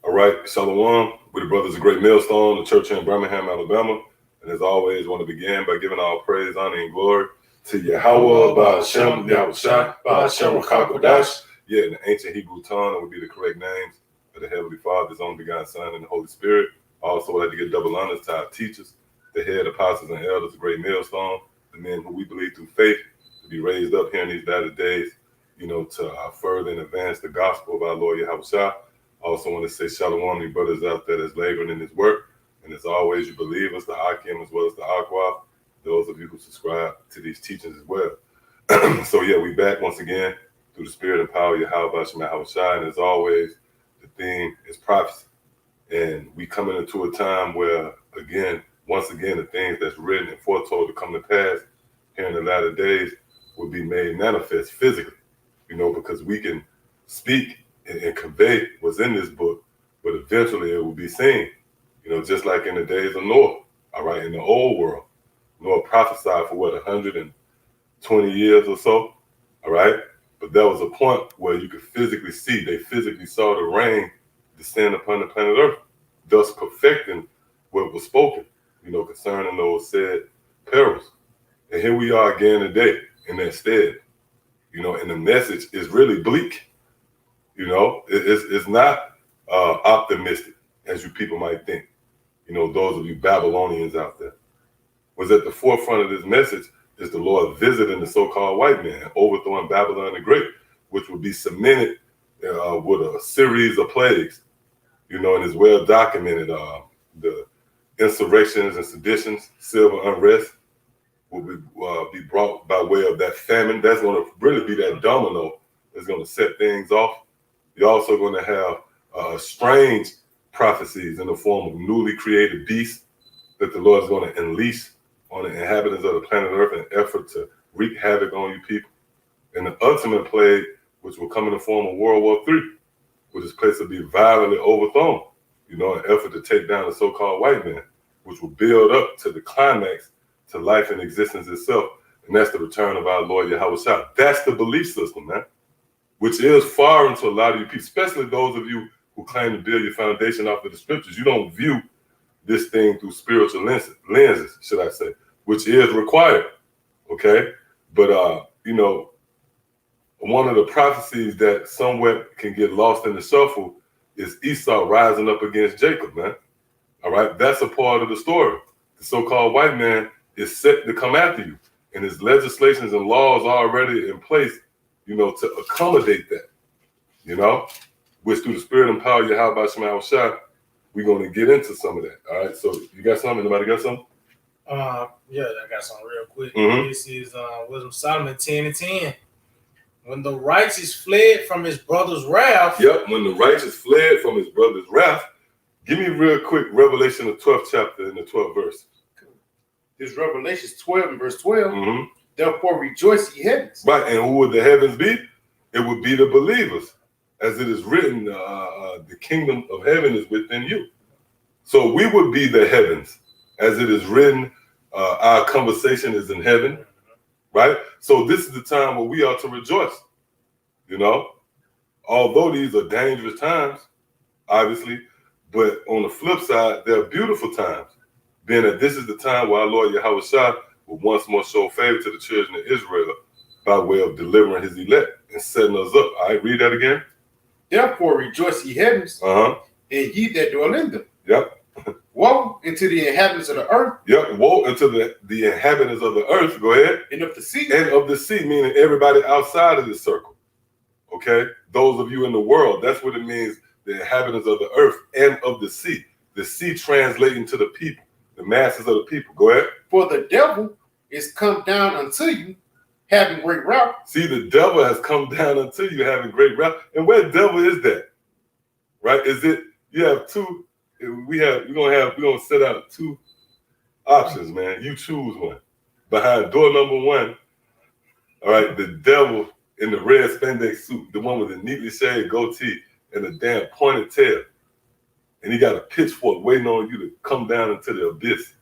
All right, Shalom. We're the Brothers of Great Millstone, the church here in Birmingham, Alabama. And as always, want to begin by giving all praise, honor, and glory to Yahweh, Ba'Shem, Yahushua, Ba'Shem, Rakakodash. Yeah, in the ancient Hebrew tongue, that would be the correct names of the Heavenly Father, His only begotten Son, and the Holy Spirit. Also, I'd like to give double honors to our teachers, the head apostles and elders of Great Millstone, the men who we believe through faith to be raised up here in these latter days, to further and advance the gospel of our Lord Yahushua. I also want to say shalom to you brothers out there that's laboring in this work. And as always, you believers, the Akim as well as the Aqua, those of you who subscribe to these teachings as well. So yeah, we back once again through the spirit and power of Yahweh Shai. And as always, the theme is prophecy. And we coming into a time where, once again, the things that's written and foretold to come to pass here in the latter days will be made manifest physically, because we can speak and convey what's in this book, but eventually it will be seen, just like in the days of Noah, all right, in the old world. Noah prophesied for 120 years or so, all right? But there was a point where you could physically see, they physically saw the rain descend upon the planet Earth, thus perfecting what was spoken, concerning those said perils. And here we are again today in that stead, and the message is really bleak. It's not optimistic, as you people might think. Those of you Babylonians out there. Was at the forefront of this message is the Lord visiting the so-called white man, overthrowing Babylon the Great, which would be cemented with a series of plagues, and is well documented. The insurrections and seditions, civil unrest will be brought by way of that famine. That's going to really be that domino that's going to set things off. You're also going to have strange prophecies in the form of newly created beasts that the Lord is going to unleash on the inhabitants of the planet Earth in an effort to wreak havoc on you people. And the ultimate plague, which will come in the form of World War III, which is placed to be violently overthrown, in an effort to take down the so-called white man, which will build up to the climax to life and existence itself. And that's the return of our Lord Yahushua. That's the belief system, man. Which is foreign to a lot of you people, especially those of you who claim to build your foundation off of the scriptures. You don't view this thing through spiritual lenses, should I say, which is required, okay? But, one of the prophecies that somewhat can get lost in the shuffle is Esau rising up against Jacob, man. All right, that's a part of the story. The so-called white man is set to come after you, and his legislations and laws are already in place to accommodate that, which through the spirit and power of Yahweh Shema Shai, we're going to get into some of that. All right, so you got something? Anybody got something? Yeah, I got something real quick. Mm-hmm. This is Wisdom of Solomon 10:10. When the righteous fled from his brother's wrath. Yep, when the righteous fled from his brother's wrath. Give me real quick Revelation, the 12th chapter and the 12th verse. This Revelation 12 and verse 12. Mm-hmm. Therefore rejoice, ye heavens. Right, and who would the heavens be? It would be the believers. As it is written, the kingdom of heaven is within you. So we would be the heavens. As it is written, our conversation is in heaven, right? So this is the time where we are to rejoice, Although these are dangerous times, obviously. But on the flip side, there are beautiful times, being that this is the time where our Lord Yahweh Shah will once more show favor to the children of Israel by way of delivering his elect and setting us up. All right, read that again. Therefore rejoice, ye heavens, and ye that dwell in them. Yep. Woe unto the inhabitants of the earth. Yep. Woe unto the inhabitants of the earth. Go ahead. And of the sea. And of the sea, meaning everybody outside of this circle. Okay? Those of you in the world, that's what it means, the inhabitants of the earth and of the sea. The sea translating to the people, the masses of the people. Go ahead. For the devil is come down unto you, having great wrath. See, the devil has come down unto you, having great wrath. And where devil is that? Right? Is it, you have two, we're gonna set out two options, man. You choose one. Behind door number one, all right, the devil in the red spandex suit, the one with the neatly shaved goatee and a damn pointed tail. And he got a pitchfork waiting on you to come down into the abyss.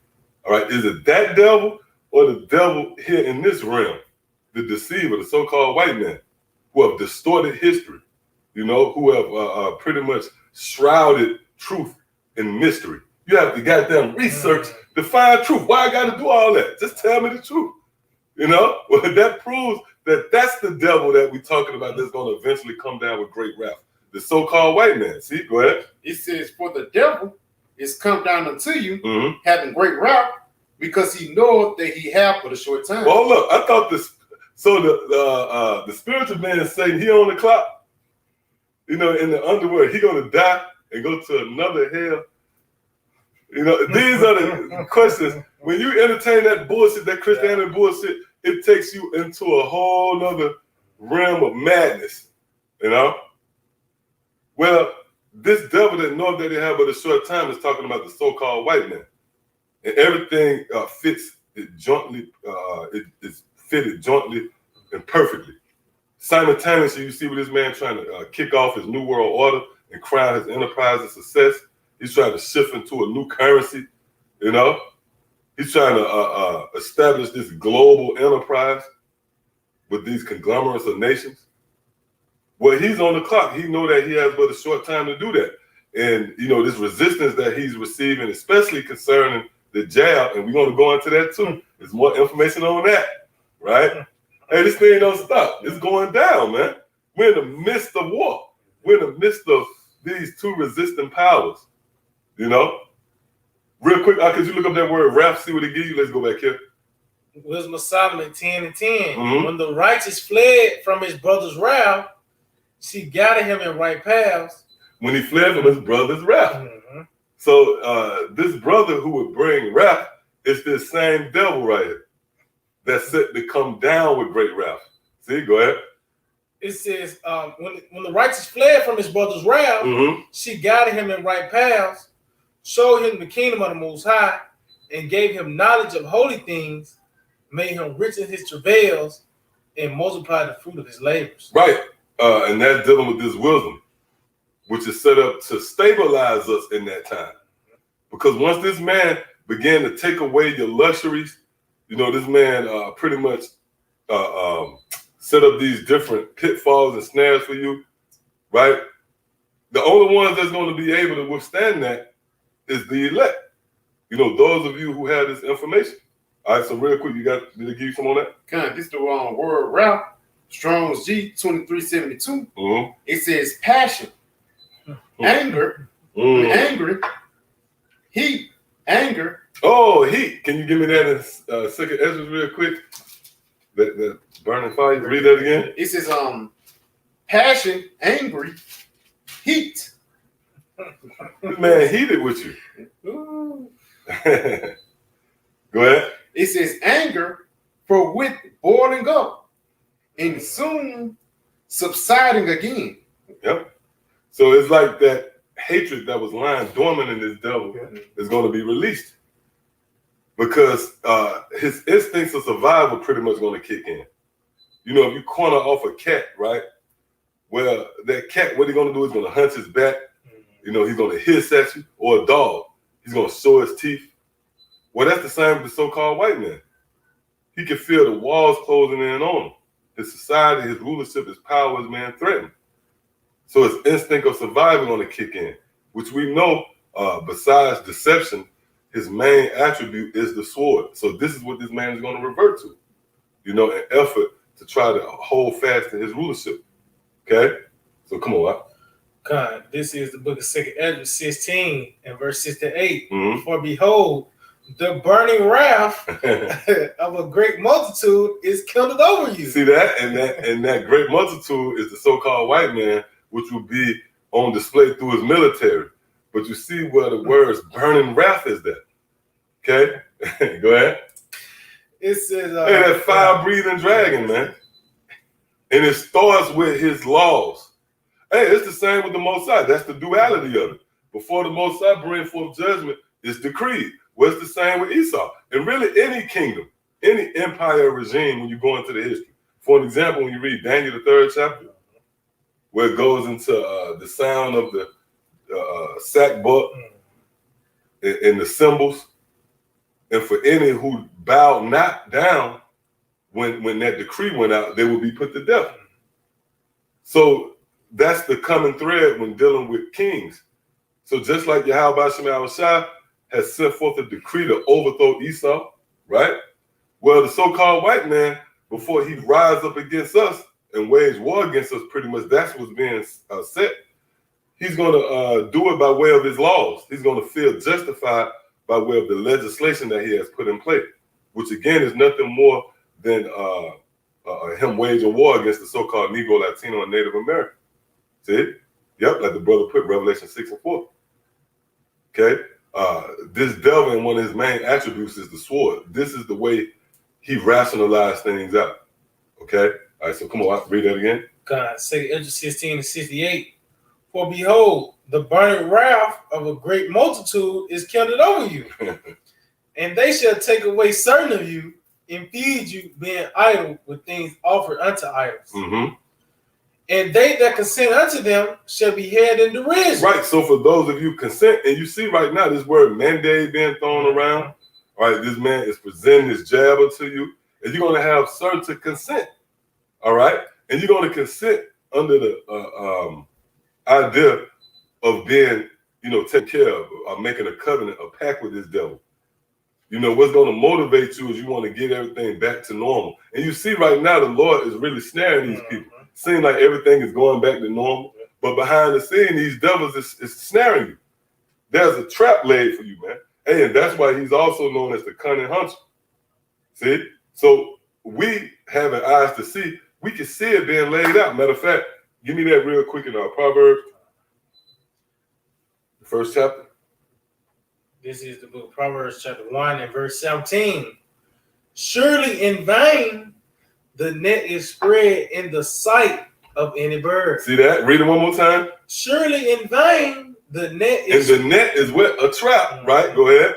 All right, is it that devil or the devil here in this realm? The deceiver, the so-called white man, who have distorted history, you know, who have pretty much shrouded truth in mystery. You have to goddamn research to find truth. Why I got to do all that? Just tell me the truth. You know, well, that proves that that's the devil that we're talking about that's going to eventually come down with great wrath. The so-called white man. See, go ahead. It says, for the devil is come down unto you, having great wrath, because he knoweth that he have but a short time. Well, look, I thought this. So the spiritual man is saying he on the clock. You know, in the underworld, he going to die and go to another hell. You know, these are the questions. When you entertain that bullshit, that Christianity bullshit, it takes you into a whole nother realm of madness. You know. Well, this devil that knows that they have but a short time is talking about the so-called white man, and everything fits it jointly. It is fitted jointly and perfectly. Simultaneously, you see what this man trying to kick off his new world order and crown his enterprise a success. He's trying to shift into a new currency. You know, he's trying to establish this global enterprise with these conglomerates of nations. Well, he's on the clock. He know that he has but a short time to do that. And, you know, this resistance that he's receiving, especially concerning the jab, and we're going to go into that too. There's more information on that, right? Hey, this thing don't stop. It's going down, man. We're in the midst of war. We're in the midst of these two resisting powers, you know? Real quick, could you look up that word wrath, see what it gives you? Let's go back here. Wisdom of Solomon 10 and 10. When the righteous fled from his brother's wrath, she guided him in right paths. When he fled from his brother's wrath. So this brother who would bring wrath is this same devil right here that's set to come down with great wrath. See, go ahead. It says, when the righteous fled from his brother's wrath, she guided him in right paths, showed him the kingdom of the Most High, and gave him knowledge of holy things, made him rich in his travails, and multiplied the fruit of his labors. Right. And that's dealing with this wisdom, which is set up to stabilize us in that time. Because once this man began to take away your luxuries, you know, this man pretty much set up these different pitfalls and snares for you, right? The only ones that's going to be able to withstand that is the elect. You know, those of you who have this information. All right, so real quick, did I give you some on that? Kind of, this the word wrath. Strong's G 2372. It says passion, anger, angry, heat, anger. Oh, heat. Can you give me that in Second Ezra real quick? That burning fire. Read that again. It says passion, angry, heat. This man heated with you. Go ahead. It says anger for with boiling up and soon subsiding again. Yep. So it's like that hatred that was lying dormant in this devil is going to be released because his instincts of survival pretty much going to kick in. You know, if you corner off a cat, right? Well, that cat, what he's going to do is going to hunch his back. You know, he's going to hiss at you, or a dog. He's going to show his teeth. Well, that's the same with the so-called white man. He can feel the walls closing in on him. His society, his rulership, his power is man threatened. So his instinct of survival going to kick in. which we know, besides deception, his main attribute is the sword. So this is what this man is going to revert to, in effort to try to hold fast to his rulership. Okay? So come on. God, this is the book of 2 Ezra 16 and verse 6 to 8. Mm-hmm. For behold, the burning wrath of a great multitude is kindled over you. See that? And that great multitude is the so-called white man, which will be on display through his military. But you see where the words burning wrath is there. Okay? Go ahead. It says hey, that fire-breathing dragon, man. And it starts with his laws. Hey, it's the same with the Most High. That's the duality of it. Before the Most High bring forth judgment, it's decreed. Well, it's the same with Esau. And really any kingdom, any empire regime, when you go into the history. For an example, when you read Daniel, the 3rd chapter, where it goes into the sound of the sackbut and the cymbals, and for any who bowed not down when that decree went out, they would be put to death. So that's the common thread when dealing with kings. So just like Yahweh Shai has sent forth a decree to overthrow Esau, right? Well, the so-called white man, before he rise up against us and wage war against us, pretty much that's what's being set. He's going to do it by way of his laws. He's going to feel justified by way of the legislation that he has put in place, which again is nothing more than him waging war against the so-called Negro, Latino, and Native American. See? Yep, like the brother put Revelation 6 and 4. Okay? This devil, and one of his main attributes is the sword. This is the way he rationalized things out. Okay? All right, so come on, I'll read that again. God, 2 Ezra 16 and 68. For behold, the burning wrath of a great multitude is kindled over you. And they shall take away certain of you and feed you, being idle with things offered unto idols. Mm-hmm. And they that consent unto them shall be had in derision. Right, so for those of you consent, and you see right now this word mandate being thrown around, right? This man is presenting his jab to you, and you're going to have certain consent, all right? And you're going to consent under the idea of being, taken care of making a covenant, a pact with this devil. What's going to motivate you is you want to get everything back to normal. And you see right now the Lord is really snaring these people. Seems like everything is going back to normal, but behind the scene, these devils is snaring you. There's a trap laid for you, man. And that's why he's also known as the cunning hunter. See? So we having eyes to see, we can see it being laid out. Matter of fact, give me that real quick in our Proverbs, the 1st chapter. This is the book of Proverbs chapter 1 and verse 17. Surely in vain the net is spread in the sight of any bird. See that? Read it one more time. Surely in vain the net is... And the net is what? A trap, right? Go ahead.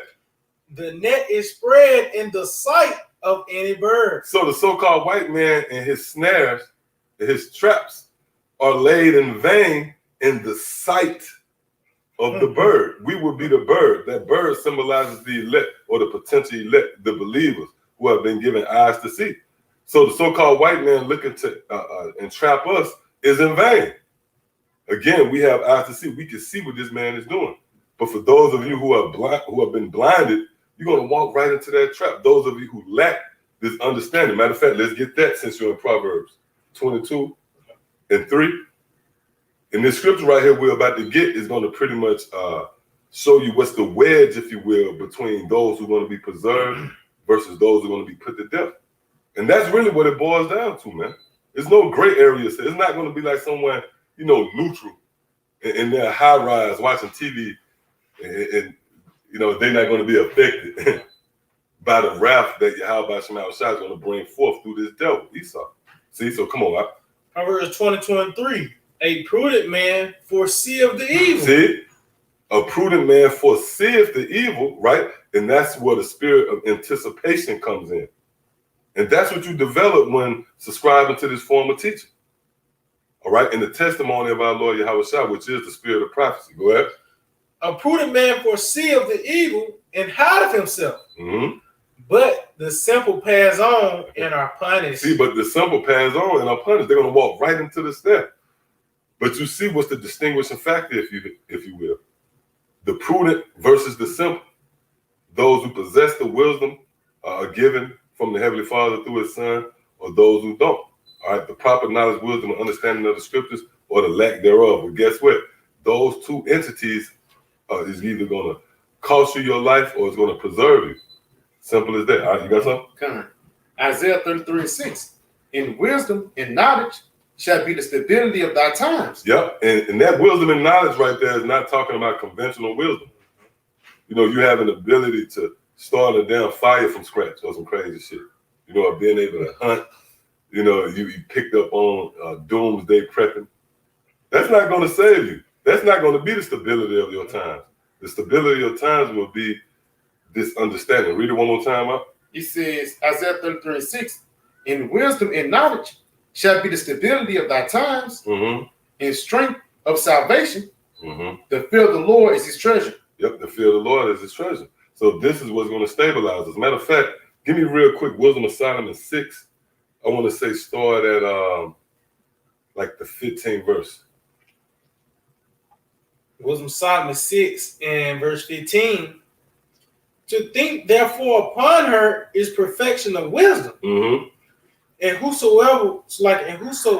The net is spread in the sight of any bird. So the so-called white man and his snares, his traps, are laid in vain in the sight of the bird. We would be the bird. That bird symbolizes the elect, or the potential elect, the believers who have been given eyes to see. So the so-called white man looking to entrap us is in vain. Again, we have eyes to see. We can see what this man is doing. But for those of you who are blind, who have been blinded, you're going to walk right into that trap. Those of you who lack this understanding. Matter of fact, let's get that since you're in Proverbs 22 and 3. And this scripture right here we're about to get is going to pretty much show you what's the wedge, if you will, between those who are going to be preserved versus those who are going to be put to death. And that's really what it boils down to, man. There's no gray areas here. It's not going to be like someone, neutral in their high rise watching TV and they're not going to be affected by the wrath that Yahweh Shai is going to bring forth through this devil, Esau. See, so come on. Proverbs 22 and 3. A prudent man foreseeth the evil. See, a prudent man foreseeth the evil, right? And that's where the spirit of anticipation comes in. And that's what you develop when subscribing to this form of teaching. All right? And the testimony of our Lord Yahweh Shai, which is the spirit of prophecy. Go ahead. A prudent man foreseeth the evil and hideth himself. Mm-hmm. But the simple pass on and are punished. See, but the simple pass on and are punished. They're going to walk right into the step. But you see what's the distinguishing factor, if you will. the prudent versus the simple. Those who possess the wisdom are given from the Heavenly Father through His Son, or those who don't. All right, the proper knowledge, wisdom, and understanding of the scriptures, or the lack thereof. But guess what? Those two entities is either going to cost you your life or it's going to preserve you. Simple as that. All right, you got something? Come on. Isaiah 33:6. In wisdom and knowledge shall be the stability of thy times. Yep, and that wisdom and knowledge right there is not talking about conventional wisdom. You know, you have an ability to start a damn fire from scratch or some crazy shit. You know, being able to hunt. You know, you picked up on doomsday prepping. That's not going to save you. That's not going to be the stability of your times. The stability of times will be this understanding. Read it one more time up. He says, Isaiah 33:6, in wisdom and knowledge shall be the stability of thy times, in strength of salvation. The fear of the Lord is his treasure. Yep, the fear of the Lord is his treasure. So this is what's going to stabilize us. As a matter of fact, give me real quick Wisdom of Solomon 6. I want to say start at like the 15th verse. Wisdom of Solomon 6 and verse 15. To think therefore upon her is perfection of wisdom. And whoso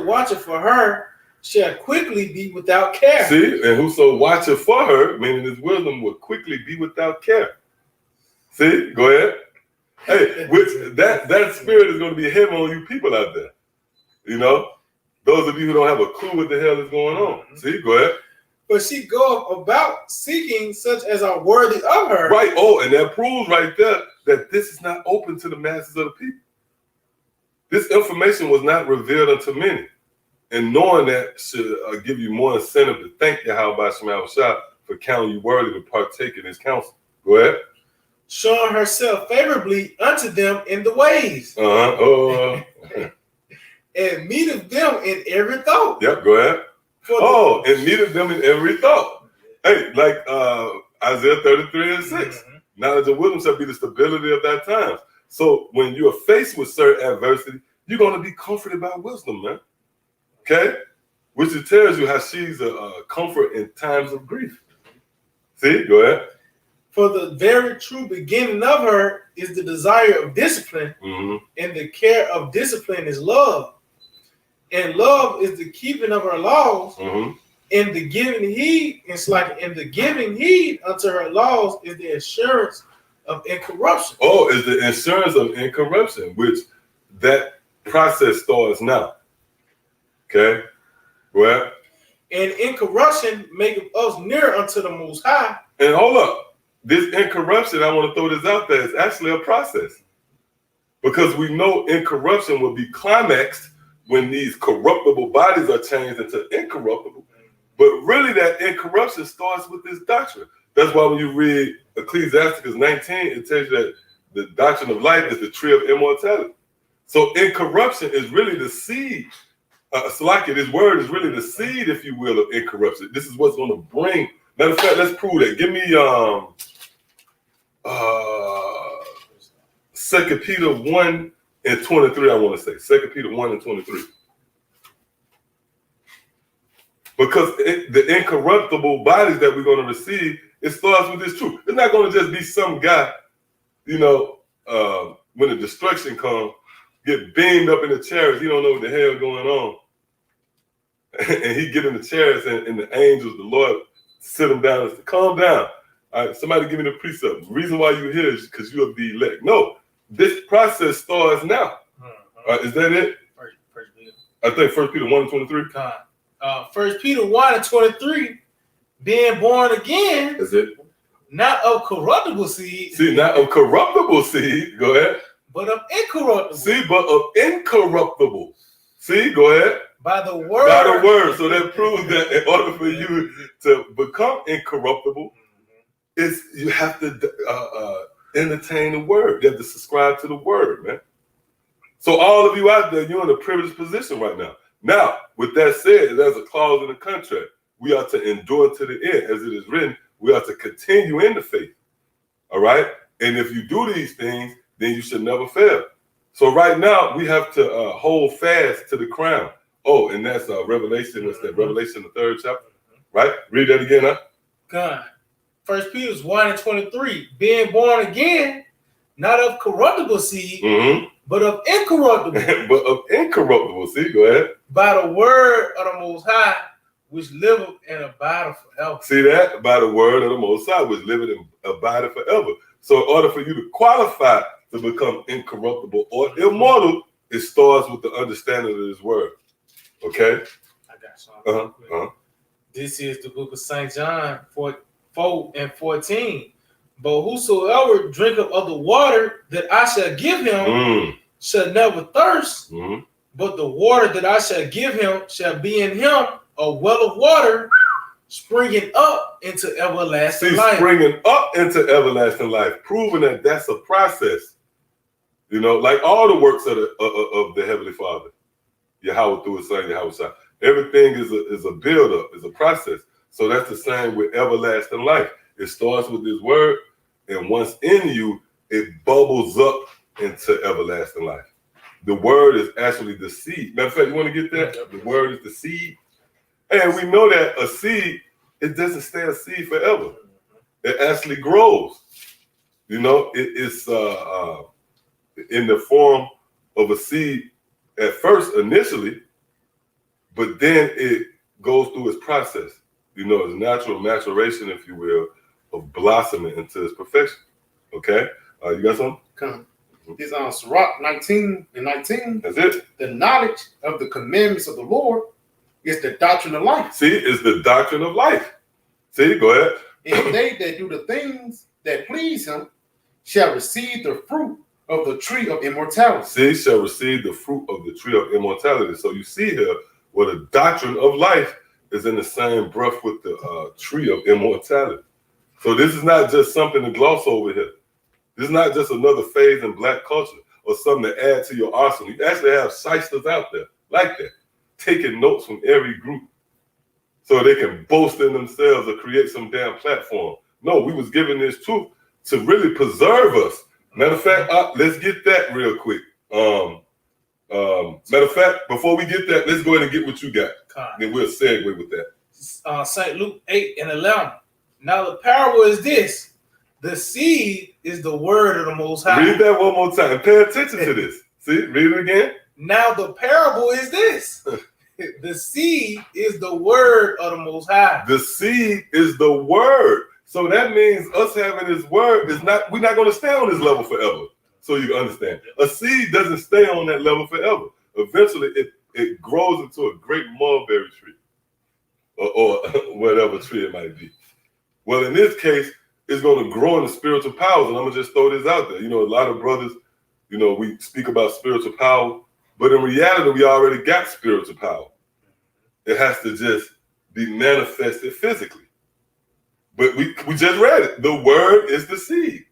watcheth for her shall quickly be without care. See, and whoso watcheth for her, meaning his wisdom, will quickly be without care. See, go ahead. Hey, that spirit is going to be heavy on you people out there. You know, those of you who don't have a clue what the hell is going on. See, go ahead. But she goeth about seeking such as are worthy of her. Right. Oh, and that proves right there that this is not open to the masses of the people. This information was not revealed unto many. And knowing that should give you more incentive to thank Yahweh Shema Shah for counting you worthy to partake in his counsel. Go ahead. Showing herself favorably unto them in the ways. And meeteth them in every thought. Yep, go ahead. And meeteth them in every thought. Hey, like Isaiah 33:6. Knowledge and wisdom shall be the stability of thy times. So when you're faced with certain adversity, you're going to be comforted by wisdom, man. Okay? Which it tells you how she's a comfort in times of grief. See? Go ahead. For the very true beginning of her is the desire of discipline, and the care of discipline is love. And love is the keeping of her laws, and the giving heed, unto her laws is the assurance of incorruption. Oh, is the assurance of incorruption, which that process starts now. Okay? Go ahead. And incorruption maketh us near unto the Most High. And hold up. This incorruption, I want to throw this out there, is actually a process. Because we know incorruption will be climaxed when these corruptible bodies are changed into incorruptible. But really that incorruption starts with this doctrine. That's why when you read Ecclesiasticus 19, it tells you that the doctrine of life is the tree of immortality. So incorruption is really the seed. Salaki, this word is really the seed, if you will, of incorruption. This is what's going to bring. Matter of fact, let's prove that. Give me 2 Peter 1 and 23, I want to say. 2 Peter 1 and 23. Because the incorruptible bodies that we're going to receive, it starts with this truth. It's not going to just be some guy, you know, when the destruction comes, get beamed up in the chariots. He don't know what the hell going on. And he get in the chariots and the angels, the Lord, sit him down and say, calm down. All right, somebody give me the precept. The reason why you're here is because you'll be elect. No, this process starts now. Is that it? First Peter. I think 1 Peter 1 and 23. 1 Peter 1 and 23, being born again. That's it. Not of corruptible seed. See, not of corruptible seed. Go ahead. But of incorruptible. See, but of incorruptible. See, go ahead. By the word. By the word. So that proves that in order for you to become incorruptible, is you have to entertain the word. You have to subscribe to the word, man. So all of you out there, you're in a privileged position right now. Now, with that said, there's a clause in the contract. We are to endure to the end. As it is written, we are to continue in the faith. All right? And if you do these things, then you should never fail. So right now, we have to hold fast to the crown. Oh, and that's Revelation. What's that? Revelation, the 3rd chapter. Right? Read that again, huh? God. 1 Peter 1:23, being born again, not of corruptible seed, but of incorruptible. But of incorruptible seed, go ahead. By the word of the Most High, which liveth and abideth forever. See that? By the word of the Most High, which liveth and abideth forever. So in order for you to qualify to become incorruptible or immortal, it starts with the understanding of this word. Okay? I got something. This is the book of St. John 4:14. But whosoever drinketh of the water that I shall give him shall never thirst, but the water that I shall give him shall be in him a well of water springing up into everlasting life. Springing up into everlasting life, proving that that's a process. You know, like all the works of the Heavenly Father, Yahweh through His Son, Yahweh Shai. Everything is a build-up, is a process. So that's the same with everlasting life. It starts with this word, and once in you, it bubbles up into everlasting life. The word is actually the seed. Matter of fact, you want to get that? The word is the seed. And we know that a seed, it doesn't stay a seed forever. It actually grows. You know, it's in the form of a seed at first, initially, but then it goes through its process. You know, it's natural maturation, if you will, of blossoming into its perfection. Okay? You got something? Come. It's on Sirach 19:19. That's it. The knowledge of the commandments of the Lord is the doctrine of life. See, it's the doctrine of life. See, go ahead. And they that do the things that please him shall receive the fruit of the tree of immortality. See, shall receive the fruit of the tree of immortality. So you see here, where the doctrine of life is in the same breath with the tree of immortality. So this is not just something to gloss over here. This is not just another phase in black culture or something to add to your arsenal. You actually have shysters out there like that, taking notes from every group so they can boast in themselves or create some damn platform. No, we was given this truth to really preserve us. Matter of fact, let's get that real quick. Matter of fact, before we get that, let's go ahead and get what you got. Then we'll segue with that. St. Luke 8:11. Now the parable is this. The seed is the word of the Most High. Read that one more time. Pay attention to this. See, read it again. Now the parable is this. The seed is the word of the Most High. The seed is the word. So that means us having this word is not, we're not going to stay on this level forever. So you can understand. A seed doesn't stay on that level forever. Eventually, it grows into a great mulberry tree or whatever tree it might be. Well, in this case, it's going to grow in the spiritual powers. And I'm going to just throw this out there. You know, a lot of brothers, you know, we speak about spiritual power, but in reality, we already got spiritual power. It has to just be manifested physically. But we just read it. The word is the seed.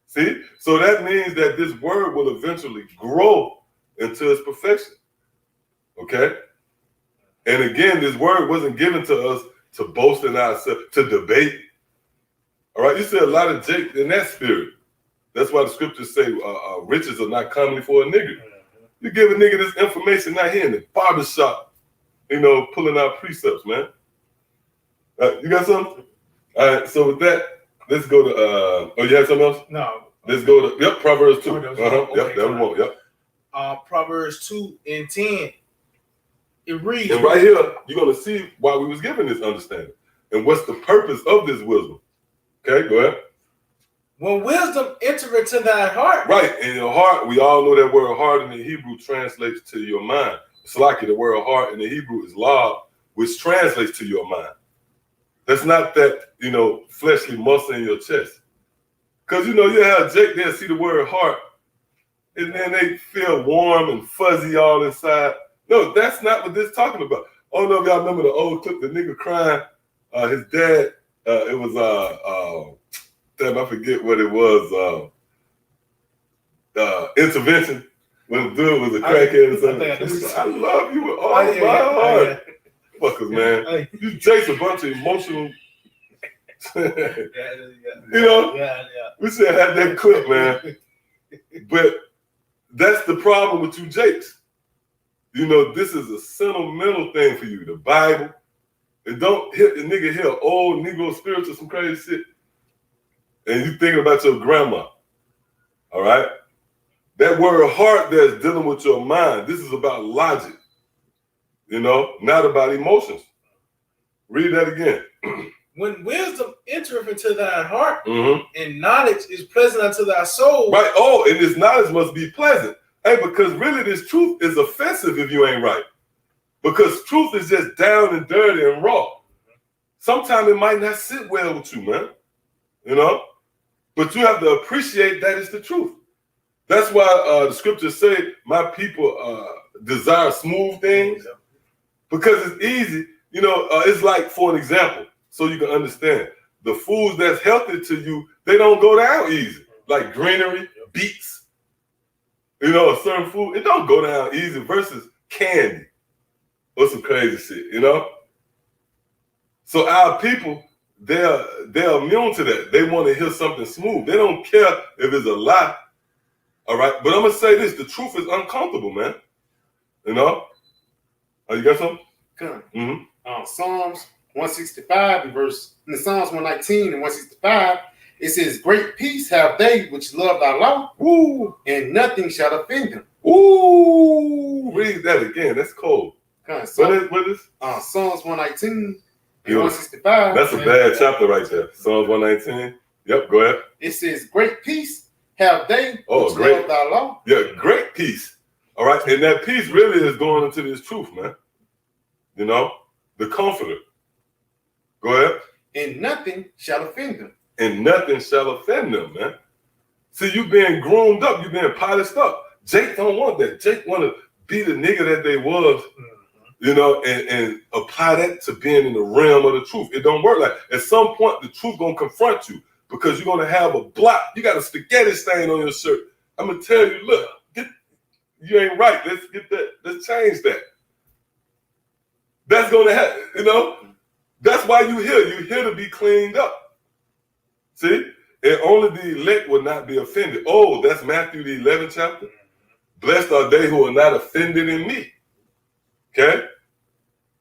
See? So that means that this word will eventually grow into its perfection. Okay? And again, this word wasn't given to us to boast in ourselves, to debate. All right? You see a lot of Jake in that spirit. That's why the scriptures say riches are not commonly for a nigger. You give a nigga this information out here in the barbershop, you know, pulling out precepts, man. You got something? All right, so with that, let's go to, oh, you have something else? No. Let's go to, Proverbs 2. Okay, yep, that one, yep. Proverbs 2:10. It reads. And right here, you're going to see why we was given this understanding and what's the purpose of this wisdom. Okay, go ahead. When wisdom enter into thy heart. Right, in your heart, we all know that word heart in the Hebrew translates to your mind. It's like the word heart in the Hebrew is lab, which translates to your mind. That's not that, you know, fleshly muscle in your chest. Because, you know, you have Jake there see the word heart, and then they feel warm and fuzzy all inside. No, that's not what this is talking about. I don't know if y'all remember the old clip, the nigga crying. His dad, it was, damn, I forget what it was, intervention. When the dude was a crackhead or something. I love you with all my heart. Fuckers, man. You chase a bunch of emotional. You know? We should have had that clip, man. But that's the problem with you Jakes. You know, this is a sentimental thing for you. The Bible, And don't hit the nigga here, old Negro spiritual, some crazy shit. And you thinking about your grandma. All right? That word heart there is dealing with your mind. This is about logic. You know, not about emotions. Read that again. When wisdom entereth into thy heart, and knowledge is pleasant unto thy soul. Right. Oh, and this knowledge must be pleasant. Hey, because really this truth is offensive if you ain't right. Because truth is just down and dirty and raw. Sometimes it might not sit well with you, man. You know? But you have to appreciate that it's the truth. That's why the scriptures say, my people desire smooth things. Because it's easy. You know, it's like, for an example, so you can understand, the foods that's healthy to you, they don't go down easy. Like greenery, beets, you know, a certain food, it don't go down easy versus candy or some crazy shit, you know? So our people, they're immune to that. They want to hear something smooth. They don't care if it's a lie, all right? But I'm going to say this, the truth is uncomfortable, man. You know? Oh, you got something? Come. Psalms 165 in Psalms 119 and 165, it says, great peace have they which love thy law, and nothing shall offend them. Ooh, read that again. That's cold. What is Psalms 119 and 165. That's a bad chapter right there. Psalms 119. Yep, go ahead. It says, great peace have they which love thy law. Yeah, great peace. All right, and that peace really is going into this truth, man. You know, the comforter. Go ahead. And nothing shall offend them. And nothing shall offend them, man. See, you being groomed up, you being polished up. Jake don't want that. Jake want to be the nigga that they was, you know, and apply that to being in the realm of the truth. It don't work like at some point the truth gonna confront you because you're gonna have a block. You got a spaghetti stain on your shirt. I'm gonna tell you, look, you ain't right. Let's get that. Let's change that. That's gonna happen, you know. That's why you here. You here to be cleaned up. See, and only the elect will not be offended. Oh, that's Matthew the 11th chapter. Blessed are they who are not offended in me. Okay?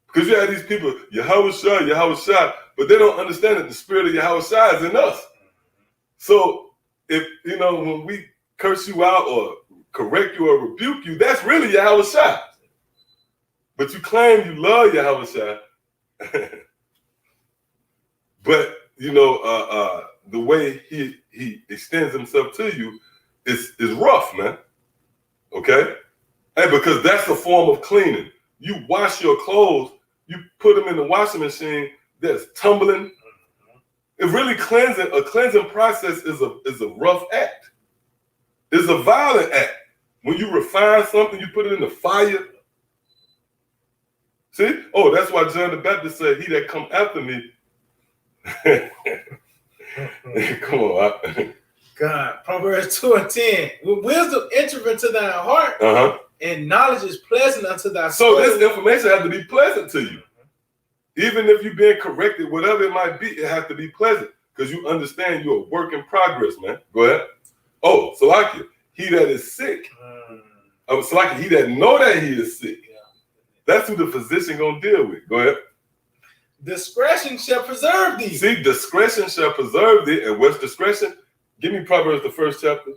Because you have these people, Yahweh, but they don't understand that the spirit of Yahweh is in us. So if, you know, when we curse you out or correct you or rebuke you, that's really Yahweh. But you claim you love Yahweh. But, you know, the way he extends himself to you is rough, man. Okay? Hey, because that's a form of cleaning. You wash your clothes, you put them in the washing machine, there's tumbling. It really cleansing, a cleansing process is a rough act. It's a violent act. When you refine something, you put it in the fire. See? Oh, that's why John the Baptist said, he that come after me. Come on. God, Proverbs 2 and 10. With wisdom enter into thy heart, and knowledge is pleasant unto thy soul. So this information has to be pleasant to you. Even if you're being corrected, whatever it might be, it has to be pleasant. Because you understand you're a work in progress, man. Go ahead. Oh, Salakia, he that is sick. Salakia, he that know that he is sick. That's who the physician gonna deal with. Go ahead. Discretion shall preserve thee. See, discretion shall preserve thee. And what's discretion? Give me Proverbs, the first chapter.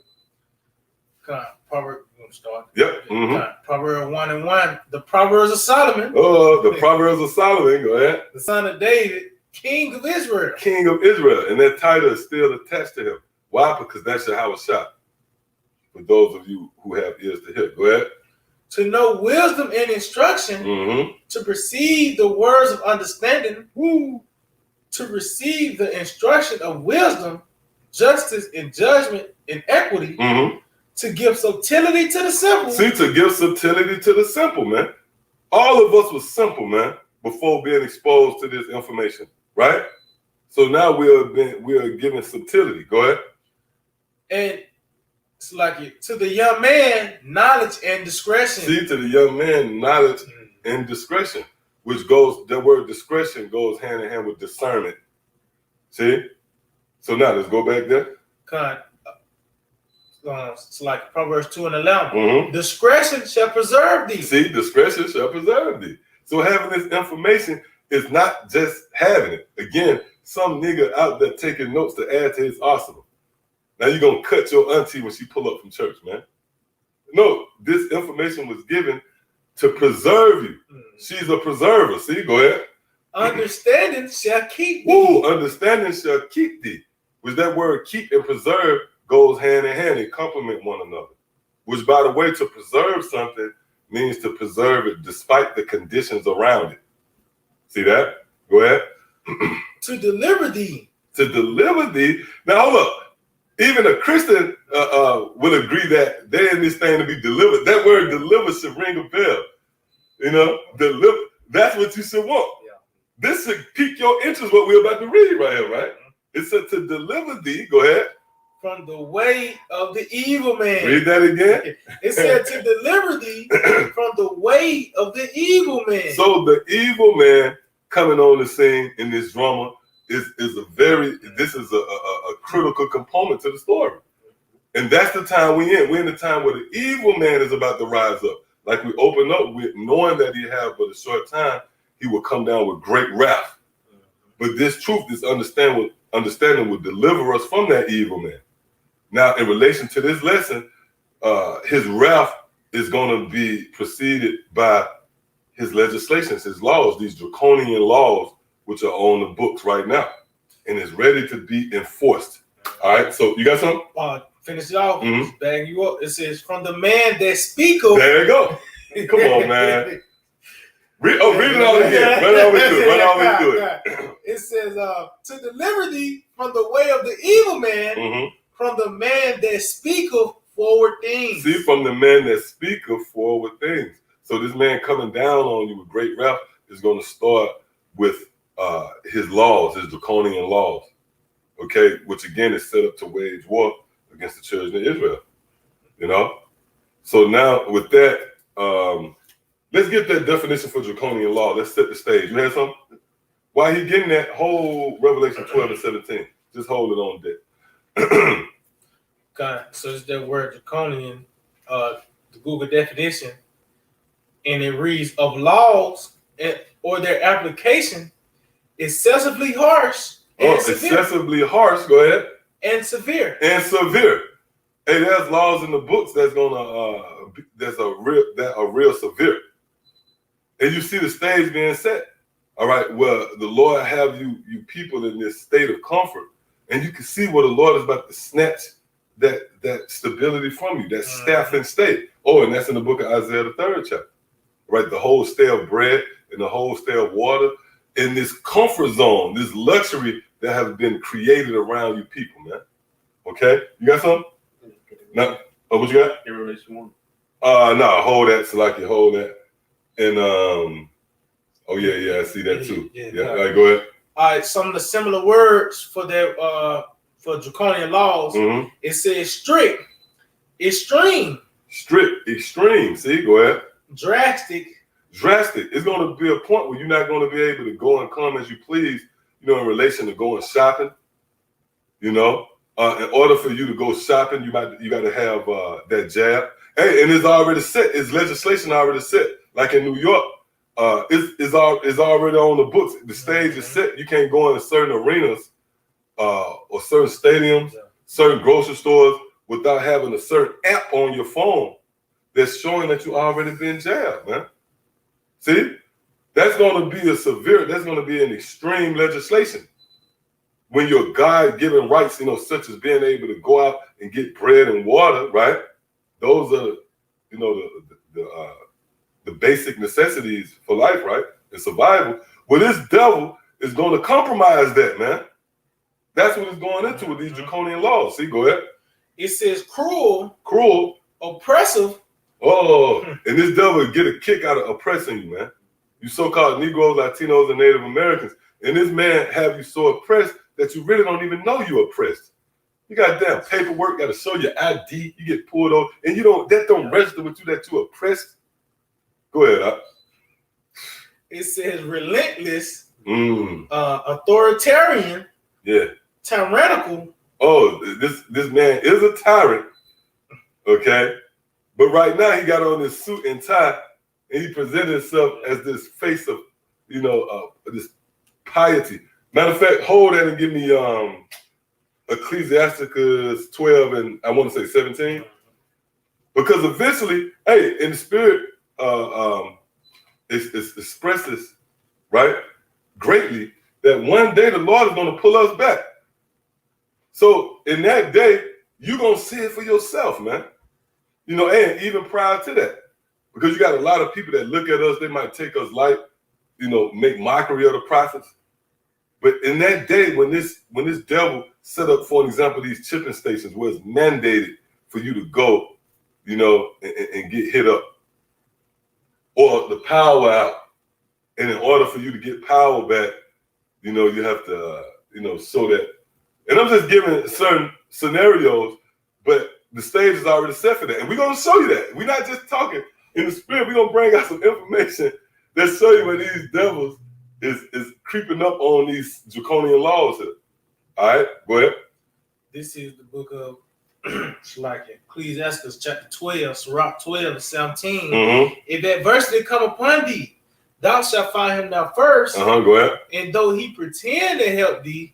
Proverbs, you want to start? Yep. Proverbs 1 and 1. The Proverbs of Solomon. Oh, the Proverbs of Solomon. Go ahead. The son of David, King of Israel. King of Israel. And that title is still attached to him. Why? Because that's Yahweh. For those of you who have ears to hear. Go ahead. To know wisdom and instruction, to perceive the words of understanding, to receive the instruction of wisdom, justice and judgment and equity, to give subtlety to the simple. See, to give subtlety to the simple, man. All of us was simple, man, before being exposed to this information, right? So now we are given subtlety. Go ahead. And it's like to the young man, knowledge and discretion. See, to the young man, knowledge and discretion, which goes, that word discretion goes hand in hand with discernment. See? So now let's go back there. It's like Proverbs 2 and 11. Discretion shall preserve thee. See, discretion shall preserve thee. So having this information, It's not just having it. Again, some nigga out there taking notes to add to his arsenal. Now you're going to cut your auntie when she pull up from church, man. No, this information was given to preserve you. She's a preserver. See, go ahead. Understanding shall keep thee. Ooh, understanding shall keep thee. Which that word keep and preserve goes hand in hand. They complement one another. Which, by the way, to preserve something means to preserve it despite the conditions around it. See that? Go ahead. To deliver thee. To deliver thee. Now, hold up. Even a Christian will agree that they in this thing to be delivered. That word deliver should ring a bell. You know, deliver. That's what you should want. Yeah. This should pique your interest, what we're about to read right here, right? It said to deliver thee. Go ahead. From the way of the evil man. Read that again. It said to deliver thee from the way of the evil man. So the evil man coming on the scene in this drama is a critical component to the story. And that's the time we're in. We're in the time where the evil man is about to rise up. Like we open up with knowing that he have but a short time, he will come down with great wrath. But this truth, this understanding will deliver us from that evil man. Now, in relation to this lesson, his wrath is going to be preceded by his legislations, his laws, these draconian laws, which are on the books right now, and is ready to be enforced. All right, so you got something? Finish it off. Bag you up. It says, from the man that speaketh. There you go. Come on, man. Read it all again. Run all through it. It says, to deliver thee from the way of the evil man, from the man that speaketh forward things. See, from the man that speaketh forward things. So this man coming down on you with great wrath is going to start with his laws, his draconian laws, okay, which again is set up to wage war against the children of Israel, you know? So now with that, let's get that definition for draconian law. Let's set the stage. You had something? While he getting that, whole Revelation 12 and 17, just hold it on deck. God, so it's that word draconian, the Google definition, and it reads of laws or their application excessively harsh. Excessively harsh. Go ahead. And severe. And severe. Hey, there's laws in the books that's gonna that are real severe. And you see the stage being set. All right. Well, the Lord have you people in this state of comfort, and you can see where the Lord is about to snatch that stability from you, that staffing state. Oh, and that's in the book of Isaiah, the 3rd chapter. Right, the whole stay of bread and the whole stay of water in this comfort zone, this luxury that has been created around you people, man. Okay, you got something? No, what you got? In Revelation 1. No, hold that, Salaki, hold that. And oh yeah, I see that too. Yeah. All right, go ahead. All right, some of the similar words for their for draconian laws. It says strict, extreme. Strict, extreme. See, go ahead. Drastic. It's going to be a point where you're not going to be able to go and come as you please, you know, in relation to going shopping. You know, in order for you to go shopping, you got to have that jab. Hey, and it's already set. It's legislation already set. Like in New York, it's already on the books. The stage is set. You can't go into certain arenas or certain stadiums, certain grocery stores without having a certain app on your phone that's showing that you already been jabbed, man. See? That's going to be that's going to be an extreme legislation. When your God-given rights, you know, such as being able to go out and get bread and water, right? Those are, you know, the basic necessities for life, right? And survival. Well, this devil is going to compromise that, man. That's what it's going into with these draconian laws. See, go ahead. It says cruel, oppressive. Oh, and this devil will get a kick out of oppressing you, man. You so-called Negroes, Latinos, and Native Americans. And this man have you so oppressed that you really don't even know you're oppressed. You got damn paperwork, got to show your ID, you get pulled over, and that don't register with you that you're oppressed. Go ahead. It says relentless, authoritarian, tyrannical. Oh, this man is a tyrant, okay? But right now he got on this suit and tie, and he presented himself as this face of this piety. Matter of fact, hold that and give me Ecclesiasticus 12 and I want to say 17. Because eventually, hey, in the spirit, it expresses, right, greatly that one day the Lord is going to pull us back. So in that day, you're going to see it for yourself, man. And even prior to that, because you got a lot of people that look at us, they might take us light, make mockery of the prophets. But in that day, when this devil set up, for an example, these chipping stations where it's mandated for you to go, and get hit up, or the power out. And in order for you to get power back, you have to, show that. And I'm just giving certain scenarios, but the stage is already set for that. And we're going to show you that. We're not just talking in the spirit. We're going to bring out some information that show you where these devils is creeping up on these draconian laws here. All right, go ahead. This is the book of Ecclesiasticus chapter 12, Sirach 12 and 17. Mm-hmm. If adversity come upon thee, thou shalt find him now first. Go ahead. And though he pretend to help thee,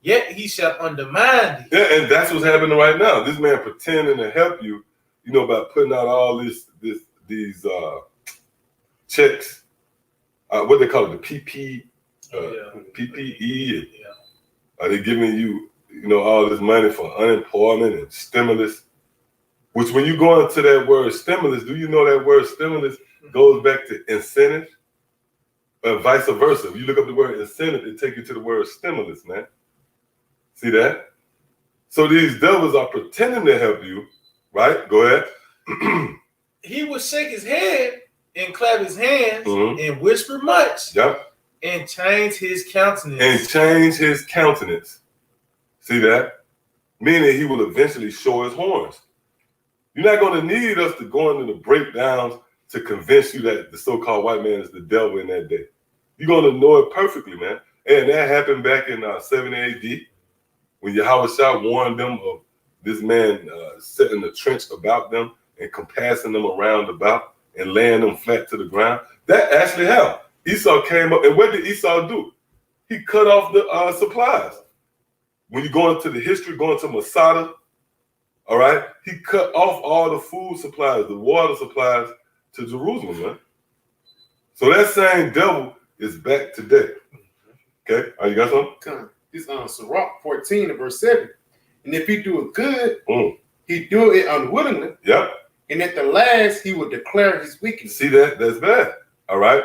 yet he shall undermine thee. Yeah, and that's what's happening right now. This man pretending to help you, by putting out all these checks, what they call it, the PPE. Are they giving you, all this money for unemployment and stimulus? Which, when you go into that word stimulus, do you know that word stimulus goes back to incentive? And vice versa. If you look up the word incentive, it takes you to the word stimulus, man. See that? So these devils are pretending to help you, right? Go ahead. He would shake his head and clap his hands and whisper much. Yep. And change his countenance. See that? Meaning he will eventually show his horns. You're not going to need us to go into the breakdowns to convince you that the so-called white man is the devil in that day. You're going to know it perfectly, man. And that happened back in 7 AD when Yahushua warned them of this man setting a trench about them and compassing them around about and laying them flat to the ground. That actually happened. Esau came up, and what did Esau do? He cut off the supplies. When you go into the history, going to Masada, all right, he cut off all the food supplies, the water supplies to Jerusalem, man. So that same devil is back today. Okay, you got something? This Sirach 14 and verse 7. And if he do it good, he do it unwillingly. Yep. And at the last, he will declare his wickedness. See that? That's bad. All right.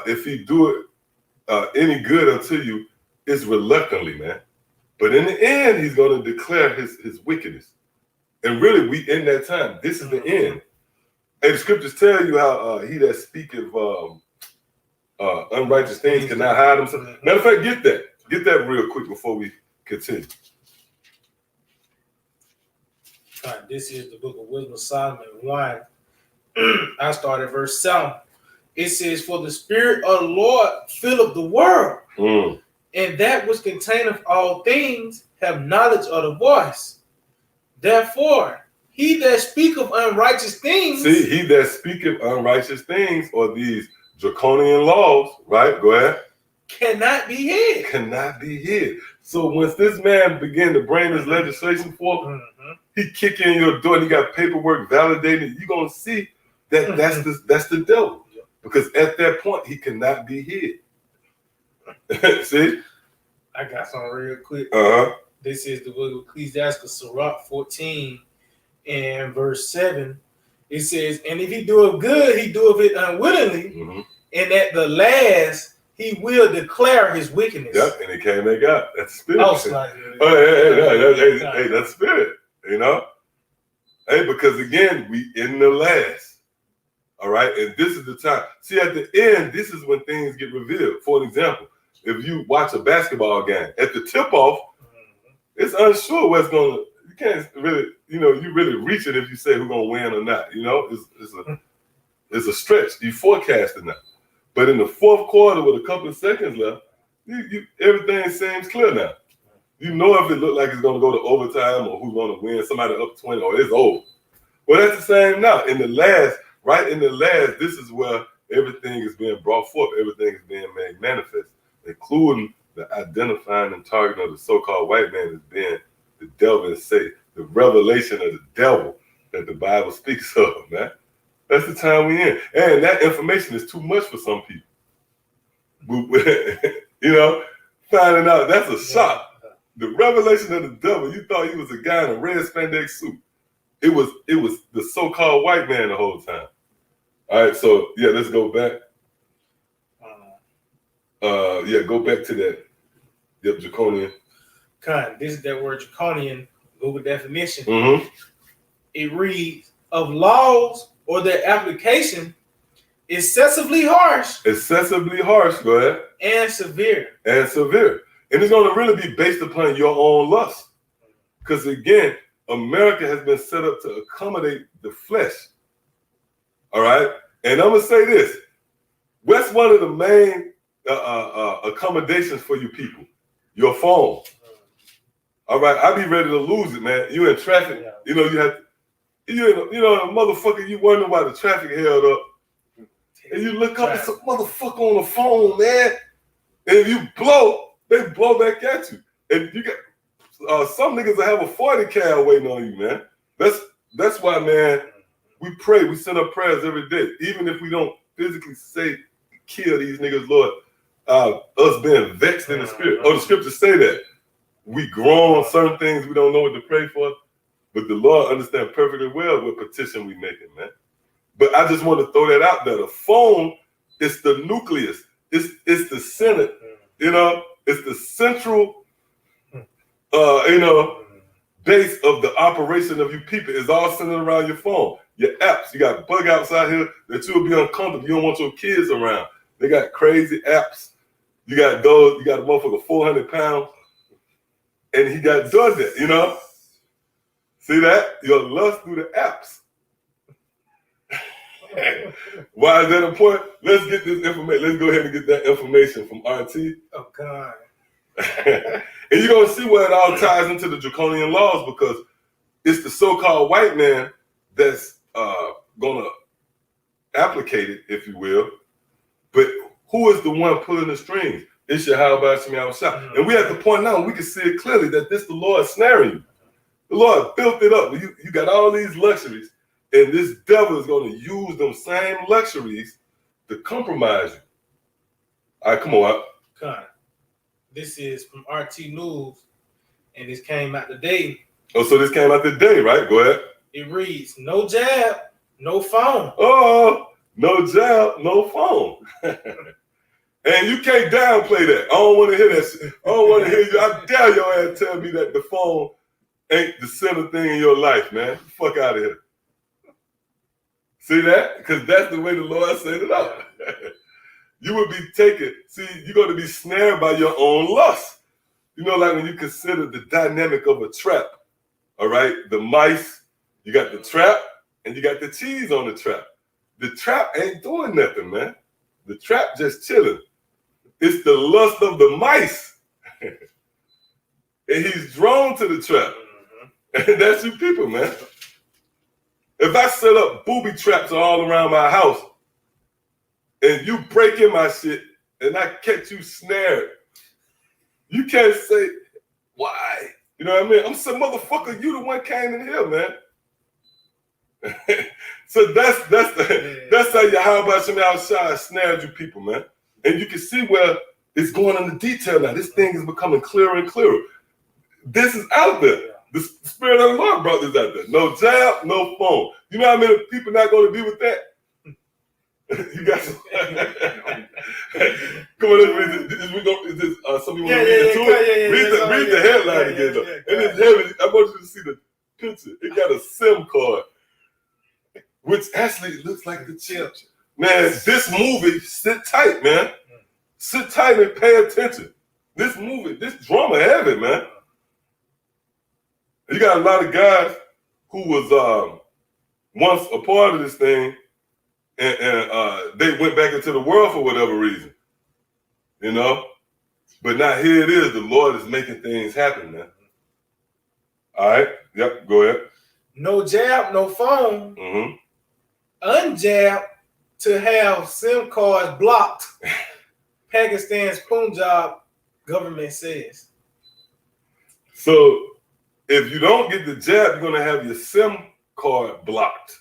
If he do it any good unto you, it's reluctantly, man. But in the end, he's going to declare his wickedness. And really, we in that time. This is the end. And the scriptures tell you how he that speaketh unrighteous things cannot hide himself. Matter of fact, get that real quick before we continue. All right, this is the book of Wisdom of Solomon 1. I start at verse 7. It says, for the spirit of the Lord filleth the world, and that which containeth all things have knowledge of the voice. Therefore, he that speaketh unrighteous things. See, he that speaketh unrighteous things, or these draconian laws, right? Go ahead. Cannot be hid. Cannot be hid. So once this man began to bring this legislation forth, he kick in your door and you got paperwork validated. You're gonna see that that's the devil. Because at that point he cannot be hid. See? I got something real quick. This is the book of Ecclesiasticus, Sirach 14 and verse 7. It says, and if he doeth good, he doeth it unwittingly, and at the last he will declare his wickedness. Yep, and it can't make out. That's spirit. Hey, that's spirit, Hey, because again, we in the last. All right, and this is the time. See, at the end, this is when things get revealed. For an example, if you watch a basketball game, at the tip-off, it's unsure what's going to. You can't really, you really reach it if you say who's going to win or not. It's a stretch. You forecast it now. But in the fourth quarter, with a couple of seconds left, everything seems clear now. You know if it looked like it's going to go to overtime or who's going to win, somebody up 20, or it's over. Well, that's the same now. Right in the last, this is where everything is being brought forth. Everything is being made manifest, including the identifying and targeting of the so-called white man as being the devil and Satan. The revelation of the devil that the Bible speaks of, man. That's the time we in. And that information is too much for some people. You know, finding out, that's a shock. The revelation of the devil, you thought he was a guy in a red spandex suit. It was the so-called white man the whole time. All right, so yeah, let's go back. Go back to that. Yep, Draconian. This is that word Draconian, Google definition. Mm-hmm. It reads, of laws or their application, excessively harsh. Excessively harsh, go ahead. And severe. And severe. And it's going to really be based upon your own lust. Because again, America has been set up to accommodate the flesh. All right? And I'm going to say this. What's one of the main accommodations for you people? Your phone. All right? I be ready to lose it, man. You in traffic. Yeah. You know, you have, motherfucker, you wonder why the traffic held up. And you look up, it's a motherfucker on the phone, man. And if you blow, they blow back at you. And you got some niggas that have a 40 cal waiting on you, man. That's why, man, we pray, we send up prayers every day. Even if we don't physically say, kill these niggas, Lord, us being vexed in the spirit. The scriptures say that. We groan on certain things we don't know what to pray for. But the Lord understands perfectly well what petition we making, man. But I just want to throw that out there. The phone is the nucleus. It's the center. You know, it's the central, base of the operation of you people. It's all centered around your phone. Your apps. You got bug outs out here that you'll be uncomfortable. You don't want your kids around. They got crazy apps. You got those. You got a motherfucker 400 pounds, and he got done that. You know. See that? Your lust through the apps. Why is that important? Let's get this information. Let's go ahead and get that information from RT. Oh, God. And you're going to see where it all ties into the Draconian laws, because it's the so-called white man that's going to applicate it, if you will. But who is the one pulling the strings? It's Yahweh Shem Yahushua. And we at the point now we can see it clearly that this the Lord snaring you. The Lord built it up. You got all these luxuries. And this devil is going to use them same luxuries to compromise you. All right, come on. Con. This is from RT News, and this came out today. Oh, so this came out today, right? Go ahead. It reads, no jab, no phone. Oh, no jab, no phone. And you can't downplay that. I don't want to hear that shit. I don't want to hear you. I dare your ass tell me that the phone ain't the center thing in your life, man. Get the fuck out of here. See that? Because that's the way the Lord set it up. You would be taken. See, you're going to be snared by your own lust. You know, like when you consider the dynamic of a trap. All right? The mice, you got the trap, and you got the cheese on the trap. The trap ain't doing nothing, man. The trap just chilling. It's the lust of the mice. And he's drawn to the trap. And that's you people, man. If I set up booby traps all around my house and you break in my shit and I catch you snared, you can't say, why? You know what I mean? I'm saying, motherfucker, you the one came in here, man. So that's how Yahweh Shem Yahushua snared you people, man. And you can see where it's going into detail now. This thing is becoming clearer and clearer. This is out there. The Spirit of the Lord brought this out there. No jab, no phone. You know how many people not going to be with that? You got some. Come on, let's read this. Is this something you want to read into it? Read the headline again, though. And it's heavy. I want you to see the picture. It got a SIM card, which actually looks like the chip. Man, this movie, sit tight, man. Sit tight and pay attention. This movie, this drama heavy, man. You got a lot of guys who was once a part of this thing, and they went back into the world for whatever reason, you know? But now here it is. The Lord is making things happen, man. All right. Yep, go ahead. No jab, no phone. Mm-hmm. Unjab, to have SIM cards blocked. Pakistan's Punjab government says. So if you don't get the jab, you're gonna have your SIM card blocked.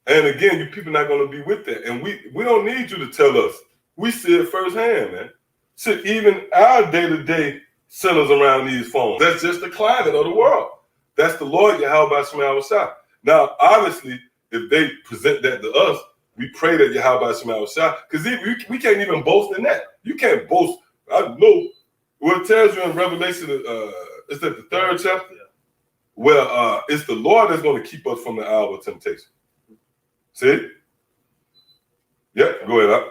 And again, you people not gonna be with that. And we don't need you to tell us. We see it firsthand, man. Shit, even our day-to-day centers around these phones. That's just the climate of the world. That's the Lord Yahweh Shema Shah. Now, obviously, if they present that to us, we pray that Yahweh Shema Shah, because we can't even boast in that. You can't boast. I know what it tells you in Revelation, is that the 3rd chapter? Well, it's the Lord that's going to keep us from the hour of temptation. See? Yeah, go ahead.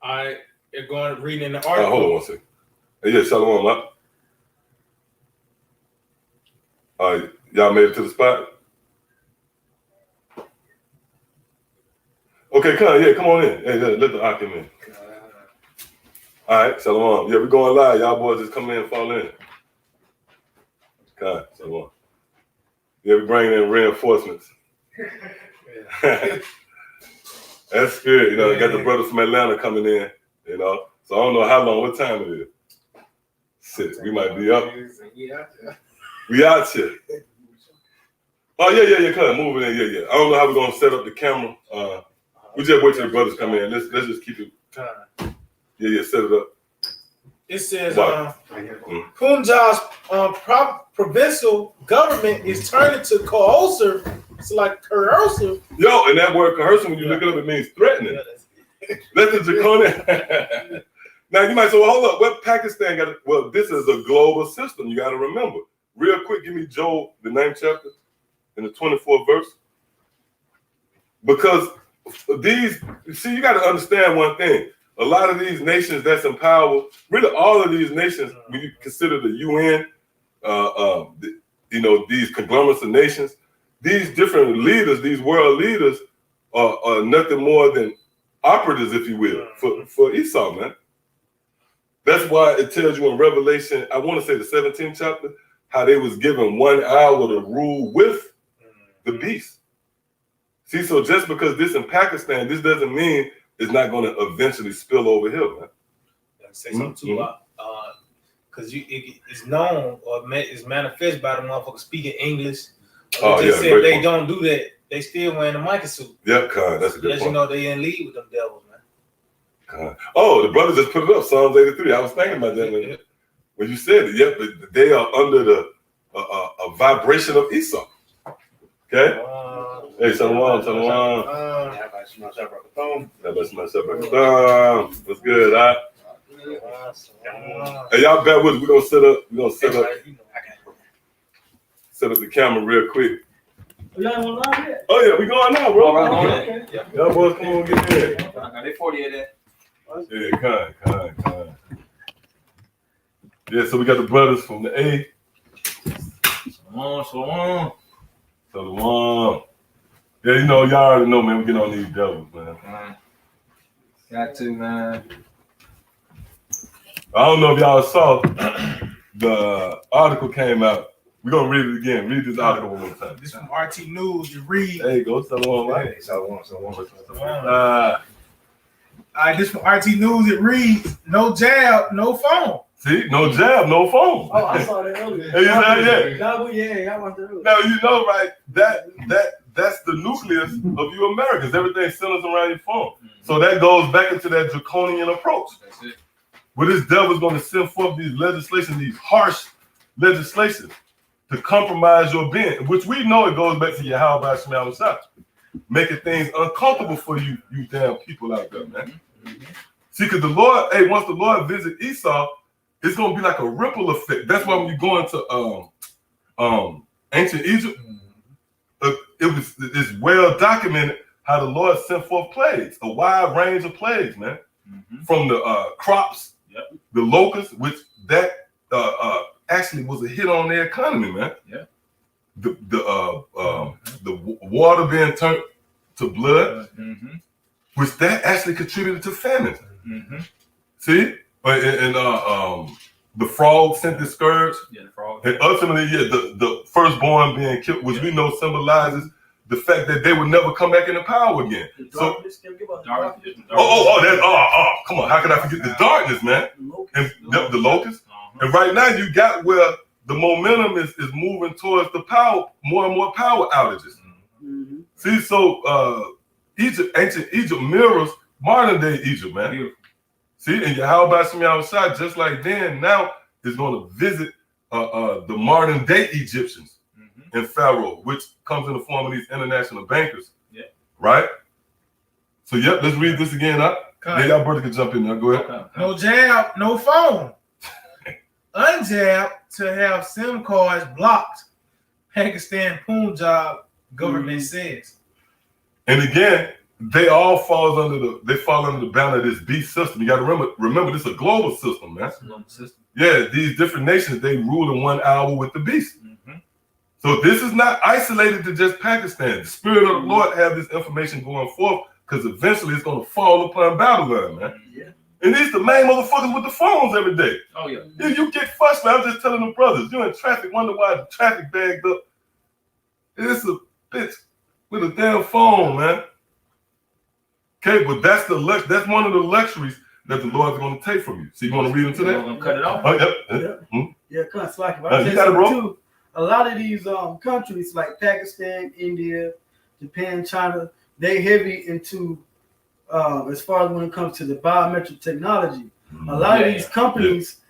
All right, they're going to read in the article. Hold on one second. Yeah, shalom, up. Y'all made it to the spot? Okay, come on in. Hey, let the Ak in. All right, shalom. Yeah, we're going live. Y'all boys just come in and fall in. Okay, shalom. Yeah, we're bringing in reinforcements. That's good. You know, got the brothers from Atlanta coming in, you know. So I don't know how long, what time it is. 6. We might be up. We out here. Oh, yeah. Come on, moving in. Yeah. I don't know how we're going to set up the camera. We just wait till the brothers come in. Let's just keep it. Yeah, set it up. It says Punjab's provincial government is turning to coercive. It's like coercive. Yo, and that word coercive, when you look it up, it means threatening. That's the Draconian. Now you might say, well, hold up, what Pakistan got? Well, this is a global system. You got to remember. Real quick, give me Job, the 9th chapter, in the 24th verse. Because you got to understand one thing. A lot of these nations that's in power, really all of these nations, when you consider the UN, these conglomerates of nations, these different leaders, these world leaders are nothing more than operatives, if you will, for Esau, man. That's why it tells you in Revelation, I want to say the 17th chapter, how they was given 1 hour to rule with the beast. See, so just because this in Pakistan, this doesn't mean it's not going to eventually spill over here, man. Say something too, because it's known or it's manifest by the motherfucker speaking English. They said if they don't do that, they still wearing the Micah suit. Yep, that's a good point. You know, they in league with them devils, man. Oh, the brother just put it up, Psalms 83. I was thinking about that when you said it. Yep, they are under the a vibration of Esau. Okay? Hey, shalom. What's good, huh? Hey, y'all bear with us. We're gonna set up the camera real quick. Oh yeah, we going now, bro. Okay. Y'all boys come on, get in. Are they 48 there? Yeah, kind. Yeah, so we got the brothers from the A. Shalom. Yeah, you know, y'all already know, man, we get on these devils, man. Got to, man. I don't know if y'all saw the article came out. We're gonna read it again. Read this article one more time. This from RT News. You read. There you go. Shalom. This from RT News. It reads: no jab, no phone. See, no jab, no phone. Oh, I saw that earlier. Hey, I watched that earlier. Now you know, right? That's the nucleus of you Americans. Everything centers around your phone. So that goes back into that draconian approach. That's it. Where this devil's going to send forth these legislation, these harsh legislation to compromise your being, which we know it goes back to your how about Shema Shah, making things uncomfortable for you damn people out there, man. See, because the Lord, once the Lord visit Esau, it's gonna be like a ripple effect. That's why when you go into ancient Egypt, it's well documented how the Lord sent forth plagues, a wide range of plagues, man, from the crops, the locusts, which that actually was a hit on their economy, man. Yeah. The water being turned to blood, which that actually contributed to famine. See, and the frog sent the scourge. Yeah, the frog. And ultimately, the firstborn being killed, which we know symbolizes the fact that they would never come back into power again. The So, darkness, can we give up the darkness? come on, how can I forget the darkness, man? And the locust. And right now you got where the momentum is moving towards the power, more and more power outages. Mm-hmm. See, so ancient Egypt mirrors modern day Egypt, man. Beautiful. See, and Yahweh Shem Yahushua, just like then, now is going to visit the modern day Egyptians and Pharaoh, which comes in the form of these international bankers. Yeah. Right? So, yep, let's read this again up. Yeah, y'all brother can jump in there. Go ahead. Okay. No jab, no phone. Unjab to have SIM cards blocked. Pakistan Punjab government says. And again, they all fall under the banner of this beast system. You got to remember this is a global system, man. System. Yeah, these different nations, they rule in one hour with the beast. So this is not isolated to just Pakistan. The Spirit of the Lord have this information going forth because eventually it's going to fall upon Babylon, man. Yeah. And these the main motherfuckers with the phones every day. Oh yeah. You get fussed, man. I'm just telling them brothers, you in traffic, wonder why the traffic bagged up. It's a bitch with a damn phone, man. Okay, but that's one of the luxuries that the Lord is going to take from you. So you want to read into We're that? gonna cut it off. Oh, yep. Yeah, kind of like You got it, bro. too. A lot of these countries like Pakistan, India, Japan, China, they heavy into as far as when it comes to the biometric technology. A lot of these companies,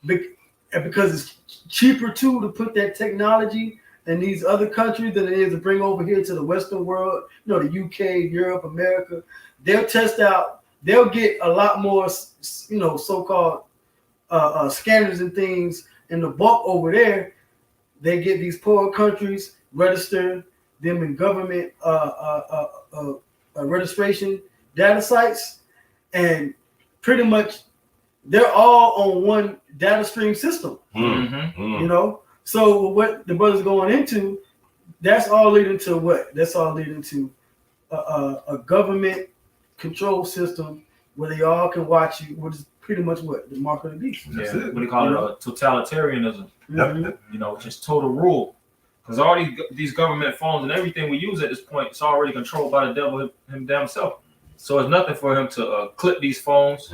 because it's cheaper too to put that technology in these other countries than it is to bring over here to the Western world, the UK, Europe, America. They'll test out, they'll get a lot more, so-called scanners and things in the bulk over there. They get these poor countries, register them in government registration data sites, and pretty much they're all on one data stream system. So what the brother's going into, that's all leading to what? That's all leading to a government control system where they all can watch you, which is pretty much what? The mark of the beast. Yeah. What do you call it? Totalitarianism. Yep. Just total rule. Because all these government phones and everything we use at this point, it's already controlled by the devil himself. So it's nothing for him to clip these phones,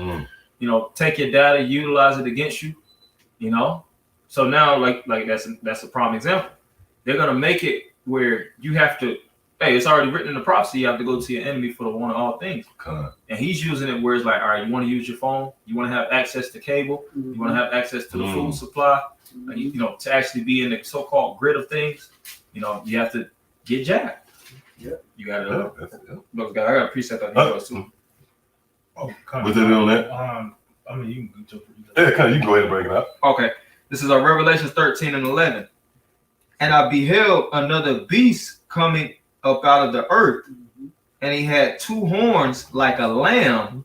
take your data, utilize it against you, So now, like that's a prime example. They're gonna make it where you have to. Hey, it's already written in the prophecy. You have to go to your enemy for the one of all things. And he's using it where it's like, all right, you want to use your phone, you want to have access to cable, you want to have access to the food supply, to actually be in the so-called grid of things. You have to get jacked. Yeah. You got to. Look, I got a precept on yours too. Oh, Was it on that? I mean, you can jump. Yeah, you can go ahead and break it up. Okay, this is Revelation 13:11. And I beheld another beast coming up out of the earth, and he had two horns like a lamb,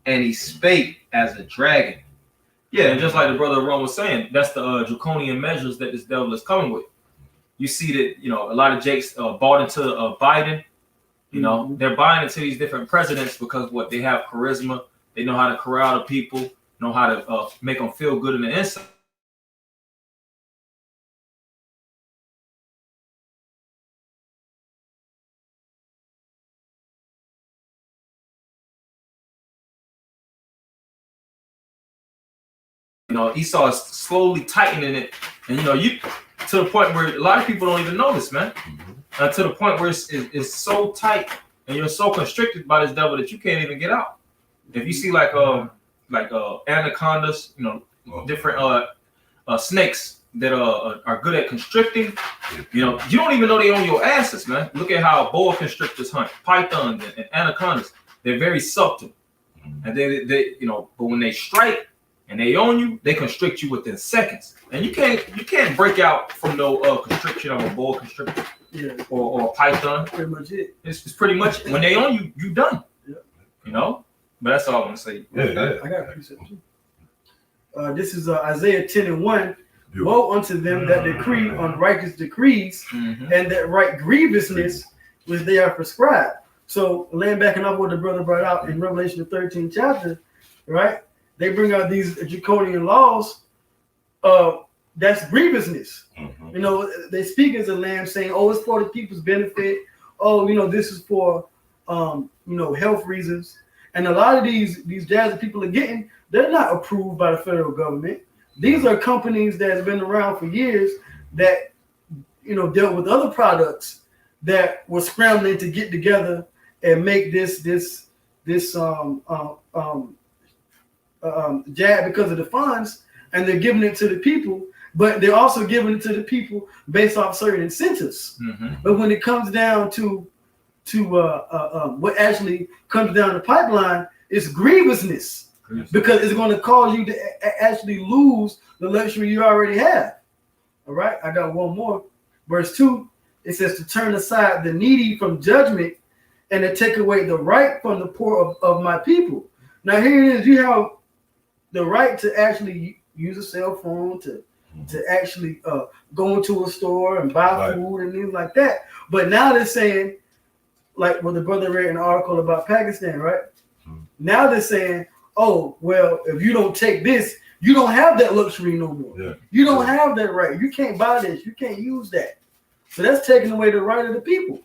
and he spake as a dragon. Yeah, and just like the brother Ron was saying, that's the draconian measures that this devil is coming with. You see that, a lot of Jakes bought into Biden. They're buying into these different presidents because they have charisma. They know how to corral the people, know how to make them feel good in the inside. Esau is slowly tightening it, and you to the point where a lot of people don't even know this, man. To the point where it's so tight and you're so constricted by this devil that you can't even get out. If you see like anacondas, different snakes that are good at constricting, you don't even know they own your asses, man. Look at how boa constrictors hunt, pythons and anacondas. They're very subtle, and they but when they strike and they own you, they constrict you within seconds, and you can't break out from no constriction of a boa constrictor or a python. Pretty much it. It's pretty much when they own you, you done. Yeah. But that's all I want to say. Yeah. I got a precept too. This is Isaiah 10:1. Woe unto them that decree unrighteous decrees and that write grievousness which they are prescribed. So laying back and up what the brother brought out in Revelation the 13th chapter, right? They bring out these draconian laws. That's grievousness. They speak as a lamb saying, oh, it's for the people's benefit. oh, this is for health reasons. And a lot of these jazz that people are getting, they're not approved by the federal government. These are companies that have been around for years that dealt with other products that were scrambling to get together and make this jab because of the funds, and they're giving it to the people, but they're also giving it to the people based off certain incentives. Mm-hmm. But when it comes down to what actually comes down the pipeline, it's grievousness, because it's going to cause you to actually lose the luxury you already have. All right, I got one more. Verse 2, it says to turn aside the needy from judgment and to take away the right from the poor of my people. Now here it is, you have the right to actually use a cell phone, to actually go into a store and buy food and things like that. But now they're saying, like what the brother read in an article about Pakistan, right? Now they're saying, oh, well, if you don't take this, you don't have that luxury no more. Yeah. You don't have that right. You can't buy this. You can't use that. So that's taking away the right of the people.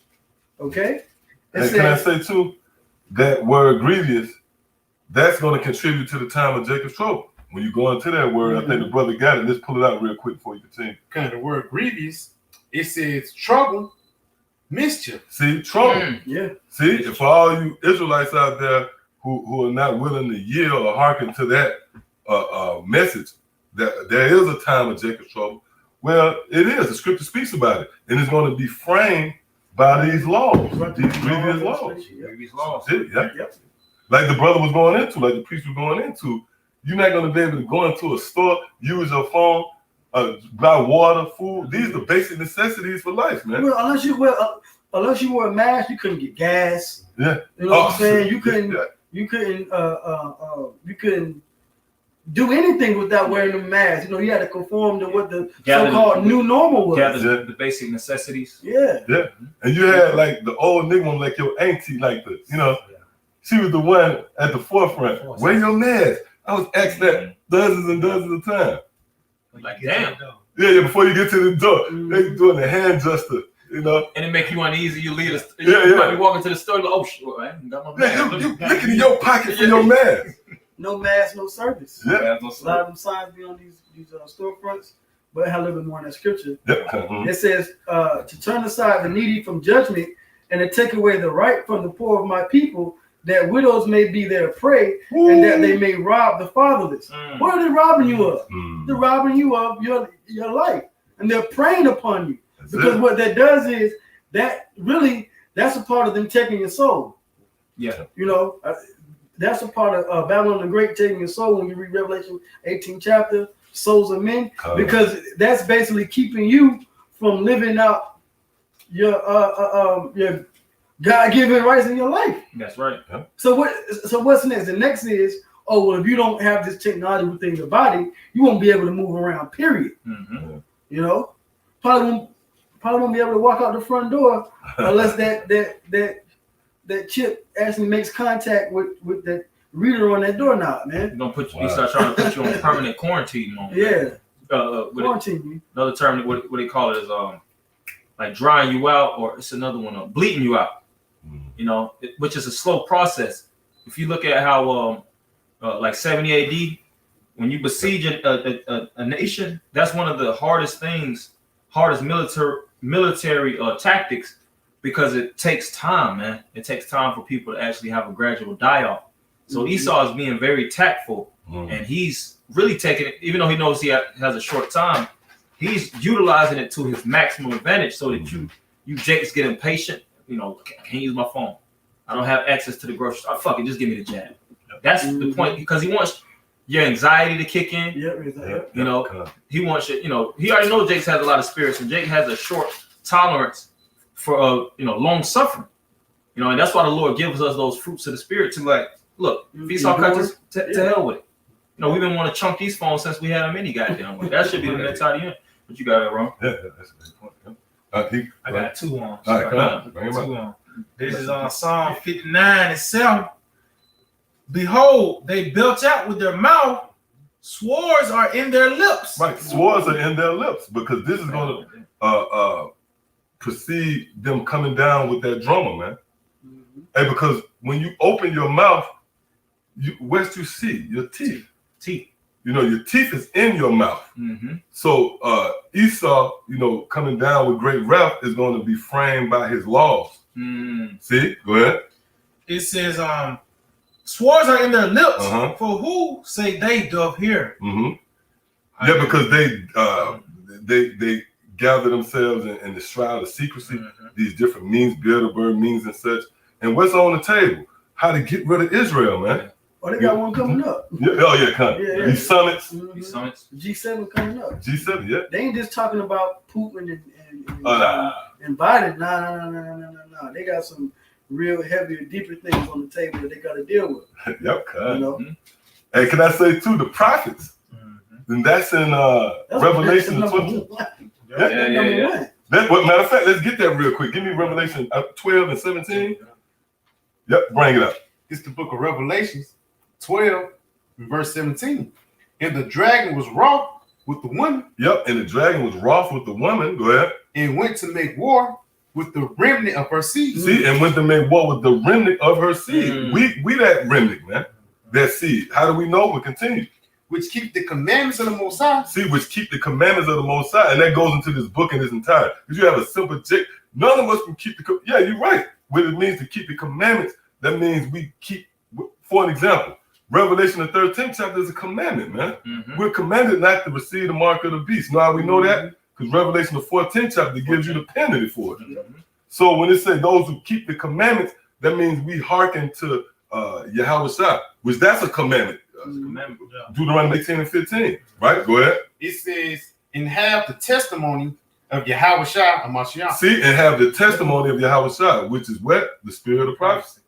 Okay? And can I say too, that word grievous, that's going to contribute to the time of Jacob's trouble. When you go into that word, I think the brother got it. Let's pull it out real quick before you continue. Kind of the word grievous, it says trouble, mischief. See, trouble. Yeah. See, and for all you Israelites out there who are not willing to yield or hearken to that message, that there is a time of Jacob's trouble. Well, it is. The scripture speaks about it. And it's going to be framed by these laws, these grievous laws. Grievous laws. Yeah. Like the brother was going into, like the priest was going into, you're not going to be able to go into a store, use your phone, buy water, food. These are the basic necessities for life, man. Well, unless you wear a mask, you couldn't get gas. Yeah. You know what I'm saying? You couldn't do anything without wearing a mask. You had to conform to what the so-called new normal was. The basic necessities. Yeah. Yeah. And you had like the old nigga, like your auntie, like the, she was the one at the forefront. Wear your mask. I was asked that dozens and dozens of times. Like, damn. Yeah, before you get to the door, they doing the hand gesture, And it make you uneasy. You leave us. Yeah. You might be walking to the store. Like, oh shit, I ain't got my mask. Yeah, you looking in your pocket for your mask. No mask, no service. Yeah. A lot of them signs be on these storefronts, but it had a little bit more in that scripture. Yep. It says to turn aside the needy from judgment and to take away the right from the poor of my people, that widows may be their prey, and that they may rob the fatherless. What are they robbing you of? They're robbing you of your life, and they're preying upon you. Because what that does is that's a part of them taking your soul. Yeah. That's a part of Babylon the Great taking your soul when you read Revelation 18 chapter, souls of men, because that's basically keeping you from living out your God-given rights in your life. That's right. Yeah. So what's next? The next is, if you don't have this technology within your body, you won't be able to move around, period. Mm-hmm. Probably won't be able to walk out the front door unless that chip actually makes contact with that reader on that doorknob, man. We start trying to put you on permanent quarantine mode. Yeah. Quarantine you. Another term, what they call it is like drying you out, or it's another one, bleeding you out. Which is a slow process. If you look at how like 70 AD, when you besiege a nation, that's one of the hardest military tactics, because it takes time, man. It takes time for people to actually have a gradual die-off. So Esau is being very tactful, and he's really taking it, even though he knows he has a short time, he's utilizing it to his maximum advantage, so that you Jakes get impatient. Can't use my phone. I don't have access to the grocery store. Fuck it, just give me the jab. That's the point, because he wants your anxiety to kick in. He wants you. He already knows Jakes has a lot of spirits, and Jake has a short tolerance for long suffering. And that's why the Lord gives us those fruits of the spirit to, like, look, if Esau cuts to hell with it. We've been wanting to chunk these phones since we had them any goddamn way. That should be the mentality. But you got it wrong. Yeah, that's a good point. I got two on. All right, come on. This is on Psalm 59 itself. Behold, they belch out with their mouth. Swords are in their lips. Right, swords are in their lips, because this is going to precede them coming down with that drummer, man. Mhm. Hey, because when you open your mouth, what you see? Your teeth. Teeth. You know, your teeth is in your mouth. Mm-hmm. So Esau, you know, coming down with great wrath is going to be framed by his laws. Mm. See? Go ahead. It says, swords are in their lips, Uh-huh. for who say they doth hear? Mm-hmm. Yeah, because they gather themselves in the shroud of secrecy, these different means, Bilderberg means and such. And what's on the table? How to get rid of Israel, man. Oh, they got one coming up. Yeah, oh yeah, coming. Yeah. These summits. Mhm. These summits. G7 coming up. G7, yeah. They ain't just talking about Putin and Nah. Biden. No. They got some real heavier, deeper things on the table that they got to deal with. Yep, You cut. know, Hey, can I say too, the prophets? Then that's in that's Revelation number 12. one. Yeah. That's Yeah, number yeah. one. That, matter of fact, let's get that real quick. Give me Revelation 12 and 17. Yep, bring it up. It's the book of Revelations 12, verse 17. And the dragon was wroth with the woman Yep, and the dragon was wroth with the woman. Go ahead. and went to make war with the remnant of her seed. See, and went to make war with the remnant of her seed. We that remnant, man. That seed. How do we know? We continue. Which keep the commandments of the Most High. See, which keep the commandments of the Most High. And that goes into this book in its entirety. Because you have a simple check. None of us can keep the, yeah, you're right. What it means to keep the commandments, that means we keep, for an example, Revelation the 13th chapter is a commandment, man. Mm-hmm. We're commanded not to receive the mark of the beast. Know how we know that? Because Revelation the 14th chapter gives you the penalty for it. So when it says those who keep the commandments, that means we hearken to Yahweh Shah, which that's a commandment. Deuteronomy 18 and 15, right? Go ahead. It says, and have the testimony of Yahweh Shah Hamashiach. See, and have the testimony of Yahweh Shah, which is what? The spirit of prophecy.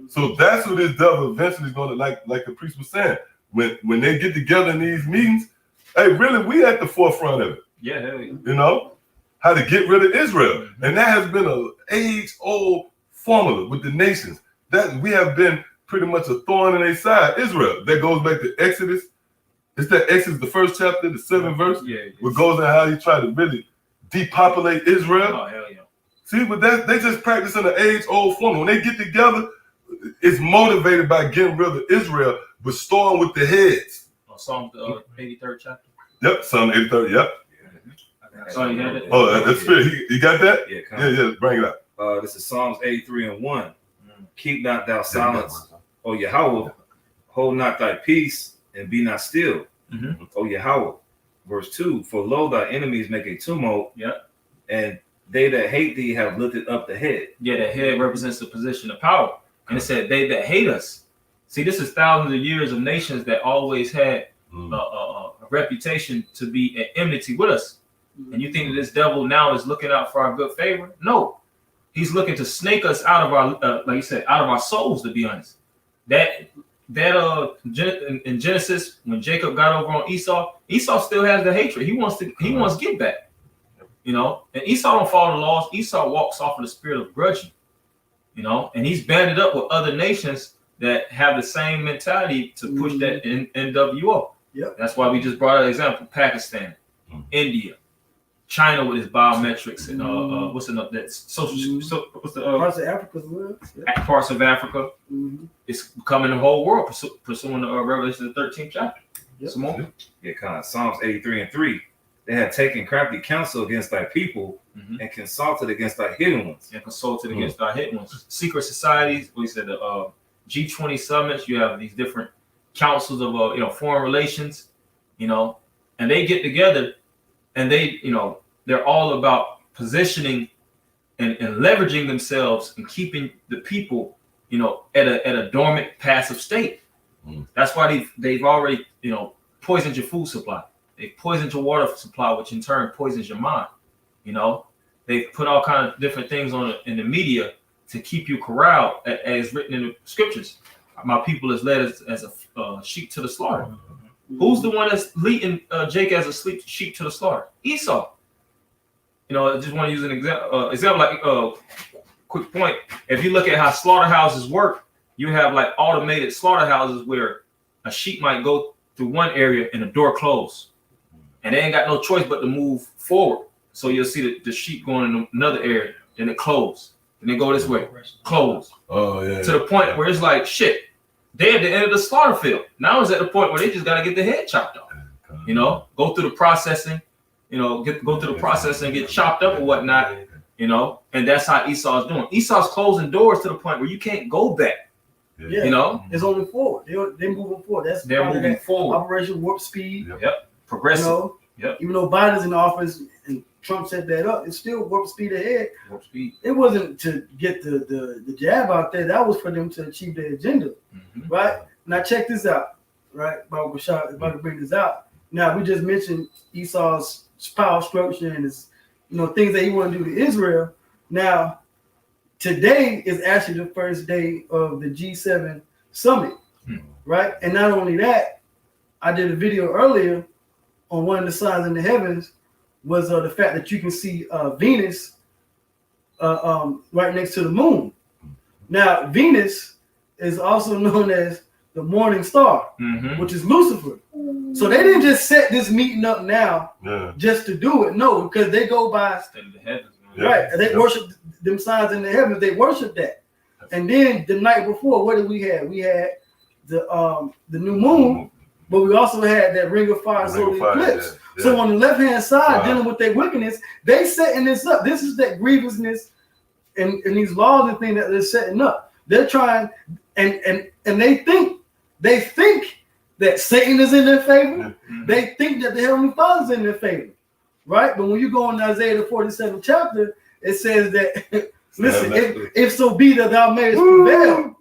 So that's what this devil eventually is going to, like the priest was saying, when they get together in these meetings, hey, really, we at the forefront of it. Yeah, hell yeah. You know, how to get rid of Israel. And that has been an age-old formula with the nations. That we have been pretty much a thorn in their side, Israel. That goes back to Exodus. It's that Exodus, the first chapter, the 7th verse, what goes on how you try to really depopulate Israel. Oh, hell yeah. See, but they just practicing an age-old formula. When they get together, it's motivated by getting rid of Israel, but starting with the heads. Psalm 83rd chapter. Yep, Psalm 83rd, yep. Oh, you got it? Oh, that's spirit. You got that? Yeah, bring it up. This is Psalms 83 and 1. Keep not thou silence, O Yahweh, hold not thy peace, and be not still, O Yahweh. Verse 2, for lo, thy enemies make a tumult, and they that hate thee have lifted up the head. Yeah, the head represents the position of power. And it said, they that hate us. See, this is thousands of years of nations that always had a reputation to be at enmity with us. And you think that this devil now is looking out for our good favor? No. He's looking to snake us out of our, like you said, out of our souls, to be honest. That in Genesis, when Jacob got over on Esau still has the hatred. He wants to get back. You know, and Esau don't follow the laws. Esau walks off of the spirit of grudging. You know, and he's banded up with other nations that have the same mentality to push that NWO. Yep. That's why we just brought out an example: Pakistan, India, China with its biometrics, and what's another that's social. So what's the Parts of Africa as well. Yeah. parts of Africa? It's becoming the whole world pursuing the Revelation the 13th chapter. Yep. Simone? Yeah, kind of. Psalms 83 and 3. They had taken crafty counsel against thy people and consulted against thy hidden ones. And consulted against our hidden ones. Secret societies, we said the G20 summits, you have these different councils of foreign relations, and they get together and they, they're all about positioning and leveraging themselves and keeping the people, at a dormant passive state. That's why they've already, poisoned your food supply. They poisoned your water supply, which in turn poisons your mind. They've put all kinds of different things in the media to keep you corralled, as written in the scriptures. My people is led as a sheep to the slaughter. Who's the one that's leading Jake as a sheep to the slaughter? Esau. I just want to use an example like quick point. If you look at how slaughterhouses work, you have like automated slaughterhouses where a sheep might go through one area and the door closed. And they ain't got no choice but to move forward. So you'll see the sheep going in another area, then it close, and they go this way, close. Oh yeah. To the point where it's like shit. They're at the end of the slaughter field. Now it's at the point where they just gotta get the head chopped off. You know, go through the processing. You know, go through the process and get chopped up or whatnot. You know, and that's how Esau's doing. Esau's closing doors to the point where you can't go back. Yeah. You know, it's only forward. They're moving forward. They're moving forward. Operation Warp Speed. Yep. Progressive. You know, yep. Even though Biden's in office and Trump set that up, it's still Warp Speed ahead. Warp Speed. It wasn't to get the jab out there. That was for them to achieve their agenda, right? Now check this out, right? About to bring this out. Now we just mentioned Esau's power structure and his, things that he want to do to Israel. Now, today is actually the first day of the G7 summit, right? And not only that, I did a video earlier on one of the signs in the heavens was the fact that you can see Venus right next to the moon. Now, Venus is also known as the morning star, which is Lucifer. So they didn't just set this meeting up now just to do it. No, because they go by the heavens, right. They worship them signs in the heavens. They worship that. And then the night before, what did we have? We had the new moon, but we also had that ring of fire solar eclipse. Yeah. So on the left hand side, dealing with their wickedness, they setting this up. This is that grievousness and these laws and things that they're setting up. They're trying, and they think that Satan is in their favor. They think that the Heavenly Father is in their favor, right? But when you go in Isaiah the 47th chapter, it says that listen, if so be that thou mayest prevail,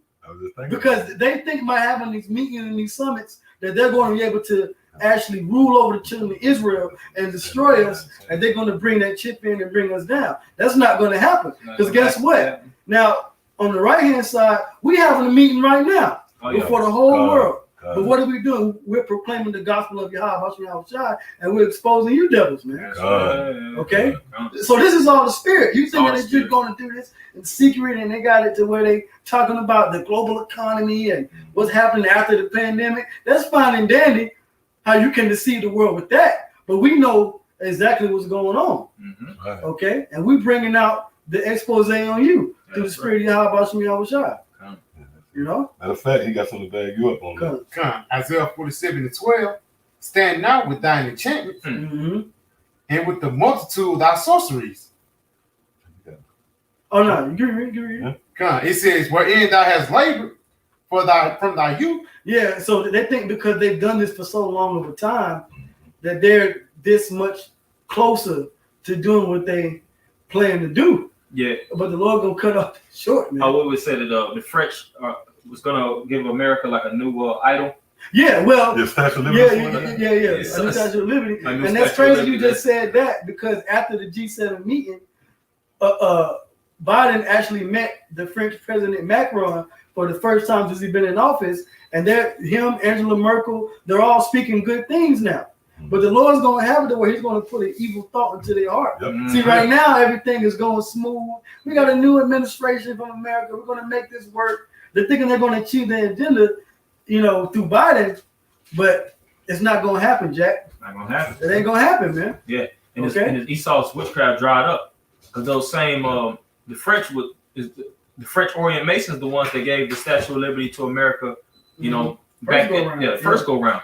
because they think by having these meetings and these summits that they're going to be able to actually rule over the children of Israel and destroy us, and they're going to bring that chip in and bring us down. That's not going to happen. Because guess what? Now, on the right-hand side, we having a meeting right now before the whole world. But what are we doing? We're proclaiming the gospel of Yahweh, and we're exposing you devils, man. Okay? So this is all the spirit. You think that you're going to do this in secret, and they got it to where they talking about the global economy and what's happening after the pandemic. That's fine and dandy how you can deceive the world with that. But we know exactly what's going on. Okay? And we're bringing out the expose on you through the spirit of Yahweh. You know? Matter of fact, he got something to bag you up on that. Come. Isaiah 47:12. Stand now with thine enchantments and with the multitude of thy sorceries. Oh no, you read. Come. It says, wherein thou hast labored from thy youth. Yeah, so they think because they've done this for so long over time that they're this much closer to doing what they plan to do. Yeah, but the Lord gonna cut off short, man. I would say that the French was gonna give America like a new idol. Yeah, well, yeah. A new Statue of Liberty, and that's crazy. You just said that because after the G7 meeting, Biden actually met the French President Macron for the first time since he's been in office, and him, Angela Merkel, they're all speaking good things now. But the Lord's going to have it to where he's going to put an evil thought into their heart. See, right now, everything is going smooth. We got a new administration from America. We're going to make this work. They're thinking they're going to achieve their agenda, through Biden. But it's not going to happen, Jack. Not going to happen. It ain't going to happen, man. Yeah. And Esau's witchcraft dried up. Because those same, the French Orient Masons, the ones that gave the Statue of Liberty to America, first go round.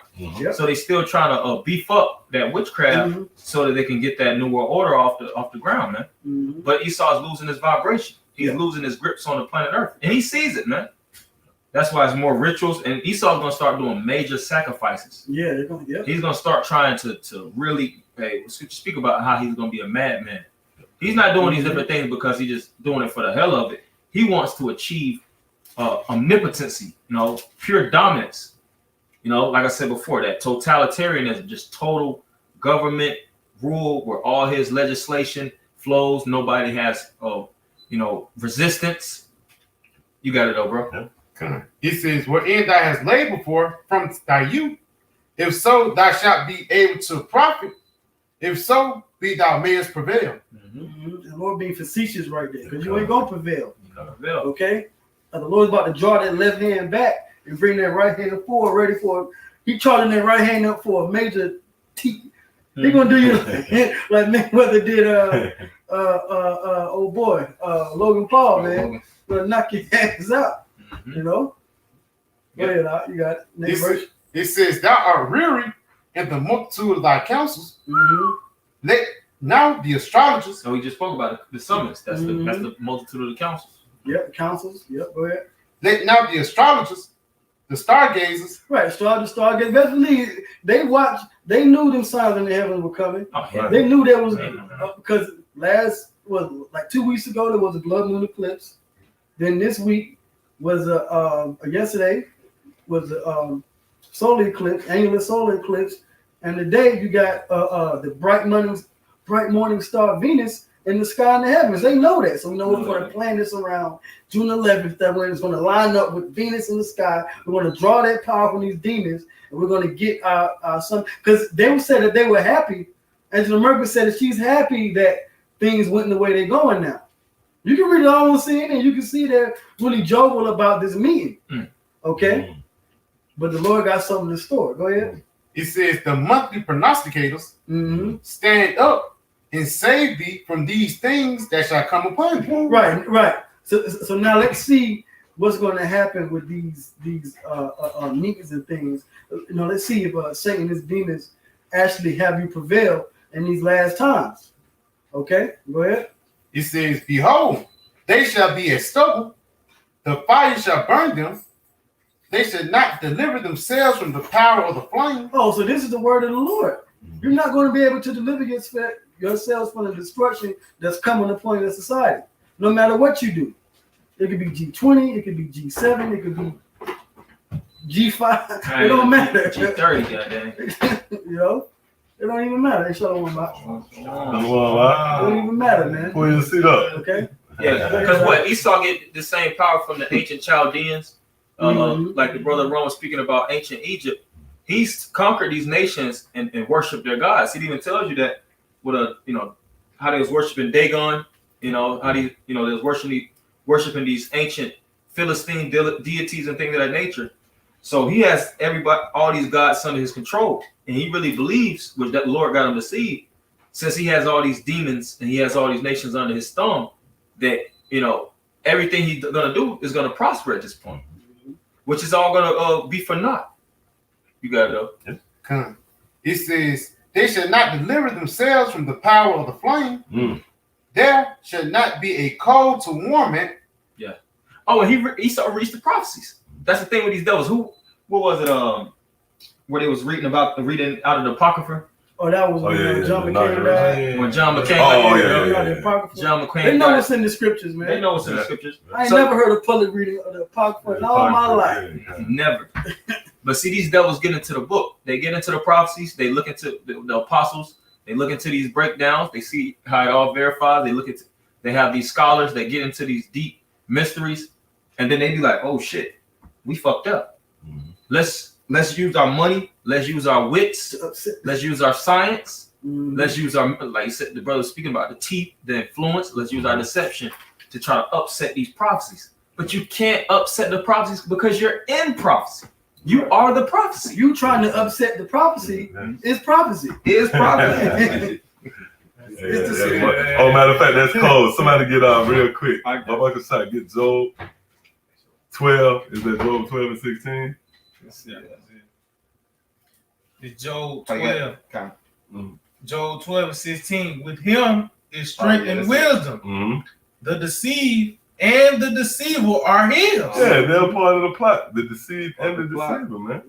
So they still trying to beef up that witchcraft so that they can get that New World Order off the ground, man. But Esau's losing his vibration. He's losing his grips on the planet Earth, and he sees it, man. That's why it's more rituals, and Esau's gonna start doing major sacrifices. Yeah, they're gonna. Yeah. He's gonna start trying to really speak about how he's gonna be a madman. He's not doing these different things because he's just doing it for the hell of it. He wants to achieve omnipotency, pure dominance. Like I said before, that totalitarianism, just total government rule where all his legislation flows. Nobody has, resistance. You got it, though, bro. It says, wherein thou hast labored for from thy youth, if so, thou shalt be able to profit. If so, be thou mayest prevail. The Lord being facetious right there, because you ain't gonna prevail. Okay? The Lord's about to draw that left hand back and bring that right hand forward, ready for it. He charging that right hand up for a major He gonna do you like Mayweather did old boy, Logan Paul, man. Gonna knock your ass out. You know? Go ahead, Al, you got it. Next verse. It says, "Thou art weary in the multitude of thy counsels. Let now the astrologers." So we just spoke about it. The summons. That's the multitude of the councils. Yep, councils. Yep, go ahead. "Let now the astrologers, the stargazers." Right, stargate. Definitely, they watched. They knew them signs in the heavens were coming. Oh, yeah. They knew there was because like 2 weeks ago there was a blood moon eclipse. Then this week was yesterday was a solar eclipse, annular solar eclipse, and today you got the bright morning star Venus in the sky in the heavens. They know that, so we know we're going to plan this around June 11th. That when it's going to line up with Venus in the sky, we're going to draw that power from these demons, and we're going to get our son. Because they said that they were happy. Angela Merkel said that she's happy that things went the way they're going now. You can read it all on CNN, and you can see they're really jovial about this meeting. Okay, but the Lord got something in store. Go ahead. It says, "The monthly prognosticators stand up and save thee from these things that shall come upon thee." Right. So now let's see what's going to happen with these meetings and things. Let's see if Satan and his demons actually have you prevail in these last times. Okay, go ahead. It says, "Behold, they shall be as stubble, the fire shall burn them, they shall not deliver themselves from the power of the flame." Oh, so this is the word of the Lord. You're not going to be able to deliver yourselves from the destruction that's coming upon your society, no matter what you do. It could be G20, it could be G7, it could be G5. It don't matter. G30, goddamn. It don't even matter. They shut on my mouth. It Wow. don't even matter, man. Pull your seat up. Okay. Yeah, because what Esau get the same power from the ancient Chaldeans, like the brother Ron was speaking about ancient Egypt. He's conquered these nations and worshiped their gods. It even tells you that with how they was worshiping Dagon, how they was worshiping these ancient Philistine deities and things of that nature. So he has all these gods under his control, and he really believes, which that the Lord got him to see, since he has all these demons and he has all these nations under his thumb, that everything he's gonna do is gonna prosper at this point, which is all gonna be for naught. You got it though. It says, "They shall not deliver themselves from the power of the flame. There shall not be a cold to warm it." Yeah. Oh, and he started reached the prophecies. That's the thing with these devils. What was it? Where they was reading out of the Apocrypha. Oh, that was when John McCain died. When John McCain. The Apocrypha. John McCain. They know what's in the scriptures, man. They know what's in the scriptures. I ain't never heard a public reading of the Apocrypha in all my life. Never. But see, these devils get into the book. They get into the prophecies. They look into the apostles. They look into these breakdowns. They see how it all verifies. They have these scholars that get into these deep mysteries, and then they be like, "Oh shit, we fucked up. Let's use our money. Let's use our wits. Let's use our science. Let's use our, like you said, the brother speaking about the teeth, the influence. Let's use our deception to try to upset these prophecies. But you can't upset the prophecies because you're in prophecy. You are the prophecy. You trying to upset the prophecy is prophecy. Is prophecy. Oh, matter of fact, that's cold. Somebody get out real quick. I'm about to say, get Job 12. Is that Job 12 and 16? It's Job 12. Job 12 and 16. With him is strength and wisdom. The deceived and the deceiver are his. Yeah, they're part of the plot. The deceived and the deceiver, man.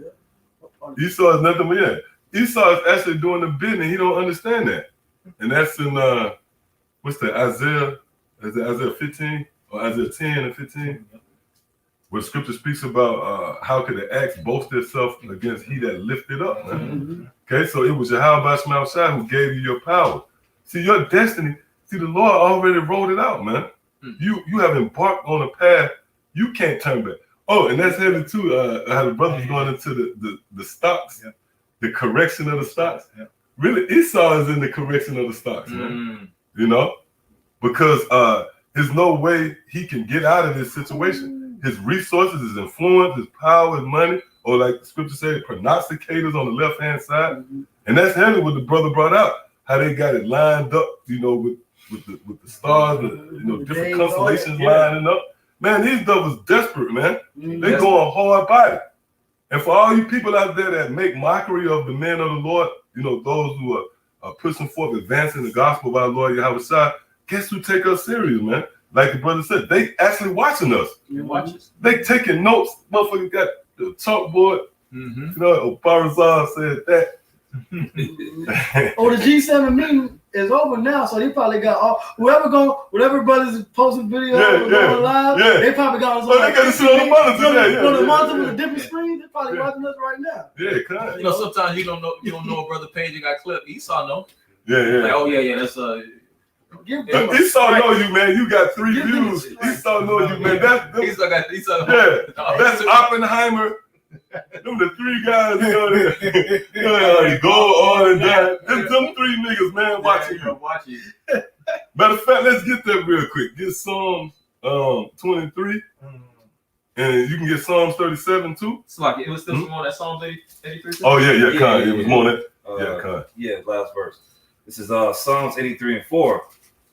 Esau is nothing but Esau is actually doing the bidding. He don't understand that. And that's in what's that, Isaiah? Is it Isaiah 15 or Isaiah 10 and 15? Where scripture speaks about how could the axe boast itself against he that lifted up. Okay, so it was Yahweh Shema Shai who gave you your power. See, your destiny, the Lord already wrote it out, man. You have embarked on a path you can't turn back. Oh, and that's heavy too. How the brothers going into the stocks, the correction of the stocks. Really, Esau is in the correction of the stocks, man. Because there's no way he can get out of this situation. His resources, his influence, his power, his money or like the scripture said, prognosticators on the left hand side. And that's heavy what the brother brought out. How they got it lined up, with the stars, different constellations lining up. Man, these devils desperate, man. They going hard by it. And for all you people out there that make mockery of the men of the Lord, those who are pushing forth, advancing the gospel of our Lord Yahweh Shai, guess who take us serious, man? Like the brother said, they actually watching us. They taking notes. Motherfucker got the chalkboard. Barazal said that. Oh, the G7 meeting is over now, so they probably got all whatever brothers posting videos going live. They probably got us. They got to sit on the monitor. On the monitor with a different screen. They probably watching us right now. Yeah, kind of. Sometimes you don't know a brother page got clipped. Esau know. Yeah. Like, oh yeah, that's Esau know you, man. You got 3 views. Esau know you, man. Esau got Esau. Yeah, that's Oppenheimer. Them the 3 guys, they go on and down. Them 3 niggas, man, watching you. Matter of fact, let's get that real quick. Get Psalms 23, and you can get Psalms 37 too. So like, it was still more that Psalms 83. Oh yeah, Con. It was more than Con. Yeah, last verse. This is Psalms 83 and 4.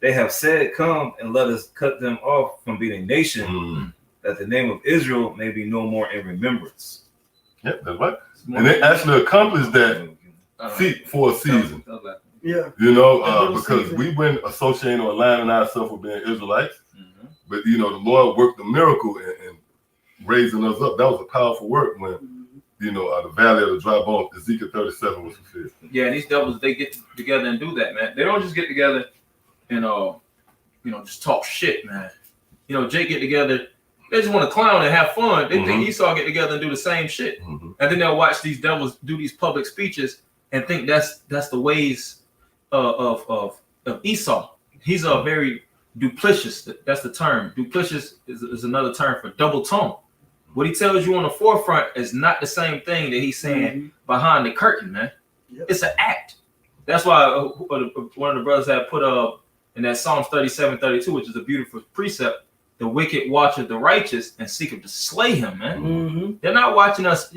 They have said, "Come and let us cut them off from being a nation, that the name of Israel may be no more in remembrance." Yeah, that's right. And they actually accomplished that feat for a season. Yeah. Because we've been associating or aligning ourselves with being Israelites. But, the Lord worked a miracle and raising us up. That was a powerful work when, the valley of the dry bones, Ezekiel 37 was fulfilled. Yeah, and these devils, they get together and do that, man. They don't just get together and, just talk shit, man. Jake get together. They just want to clown and have fun. They think Esau get together and do the same shit. And then they'll watch these devils do these public speeches and think that's the ways of Esau. He's a very duplicitous. That's the term. Duplicitous is another term for double tongue. What he tells you on the forefront is not the same thing that he's saying behind the curtain, man. It's an act. That's why one of the brothers had put in that Psalms 37:32, which is a beautiful precept. The wicked watcheth the righteous and seeketh to slay him, man. They're not watching us,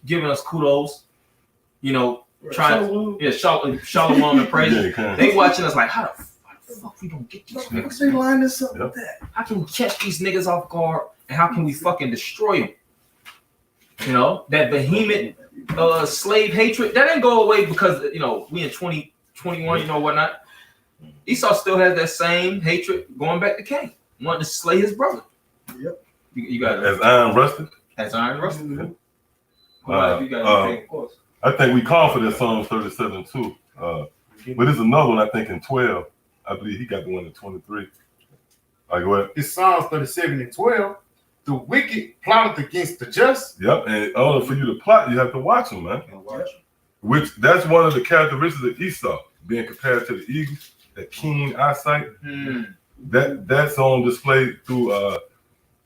giving us kudos, trying shalom and praise. They watching us like, how the fuck we gonna get these niggas? They line this up with that. How can we catch these niggas off guard and how can we fucking destroy them? That behemoth slave hatred, that didn't go away because we in 2021, whatnot. Esau still has that same hatred going back to Cain. Wanted to slay his brother. Yep. You got as iron rusted. As iron rusted. You got anything, of course. I think we call for that Psalms 37 too. But there's another one I think in 12. I believe he got the one in 23. All right, go ahead. It's Psalms 37 and 12. The wicked plotteth against the just. Yep, and in order for you to plot, you have to watch them, man. Which that's one of the characteristics of Esau, being compared to the eagle, that keen eyesight. That's on display through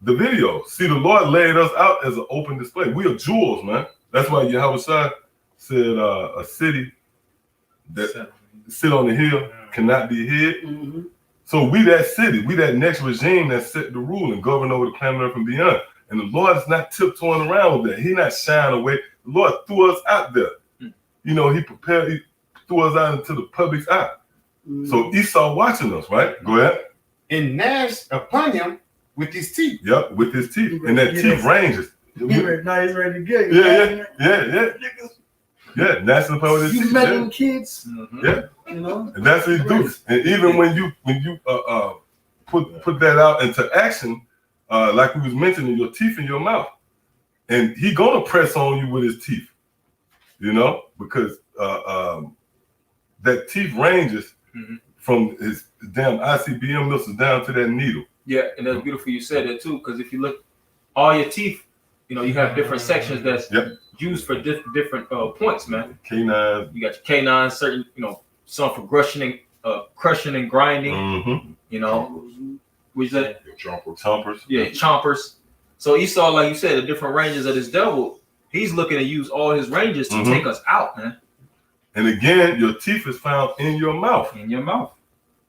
the video. See, the Lord laid us out as an open display. We are jewels, man. That's why Yahweh Shai said a city that sit on the hill cannot be hid. So we that city, we that next regime that set the rule and govern over the planet Earth and beyond. And the Lord is not tiptoeing around with that. He not shying away. The Lord threw us out there. He threw us out into the public's eye. So Esau watching us, right? Go ahead. And gnashed upon him with his teeth. Yep, with his teeth. And that teeth ranges. He's ready to get. Yeah, gnashing upon with his teeth. You met them kids. Yeah. And that's what he do. And even when you put that out into action, like we was mentioning, your teeth in your mouth. And he gonna press on you with his teeth. Because that teeth ranges from his damn ICBM missiles down to that needle. Yeah, and that's beautiful you said that too, because if you look, all your teeth, you have different sections that's used for different points, man. Canines. You got your canines, certain, some for crushing and grinding, which is that? Chompers. Yeah, chompers. So Esau, like you said, the different ranges of this devil, he's looking to use all his ranges to take us out, man. And again, your teeth is found in your mouth. In your mouth.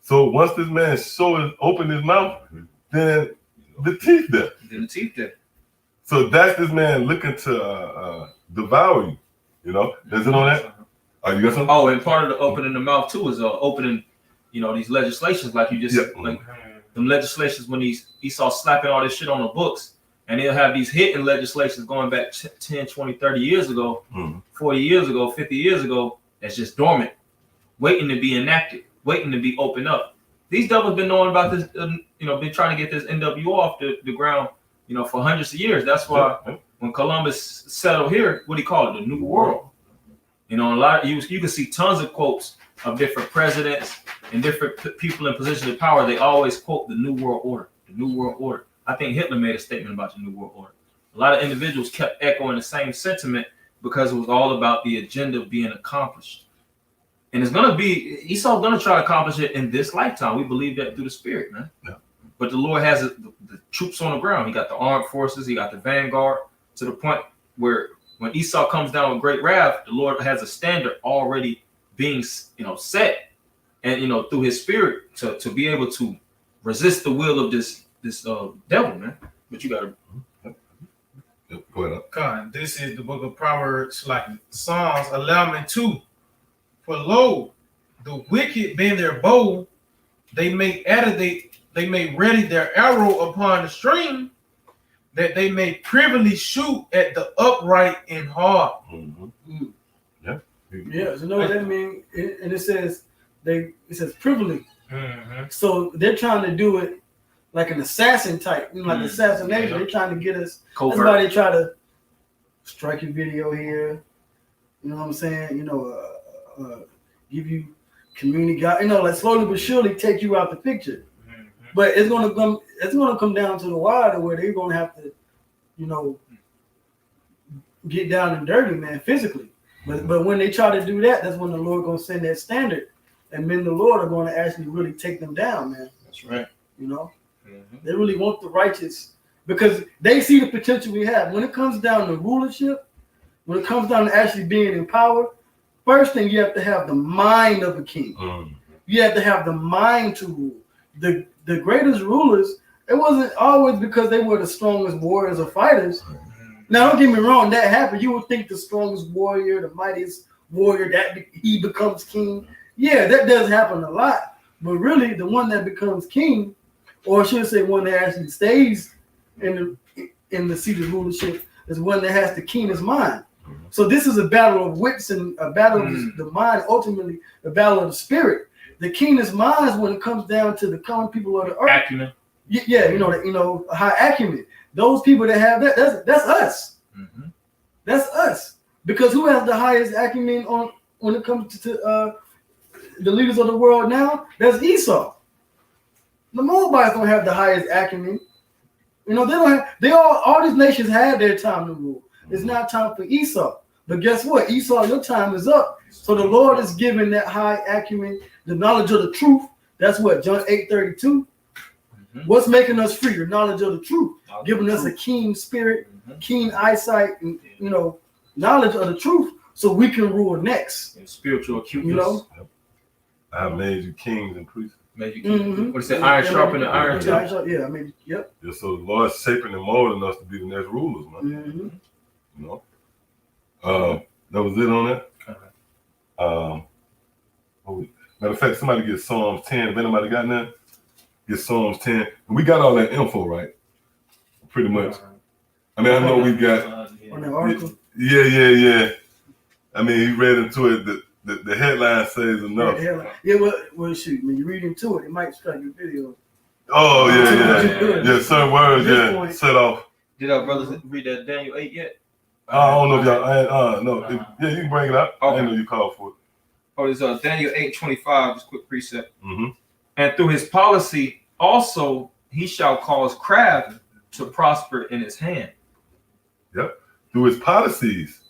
So once this man opened his mouth, then the teeth there. Then the teeth there. So that's this man looking to devour you. You know, does it on that? Oh, you got something? Oh, and part of the opening the mouth too is opening, these legislations like you just like them legislations when Esau slapping all this shit on the books, and they'll have these hidden legislations going back 10, 20, 30 years ago, 40 years ago, 50 years ago, that's just dormant, waiting to be enacted, waiting to be opened up. These devils been knowing about this, been trying to get this NWO off the ground, for hundreds of years. That's why when Columbus settled here, what do you call it? The New World. A lot of you can see tons of quotes of different presidents and different people in positions of power. They always quote the New World Order, the New World Order. I think Hitler made a statement about the New World Order. A lot of individuals kept echoing the same sentiment because it was all about the agenda being accomplished. And it's going to be, Esau's going to try to accomplish it in this lifetime. We believe that through the Spirit, man. Yeah. But the Lord has the troops on the ground. He got the armed forces. He got the vanguard, to the point where when Esau comes down with great wrath, the Lord has a standard already being, set, and through His Spirit to be able to resist the will of this devil, man. But you got to go ahead. God, this is the book of Proverbs, like Psalms 11:2. For lo, the wicked bend their bow, they make ready their arrow upon the string, that they may privily shoot at the upright in heart. Yeah. Yeah, so know what that means? And it says privily. So they're trying to do it like an assassin type, like assassination. They're trying to get us. Covert. That's why they try to strike your video here. You know what I'm saying? Give you community guide. Like slowly but surely take you out the picture. But it's gonna come down to the wire where they're gonna have to, get down and dirty, man, physically. But when they try to do that, that's when the Lord gonna send that standard, and men the Lord are gonna actually really take them down, man. That's right. They really want the righteous because they see the potential we have. When it comes down to rulership, when it comes down to actually being in power, first thing you have to have the mind of a king. You have to have the mind to rule. The greatest rulers, it wasn't always because they were the strongest warriors or fighters. Now, don't get me wrong, that happened. You would think the strongest warrior, the mightiest warrior, that he becomes king. Yeah, that does happen a lot. But really, the one that becomes king, or I should say one that actually stays in the seat of rulership, is one that has the keenest mind. So this is a battle of wits and a battle of the mind, ultimately a battle of the spirit. The keenest minds when it comes down to the common people of the earth. Acumen. Yeah, high acumen. Those people that have that's us. That's us. Because who has the highest acumen when it comes to the leaders of the world now? That's Esau. The Moabites don't have the highest acumen. They don't have. All these nations had their time to rule. It's now time for Esau. But guess what? Esau, your time is up. So the Lord is giving that high acumen, the knowledge of the truth. That's what John 8:32. What's making us free? The knowledge of the truth, giving us a keen spirit, keen eyesight, and knowledge of the truth, so we can rule next. And spiritual acuteness. I have made you kings and priests. Made you kings. What is it? Iron sharpening iron. Yeah, I mean, yep. Yeah, so the Lord's shaping and molding us to be the next rulers, man. That was it on that. Matter of fact, somebody get Psalms 10. If anybody got that, get Psalms 10. And we got all that info, right? Pretty much. I mean, I know we got. On that article. Yeah. I mean, he read into it. The headline says enough. Yeah, well, shoot. When you read into it, it might strike your video. Oh yeah. Certain words, set off. Did our brothers read that Daniel 8 yet? I don't know if y'all. No. Yeah, you can bring it up. Okay. I didn't know you called for it. Oh, it's Daniel 8:25. Just quick precept. And through his policy, also he shall cause craft to prosper in his hand. Yep. Through his policies.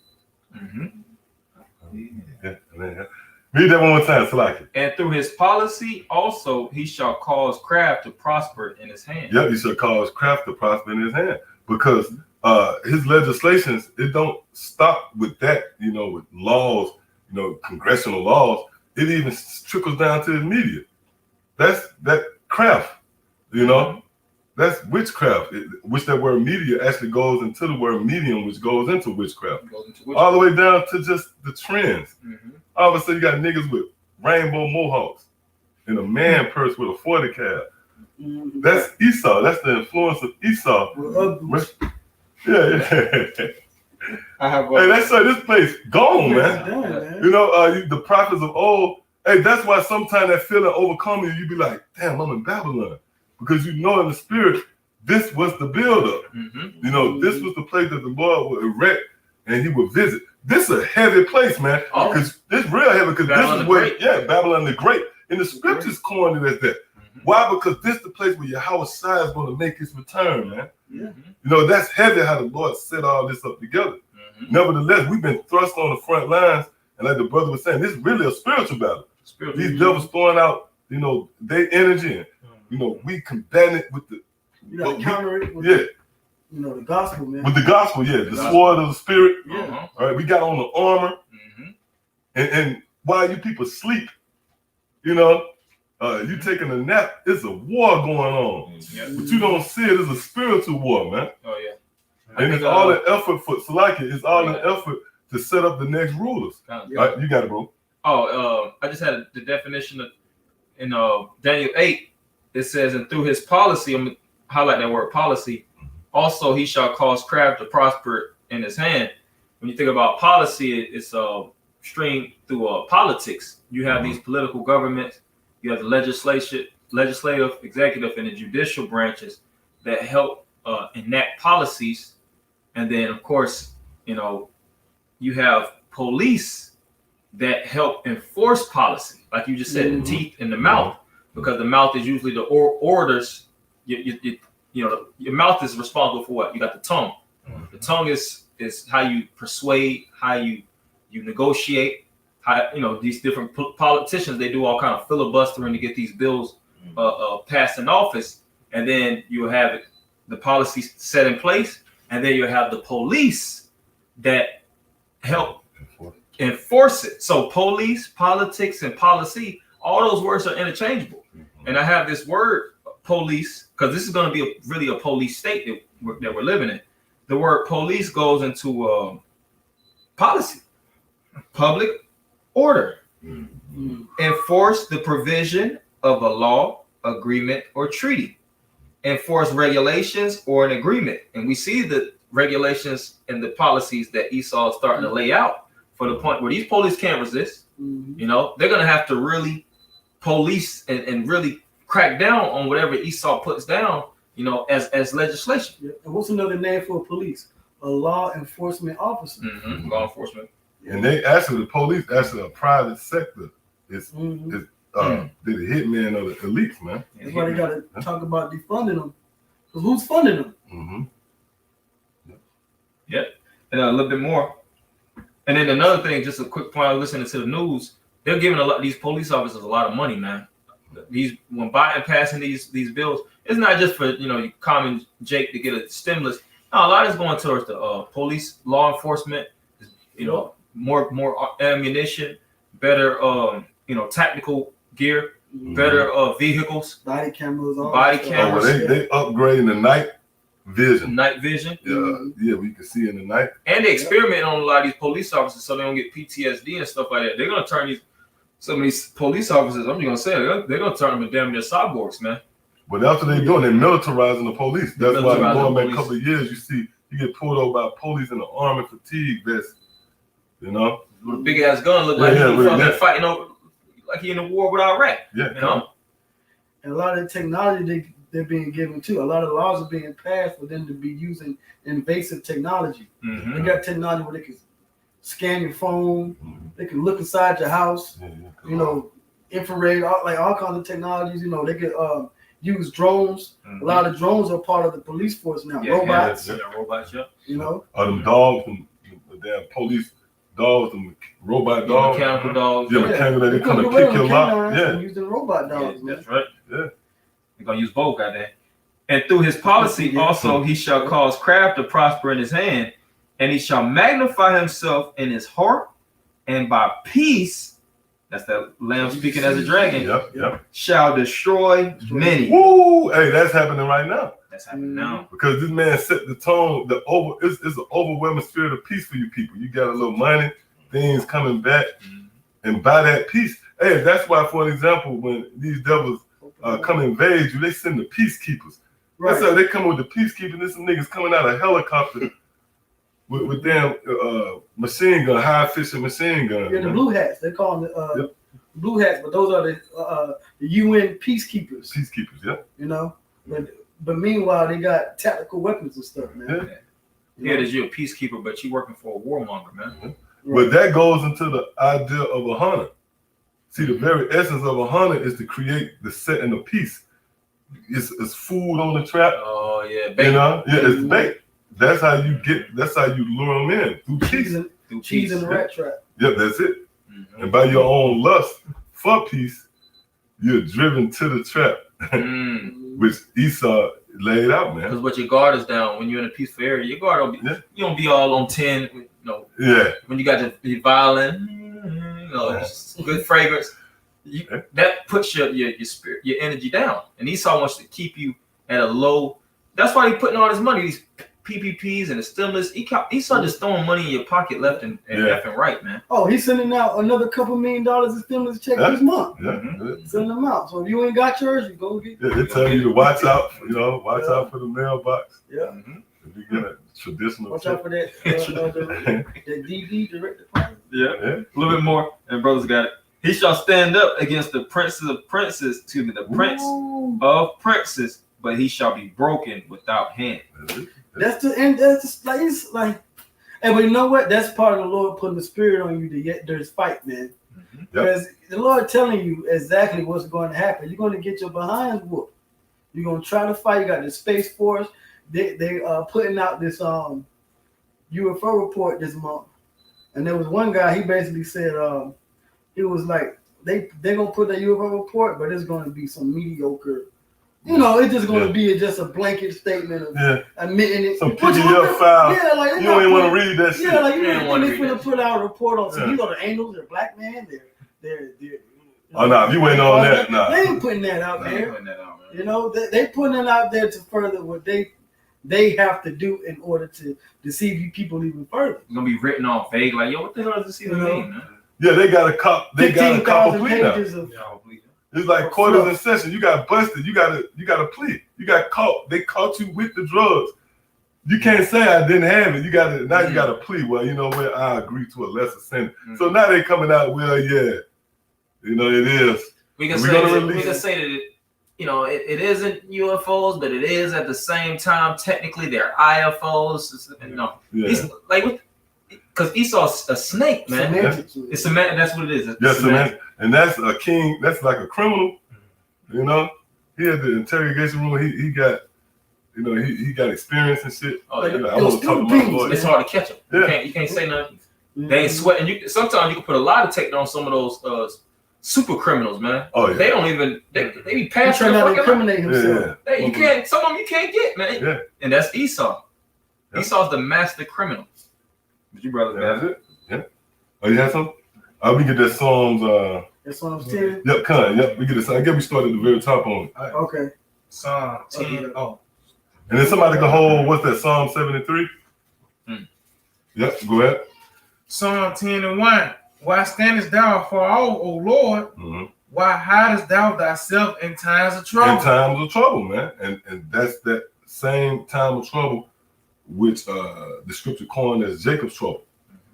Yeah. Read that one more time, Salaki. And through his policy, also he shall cause craft to prosper in his hand. Yep, he shall cause craft to prosper in his hand. Because his legislations, it don't stop with that, with laws, congressional laws. It even trickles down to his media. That's that craft, That's witchcraft, which that word media actually goes into the word medium, which goes into witchcraft. All the way down to just the trends. All of a sudden, you got niggas with rainbow mohawks and a man purse with a 40 cal. That's Esau. That's the influence of Esau. Yeah. I have. Hey, that's this place gone, man. Done, You know, the prophets of old. Hey, that's why sometimes that feeling overcome you. You be like, damn, I'm in Babylon, because you know in the spirit this was the buildup. You know, this was the place that the Lord would erect and He would visit. This is a heavy place, man. Because it's real heavy. Because this is where, Babylon the Great. And the scriptures coined it as that. Why? Because this is the place where Yahweh Shai is going to make His return, man. You know, that's heavy how the Lord set all this up together. Nevertheless, we've been thrust on the front lines, and like the brother was saying, this is really a spiritual battle. These devils throwing out, you know, their energy, and you know, we combat it with the, counter it with you know, the gospel, man. with the gospel, the sword of the spirit. All right, we got on the armor, and while you people sleep, you know, you taking a nap, it's a war going on, but you don't see it as a spiritual war, man. And it's all an effort for Salakia. It's all an effort to set up the next rulers. Right, you got it, bro. I just had the definition in Daniel 8. It says, and through his policy, I'm gonna highlight that word policy. Also, he shall cause craft to prosper in his hand. When you think about policy, it's streamed through politics. You have these political governments. You have the legislative, executive, and the judicial branches that help enact policies. And then, of course, you know, you have police that help enforce policy, like you just said, the teeth and the mouth, because the mouth is usually the orders. You know, your mouth is responsible for what? You got the tongue. The tongue is how you persuade, how you negotiate. How, you know, these different politicians, they do all kind of filibustering to get these bills passed in office, and then you have the policy set in place, and then you have the police that help enforce it. So police, politics, and policy, all those words are interchangeable. And I have this word police, because this is going to be really a police state that we're living in. The word police goes into policy, public order, enforce the provision of a law, agreement, or treaty, enforce regulations or an agreement. And we see the regulations and the policies that Esau is starting to lay out for the point where these police can't resist. You know, they're going to have to really police and really crack down on whatever Esau puts down, you know, as legislation. And what's another name for police? A law enforcement officer. Law enforcement. And they actually, the police actually a private sector. It's the hitman of the elites, man. That's why they got to talk about defunding them. Because who's funding them? And a little bit more. And then another thing, just a quick point, I was listening to the news. They're giving these police officers a lot of money, man. When Biden passing these bills, it's not just for, you know, common Jake to get a stimulus. No, a lot is going towards the police, law enforcement, you know, more ammunition, better you know, tactical gear, better vehicles, body cameras. They upgrading the night vision. Yeah, we can see in the night. And they experiment on a lot of these police officers so they don't get PTSD and stuff like that. They're gonna turn some of these police officers, I'm just gonna say, they're gonna turn them into damn near cyborgs, man. But that's what they're doing. They're militarizing the police. That's why going back a couple of years, you see you get pulled over by police in the army fatigue vest. You know, with a big ass gun, look like he's fighting over, like he in a war with Iraq. You know, and a lot of the technology they're being given too. A lot of laws are being passed for them to be using invasive technology. They got technology where they can scan your phone, they can look inside your house. You know, infrared, all kinds of technologies. You know, they could use drones. A lot of drones are part of the police force now. Robots. You know, them dogs and the damn police dogs and robot dogs. Mechanical dogs. Mechanical, they come and kick your lock. Using robot dogs. That's right. They're gonna use both, goddamn. And through his policy, also he shall cause craft to prosper in his hand, and he shall magnify himself in his heart, and by peace, that's that lamb speaking as a dragon, shall destroy many. Woo! Hey, that's happening right now. That's happening now. Because this man set the tone. It's an overwhelming spirit of peace for you people. You got a little money, things coming back, and by that peace. Hey, that's why, for an example, when these devils come invade you, they send the peacekeepers. Right. That's how they come with the peacekeepers. There's some niggas coming out of helicopter with damn machine gun, high fishing machine gun. Yeah, the blue hats. They call them the blue hats, but those are the UN peacekeepers. Peacekeepers, yeah. You know, but meanwhile they got tactical weapons and stuff, man. Yeah, you're a peacekeeper, but you working for a warmonger, man. Right. But that goes into the idea of a hunter. See, the very essence of a hunter is to create the setting of peace. It's food on the trap. Oh yeah, bait. You know, it's bait. That's how you lure them in through peace. Cheese in the rat trap. Yep, that's it. And by your own lust for peace, you're driven to the trap, which Esau laid out, man. Because what your guard is down when you're in a peaceful area, your guard don't be you don't be all on 10. You know, when you got the violin, good fragrance, that puts your spirit, your energy down. And Esau wants to keep you at a low. That's why he's putting all this money, these PPPs and the stimulus. Esau just throwing money in your pocket left and left and right, man. Oh, he's sending out another $2 million in stimulus check this month. Sending them out. So if you ain't got yours, you go get. They tell you to watch out. Watch out for the mailbox. Yeah. If you get a traditional. Watch out for that. The DD direct deposit. Yeah. A little bit more, and brothers got it. He shall stand up against the princes of princes, excuse me, the prince of princes, but he shall be broken without hand. That's the end. That's just like it's like, and but you know what? That's part of the Lord putting the spirit on you to get there's fight, man. Because the Lord telling you exactly what's going to happen. You're going to get your behinds whooped. You're going to try to fight. You got the Space Force. They putting out this UFO report this month, and there was one guy. He basically said it was like they're gonna put that UFO report, but it's going to be some mediocre. It's just going to be just a blanket statement of admitting it. Some PDF file. Yeah, like you don't even want to read that shit. Yeah, like you don't want to put out a report on. So these are the angels. They're black man. They're oh no, if you ain't on that, nah. They ain't putting that out there. They putting it out there to further what they have to do in order to deceive you people even further. It's gonna be written on vague, like what the hell does this even mean, man? Yeah, they got a cop. They got a cop of plea now. Of It's like quarters in session. You got busted. You got a plea. You got caught. They caught you with the drugs. You can't say I didn't have it. You got to now. You got a plea. Well, you know what? I agree to a lesser sentence. So now they coming out. Well, yeah, it is. We can say that it isn't UFOs, but it is at the same time. Technically, they're IFOs. He's like because Esau's a snake, man. It's semantic. That's what it is. Semantic. And that's a king. That's like a criminal. He had the interrogation room. He got, he got experience and shit. Oh, I want to talk about lawyers. It's hard to catch them. You can't say nothing. They ain't sweating. Sometimes you can put a lot of tape on some of those super criminals, man. Oh yeah. They don't even. They be passing. Trying to incriminate himself. You can't. Some of them you can't get, man. Yeah. And that's Esau. Yeah. Esau's the master criminal. But you brothers have it. Yeah. Oh, you have some? We get that Psalms. That's Psalms 10. Yep, Yep, we get it. I guess we started at the very top on it. Okay. Psalm 10. Oh. And then somebody can hold, what's that, Psalm 73? Yep, go ahead. Psalm 10 and 1. Why standest thou far off, O Lord? Why hidest thou thyself in times of trouble? In times of trouble, man. And that's that same time of trouble which the scripture coined as Jacob's trouble.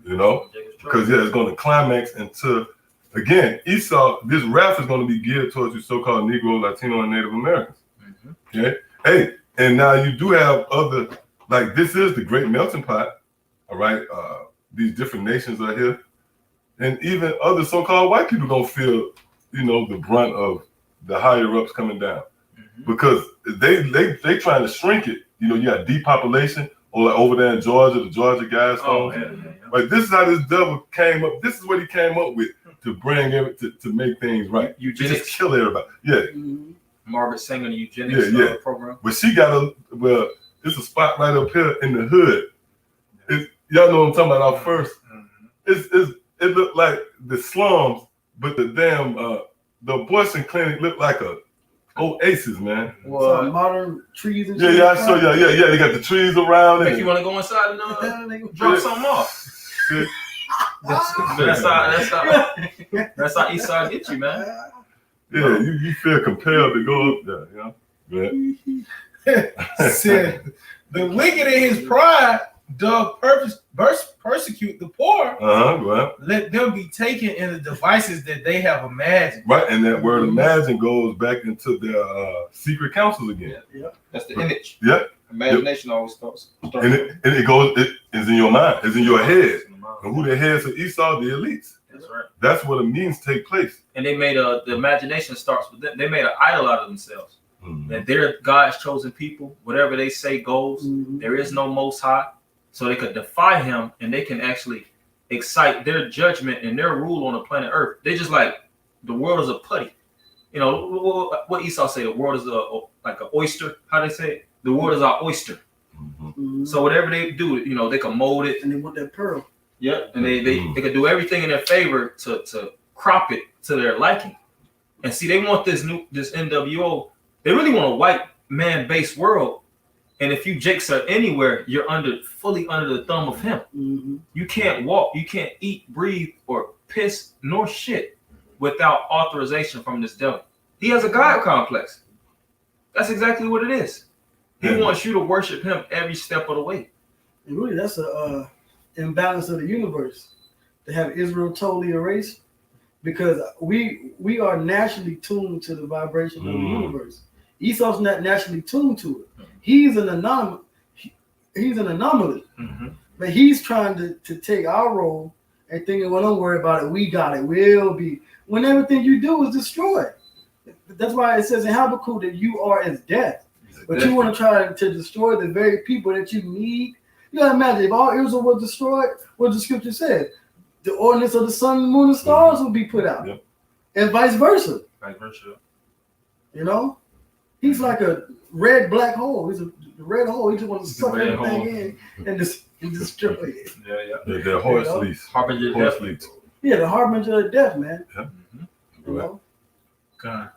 Because it's going to climax into, again, Esau, this wrath is going to be geared towards you so-called Negro, Latino, and Native Americans. Okay? Hey, and now you do have other, like this is the great melting pot, all right? These different nations are here. And even other so-called white people don't feel, the brunt of the higher-ups coming down. Because they trying to shrink it. You got depopulation, or like over there in Georgia, the Georgia guys. Like this is how this devil came up. This is what he came up with to bring everything to make things right. Eugenics, just kill everybody. Yeah. Margaret Sanger, the eugenics program. But she got it's a spot right up here in the hood. Y'all know what I'm talking about. Out first, it looked like the slums, but the damn the abortion clinic looked like a oasis, man. Some modern trees and Yeah, shit. yeah, I show you. Yeah, they got the trees around Make it. you want to go inside and Yeah. drop something off. That's how Esau get you, man. Yeah, you feel compelled to go up there, you know? Said the wicked in his pride doth persecute the poor. Well, Let them be taken in the devices that they have imagined. right, and that word imagine goes back into their secret councils again. Yeah. That's the image. Yeah. Imagination always starts. And it goes, it is in your mind, it's in your head. And who the heads of Esau? The elites. That's right. That's what it means take place. And they made the imagination starts with them. They made an idol out of themselves. Mhm. That they're God's chosen people. Whatever they say goes. Mhm. There is no Most High. So they could defy him and they can actually excite their judgment and their rule on the planet Earth. They just like, the world is a putty. You know, what Esau say, the world is like an oyster. How they say it? The world is our oyster. Mhm. Mhm. So whatever they do, you know, they can mold it. And they want that pearl. Yep. And they can do everything in their favor to crop it to their liking. And see, they want this NWO. They really want a white man-based world. And if you jakes are anywhere, you're fully under the thumb of him. Mm-hmm. You can't walk, you can't eat, breathe, or piss nor shit without authorization from this devil. He has a God complex. That's exactly what it is. He wants you to worship him every step of the way. And really, that's a imbalance of the universe to have Israel totally erased, because we are naturally tuned to the vibration of the universe. Esau's not naturally tuned to it. He's an anomaly. He's an anomaly. Mm-hmm. But he's trying to take our role and thinking, well, don't worry about it. We got it. We'll be. When everything you do is destroyed. That's why it says in Habakkuk that you are as death. But you want to try to destroy the very people that you need. You gotta imagine if all Israel was destroyed, what the scripture said, the ordinance of the sun, moon, and stars would be put out, and vice versa. Vice versa. You know, he's like a red black hole. He's a red hole. He just wants to suck everything in and destroy it. Yeah. They're horse lease. Harbinger Horse death. lease. Yeah, the harbinger of death, man. Yeah. You know? God.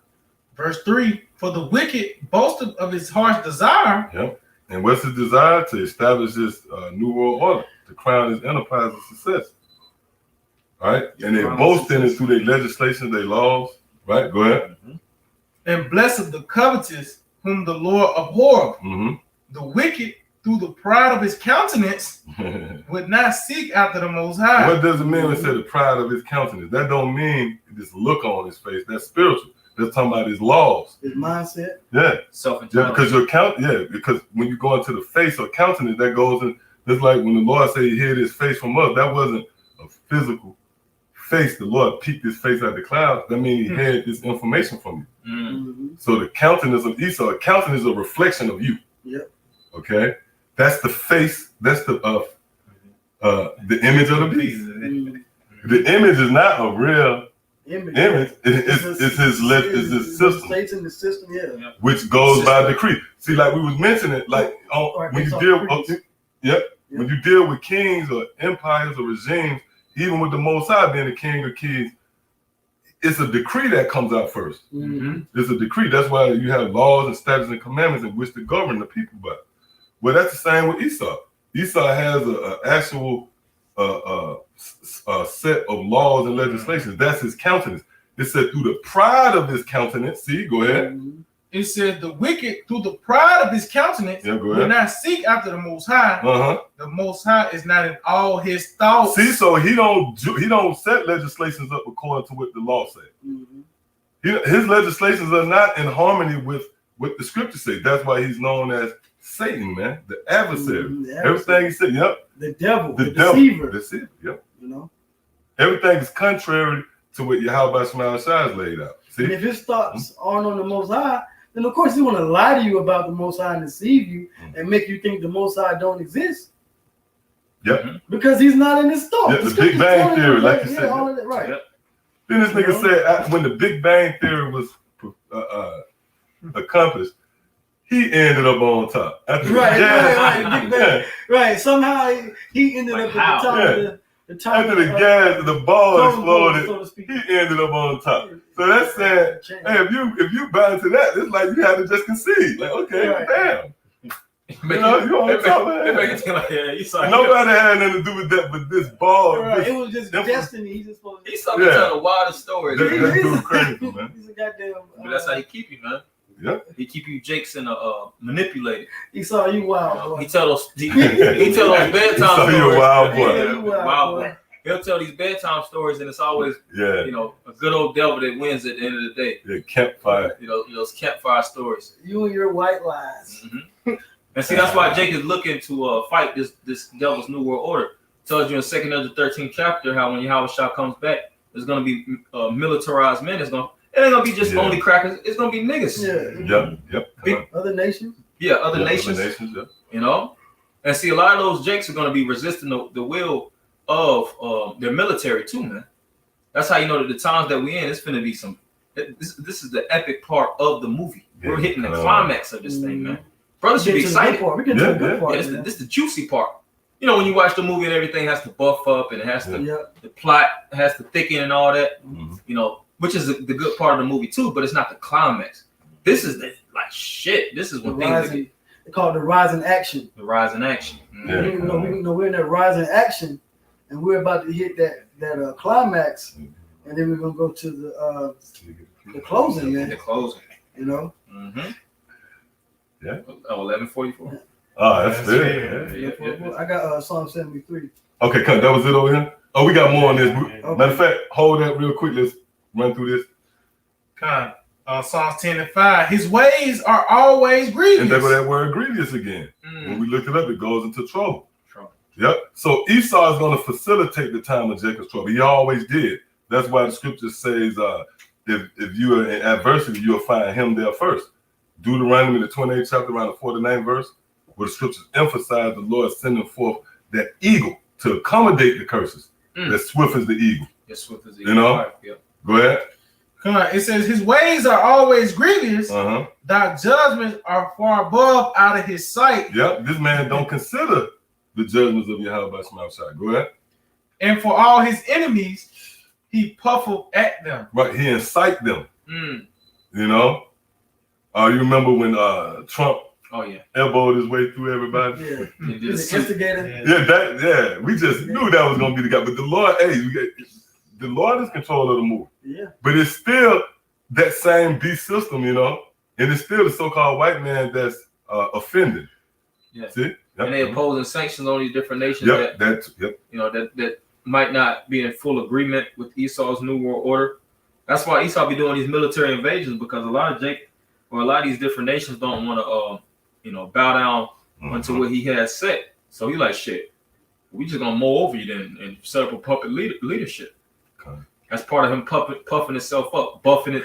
Verse 3, for the wicked boasted of his heart's desire. Yep. And what's his desire? To establish this new world order, to crown his enterprise of success. All right? And they boast in it through their legislation, their laws. Right? Go ahead. And blessed the covetous whom the Lord abhorreth. Mm-hmm. The wicked, through the pride of his countenance, would not seek after the Most High. What does it mean when it says the pride of his countenance? That don't mean this look on his face. That's spiritual. That's talking about his laws. His mindset. Yeah. Self-intelligence. Because your because when you go into the face or countenance, that goes in. Just like when the Lord said he hid his face from us, that wasn't a physical face. The Lord peeked his face out the clouds. That means he had this information from you. Mm-hmm. So the countenance of Esau, countenance is a reflection of you. Yep. Okay. That's the face. That's the image of the beast. Mm-hmm. The image is not a real image. It's his system, States in the system, yeah. which goes by decree. See, like we was mentioning, like when you deal, when you deal with kings or empires or regimes, even with the Most High being the king of kings, it's a decree that comes out first. Mm-hmm. It's a decree. That's why you have laws and statutes and commandments in which to govern the people by. Well, that's the same with Esau. Esau has an actual set of laws and legislations. That's his countenance. It said through the pride of his countenance. See, go ahead. Mm-hmm. It said the wicked, through the pride of his countenance, would not seek after the Most High. The Most High is not in all his thoughts. See, so he don't set legislations up according to what the law said. Mm-hmm. His legislations are not in harmony with what the scriptures say. That's why he's known as Satan, man, the adversary. Mm-hmm. The Everything he said, the devil, the devil, deceiver. That's it, You know, everything is contrary to what Yahweh Shema Shai has laid out. See, and if his thoughts aren't on the Most High, then of course he want to lie to you about the Most High and deceive you and make you think the Most High don't exist. Yep. Because he's not in his thoughts. Yeah, the Big Bang Theory, like you said. All of that, right. Yep. Then this nigga said when the Big Bang Theory was accomplished, he ended up on top. Right. Big Bang. Right. Somehow he ended up at the top of after the gas, the ball exploded, so to speak. he ended up on top. So that's saying, hey, if you buy into that, it's like you had to just concede. Like, okay, Right. bam. You know, you on top, man. Nobody had nothing to do with that, but this ball. Right. This, It was just destiny. He's just supposed to. He's something to tell the wildest stories. that Man. dude crazy, man. He's a goddamn. But that's how he keep you, man. Yep. He keep you Jakes and manipulated. He saw you wild, boy. He tell those bedtime You stories. a wild boy. Yeah, you wild, boy. He'll tell these bedtime stories, and it's always Yeah. a good old devil that wins at the end of the day. Yeah, campfire. Those campfire stories. You and your white lies. Mm-hmm. And see, that's why Jake is looking to fight this devil's new world order. Tells you in 2nd of the 13th chapter how when Yahweh Shah comes back, there's gonna be militarized men. It ain't gonna be just only crackers. It's gonna be niggas. Yeah. Yep. Other nations. Yeah, other nations. Yeah. And see, a lot of those Jakes are gonna be resisting the will of their military too, man. That's how you know that the times that we in, it's gonna be some. This is the epic part of the movie. We're hitting the climax of this thing, man. Brothers should be excited. We get to the good part. This is the juicy part. You know, when you watch the movie and everything has to buff up and it has to, the plot has to thicken and all that, you know, which is the good part of the movie too, but it's not the climax. This is the shit. This is when things they call it the rise in action. The rise in action. Yeah. We know we're in that rise in action, and we're about to hit that climax, and then we're gonna go to the closing, man. The closing. You know. Mm-hmm. Yeah. 11:44. Oh, that's good. Yeah. I got Psalm 73. Okay, that was it over here. Oh, we got more on this. Okay. Matter of fact, hold that real quick. Let's run through this. Psalms 10:5. His ways are always grievous. And there go that word grievous again. When we look it up, it goes into trouble. Yep. So Esau is going to facilitate the time of Jacob's trouble. He always did. That's why the scripture says, if you are in adversity, you'll find him there first. Deuteronomy, the 28th chapter, around the 49th verse, where the scriptures emphasize the Lord sending forth that eagle to accommodate the curses. As swift as the eagle. As swift as the eagle. You know? Yep. Go ahead. Come on. It says his ways are always grievous. Thy judgments are far above out of his sight. Yep. This man don't consider the judgments of Yahweh by Shema Shai. Go ahead. And for all his enemies, he puffled at them. Right. He incite them. You know? You remember when Trump elbowed his way through everybody? Yeah. The instigator. Yeah, we just knew that was gonna be the guy. But the Lord, the Lord is control of the movie. Yeah. But it's still that same beast system, you know, and it's still the so-called white man that's offended. Yeah. See? Yep. And they imposing sanctions on these different nations that might not be in full agreement with Esau's new world order. That's why Esau be doing these military invasions, because a lot of these different nations don't want to bow down unto what he has set. So he like, shit, we just gonna mow over you then and set up a puppet leadership. Okay. That's part of him puffing himself up, buffing it,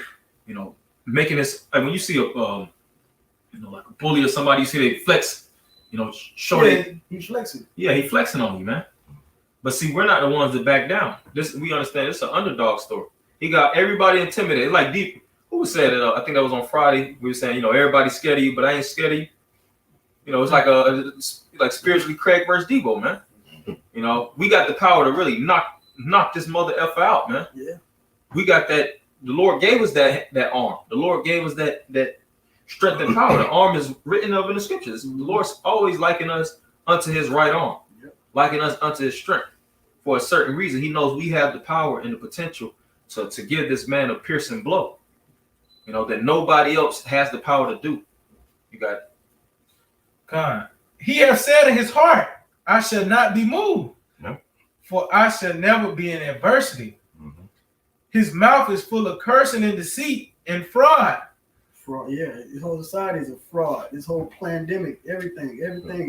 making this. Like when you see like a bully or somebody, you see they flex, he's flexing. Yeah, he flexing on you, man. But see, we're not the ones that back down. We understand it's an underdog story. He got everybody intimidated. Like who said it? I think that was on Friday. We were saying, everybody's scared of you, but I ain't scared of you. It's like spiritually Craig versus Debo, man. We got the power to really knock this mother effer out, man. Yeah. We got that. The Lord gave us that arm. The Lord gave us that strength and power. The arm is written of in the scriptures. The Lord's always liking us unto his right arm, liking us unto his strength. For a certain reason, he knows we have the power and the potential to give this man a piercing blow. That nobody else has the power to do. You got it. God. He has said in his heart, I shall not be moved, for I shall never be in adversity. His mouth is full of cursing and deceit and fraud. Fraud, yeah. His whole society is a fraud. This whole pandemic, everything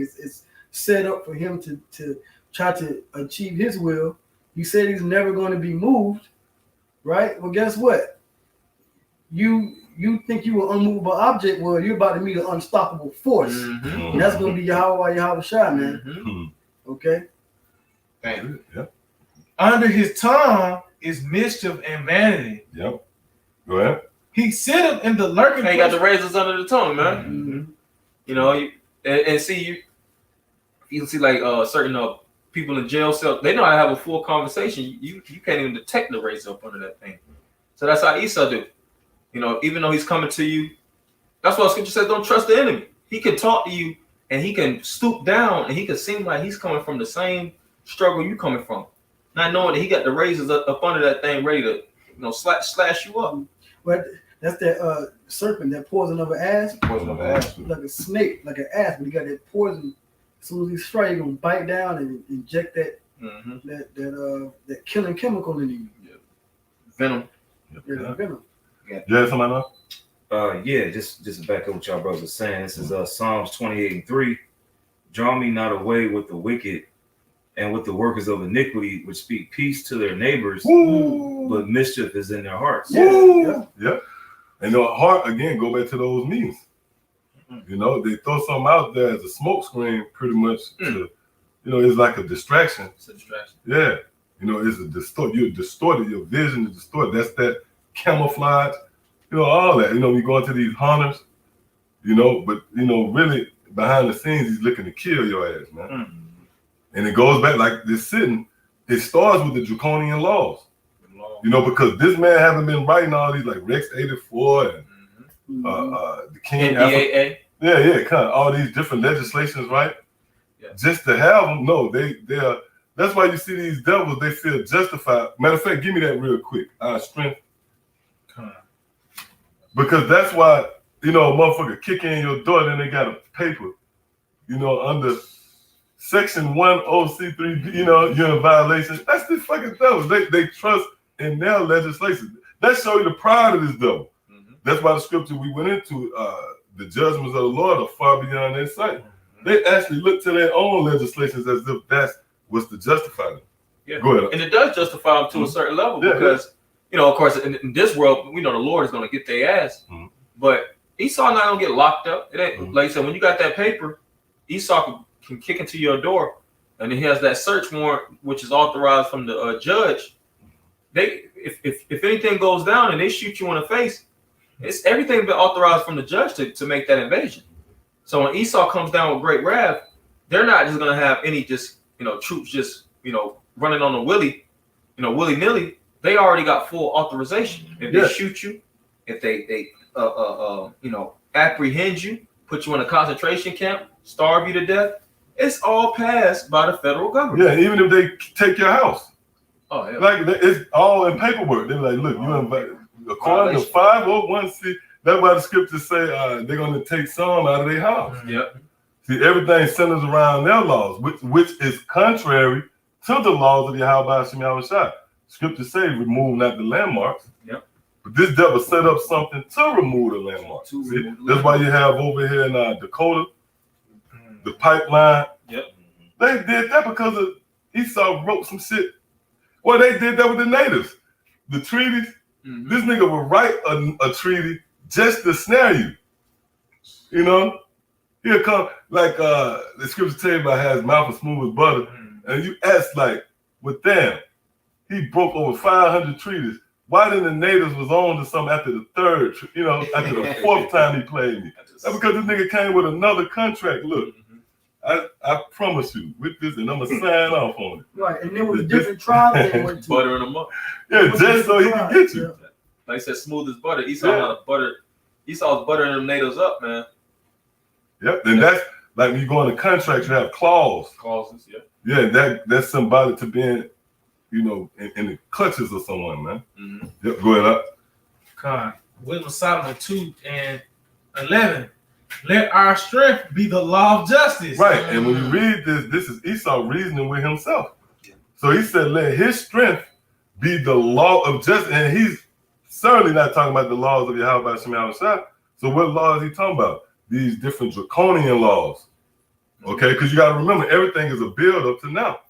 is set up for him to try to achieve his will. You said he's never going to be moved, right? Well, guess what? You think you an unmovable object? Well, you're about to meet an unstoppable force. And that's going to be Yahweh Shai, man. Okay? Thank you. Under his tongue is mischief and vanity. Yep. Go ahead. He sitteth in the lurking place. He got the razors under the tongue, man. And see, you can see like certain people in jail cells, they know how to have a full conversation. You can't even detect the race up under that thing. So that's how Esau do. You know, even though he's coming to you, that's why Scripture says don't trust the enemy. He can talk to you and he can stoop down and he can seem like he's coming from the same struggle you coming from, not knowing that he got the razors up under that thing ready to, slash you up. But that's that serpent, that poison of an asp. Poison of an asp. Like a snake, like an asp. But he got that poison. As soon as he strikes, he's gonna bite down and inject that that killing chemical in you. Yeah. Venom. Yeah, venom. Yeah, somebody know? Yeah, just to back up what y'all brothers are saying. This is Psalms 28:3. Draw me not away with the wicked and with the workers of iniquity, which speak peace to their neighbors, but mischief is in their hearts. Yeah. And the heart, again, go back to those memes. You know, they throw something out there as a smoke screen, pretty much. To, it's like a distraction. It's a distraction. Yeah. It's you distorted, your vision is distorted. That's that camouflage, all that. You go into these hunters, but really behind the scenes, he's looking to kill your ass, man. And it goes back like this sitting, it starts with the Draconian laws. Because this man haven't been writing all these like Rex 84 and the King NDAA. Yeah, kind of all these different legislations, right? Yeah. Just to have them, no, they are. That's why you see these devils, they feel justified. Matter of fact, give me that real quick. Strength. Because that's why, a motherfucker kick in your door, then they got a paper, under Section 10C3, you're in violation. That's the fucking devil. They trust in their legislation. That show you the pride of this devil. That's why the scripture we went into, the judgments of the Lord are far beyond their sight. They actually look to their own legislations as if that's what's to justify them. Yeah. Go ahead. And it does justify them to a certain level because, of course, in this world, we know the Lord is going to get their ass. But Esau not going to get locked up. It ain't, like you said, when you got that paper, Esau can kick into your door, and he has that search warrant, which is authorized from the judge. If anything goes down and they shoot you in the face, it's everything been authorized from the judge to make that invasion. So when Esau comes down with great wrath, they're not just gonna have any troops just running on the willy-nilly. They already got full authorization. If they shoot you, if they apprehend you, put you in a concentration camp, starve you to death, it's all passed by the federal government. Yeah, even if they take your house. Oh, yeah. Like it's all in paperwork. They're like, look, you invited. According to 501c, that's why the scriptures say they're going to take some out of their house. Yep. See, everything centers around their laws, which is contrary to the laws of Yahweh Hashem Yahushua. Scriptures say remove not the landmarks. Yep. But this devil set up something to remove the landmarks. That's why you have over here in Dakota, the pipeline. Yep. They did that because of Esau wrote some shit. Well, they did that with the natives. The treaties. This nigga would write a treaty just to snare you. He'll come like the scripture tell you about how his mouth is smooth as butter. And you ask like, well, damn, he broke over 500 treaties. Why didn't the natives was on to something after the third, after the fourth time he played me? That's because this nigga came with another contract. Look, I promise you with this, and I'm gonna sign off on it. Right, and there was different tribes they went to. Buttering them up. Yeah, just so he can get you. Yeah. Like I said, smooth as butter. Esau's buttering them natives up, man. Yep, and that's like when you go into contracts, you have clauses. Clauses, yeah. Yeah, that's symbolic to being, in the clutches of someone, man. Yep, go ahead up. God, Wisdom of Solomon 2:11. Let our strength be the law of justice. Right, and when you read this is Esau reasoning with himself. So he said, let his strength be the law of justice. And he's certainly not talking about the laws of Yahweh Hashem Yahushua. So what law is he talking about? These different draconian laws. Okay, because you got to remember, everything is a build up to now.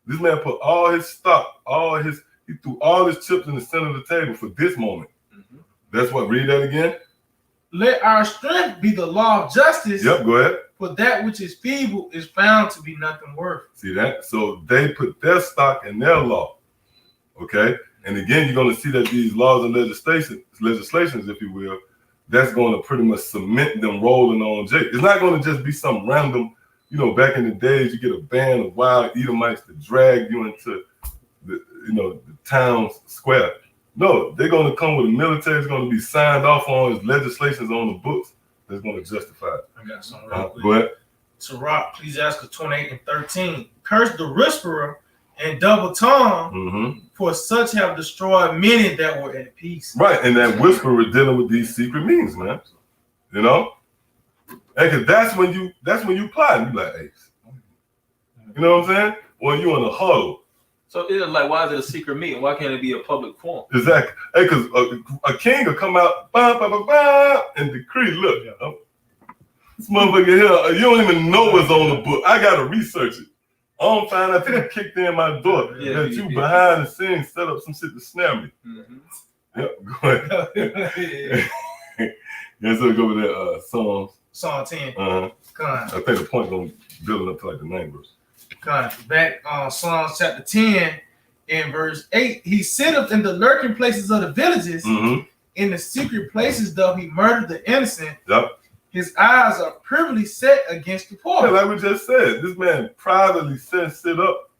This man put all his stock, he threw all his chips in the center of the table for this moment. That's what, read that again. Let our strength be the law of justice. Yep, go ahead. For that which is feeble is found to be nothing worth. See that? So they put their stock in their law. Okay? And again, you're going to see that these laws and legislations, if you will, that's going to pretty much cement them rolling on Jake. It's not going to just be some random you know, back in the days, you get a band of wild Edomites to drag you into the, you know, the town's square. No, they're going to come with a military. It's going to be signed off on. His legislations on the books that's going to justify it. I got something Go ahead. Sirach, Ecclesiastes 28:13. Curse the whisperer and double tongue, for such have destroyed many that were at peace. Right, and that whisperer dealing with these secret means, man. You know, and cause that's when you plot. You like, hey, you know what I'm saying? Or you in a huddle. So it's like, why is it a secret meeting? Why can't it be a public forum? Exactly. Hey, because a king will come out, bah, bah, bah, bah, and decree, look, this motherfucker here, you don't even know what's on the book. I got to research it. I don't find out till you kicked in my door that you behind the scenes set up some shit to snare me. Yep, go ahead. Yeah, so go with that Psalm 10. I think the point going building up to like the 9th verse. Back on Psalms chapter 10 and verse 8. He sitteth in the lurking places of the villages. In the secret places doth he murder the innocent. Yep. His eyes are privily set against the poor. Yeah, like we just said, this man privately sit up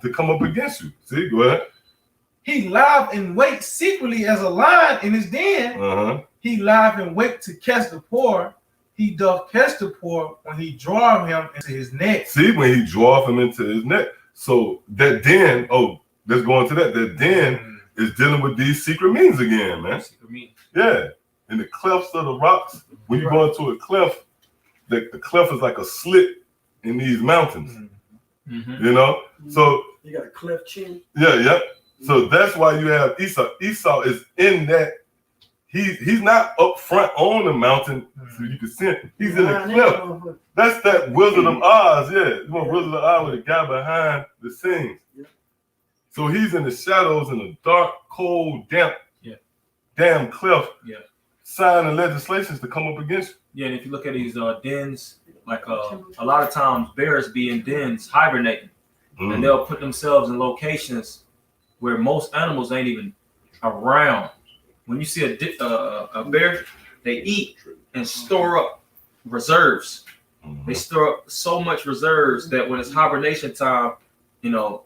to come up against you. See, go ahead. He lieth in wait secretly as a lion in his den. He lieth in wait to catch the poor. He doth catch the poor when he draw him into his net. See, when he draw him into his net. So that den, let's go into that. That den is dealing with these secret means again, man. Secret means. Yeah. In the clefts of the rocks, when you go into a cleft, the cleft is like a slit in these mountains. You know? So you got a cleft chin. Yeah. So that's why you have Esau. Esau is in that. He's not up front on the mountain, so you can see him. He's in the cleft. That's that Wizard of Oz, yeah. You want Wizard of Oz with a guy behind the scenes. So he's in the shadows in a dark, cold, damn cleft. Signing legislations to come up against you. Yeah, and if you look at these dens, like a lot of times bears be in dens hibernating, and they'll put themselves in locations where most animals ain't even around. When you see a bear, they eat and store up reserves. They store up so much reserves that when it's hibernation time, you know,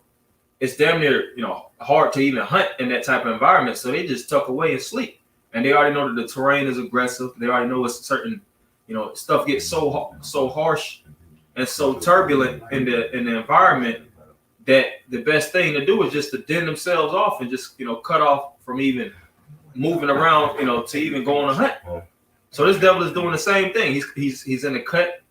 it's damn near, you know, hard to even hunt in that type of environment. So they just tuck away and sleep. And they already know that the terrain is aggressive. They already know it's certain, you know, stuff gets so harsh and so turbulent in the environment that the best thing to do is just to den themselves off and just, you know, cut off from even moving around, you know, to even go on a hunt. So this devil is doing the same thing. He's in the cut,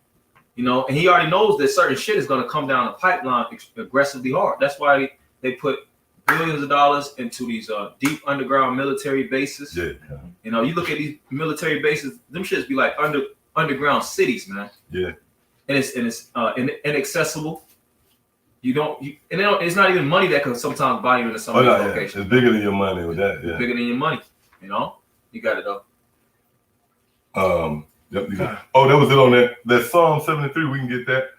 you know, and he already knows that certain shit is going to come down the pipeline aggressively hard. That's why they put billions of dollars into these deep underground military bases. You know, you look at these military bases, them shits be like underground cities, man. And it's inaccessible. It's not even money that can sometimes buy you into some of these locations. It's bigger than your money with that. It's bigger than your money. You know, you got it though. That was it on that Psalm 73. We can get that.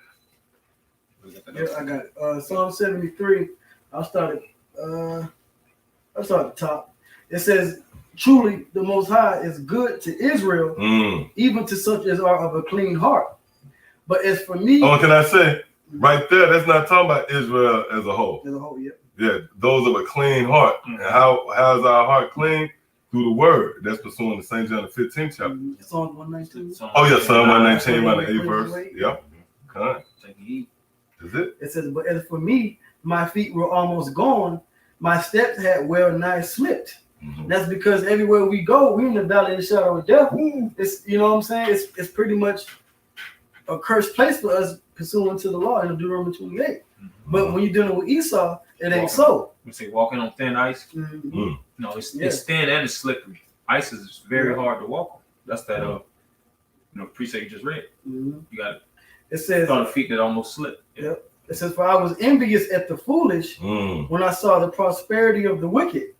Yeah, I got it. Psalm 73. I'll start at the top. It says, truly the Most High is good to Israel, even to such as are of a clean heart. But as for me, can I say right there? That's not talking about Israel as a whole. As a whole, those of a clean heart. And how is our heart clean? Through the word. That's pursuing the St. John the 15th chapter. Psalm 119. Psalm 119, around the 8th verse. Yep. Is it? It says, but as for me, my feet were almost gone. My steps had well nigh slipped. That's because everywhere we go, we're in the valley of the shadow of death. It's, you know what I'm saying? It's pretty much a cursed place for us pursuing to the law in Deuteronomy 28. But when you're dealing with Esau, it ain't so. We say walking on thin ice. No, it's thin and it's slippery. Ice is very hard to walk on. That's that precept you just read. You got it. It says on the feet that almost slipped. It says, for I was envious at the foolish when I saw the prosperity of the wicked.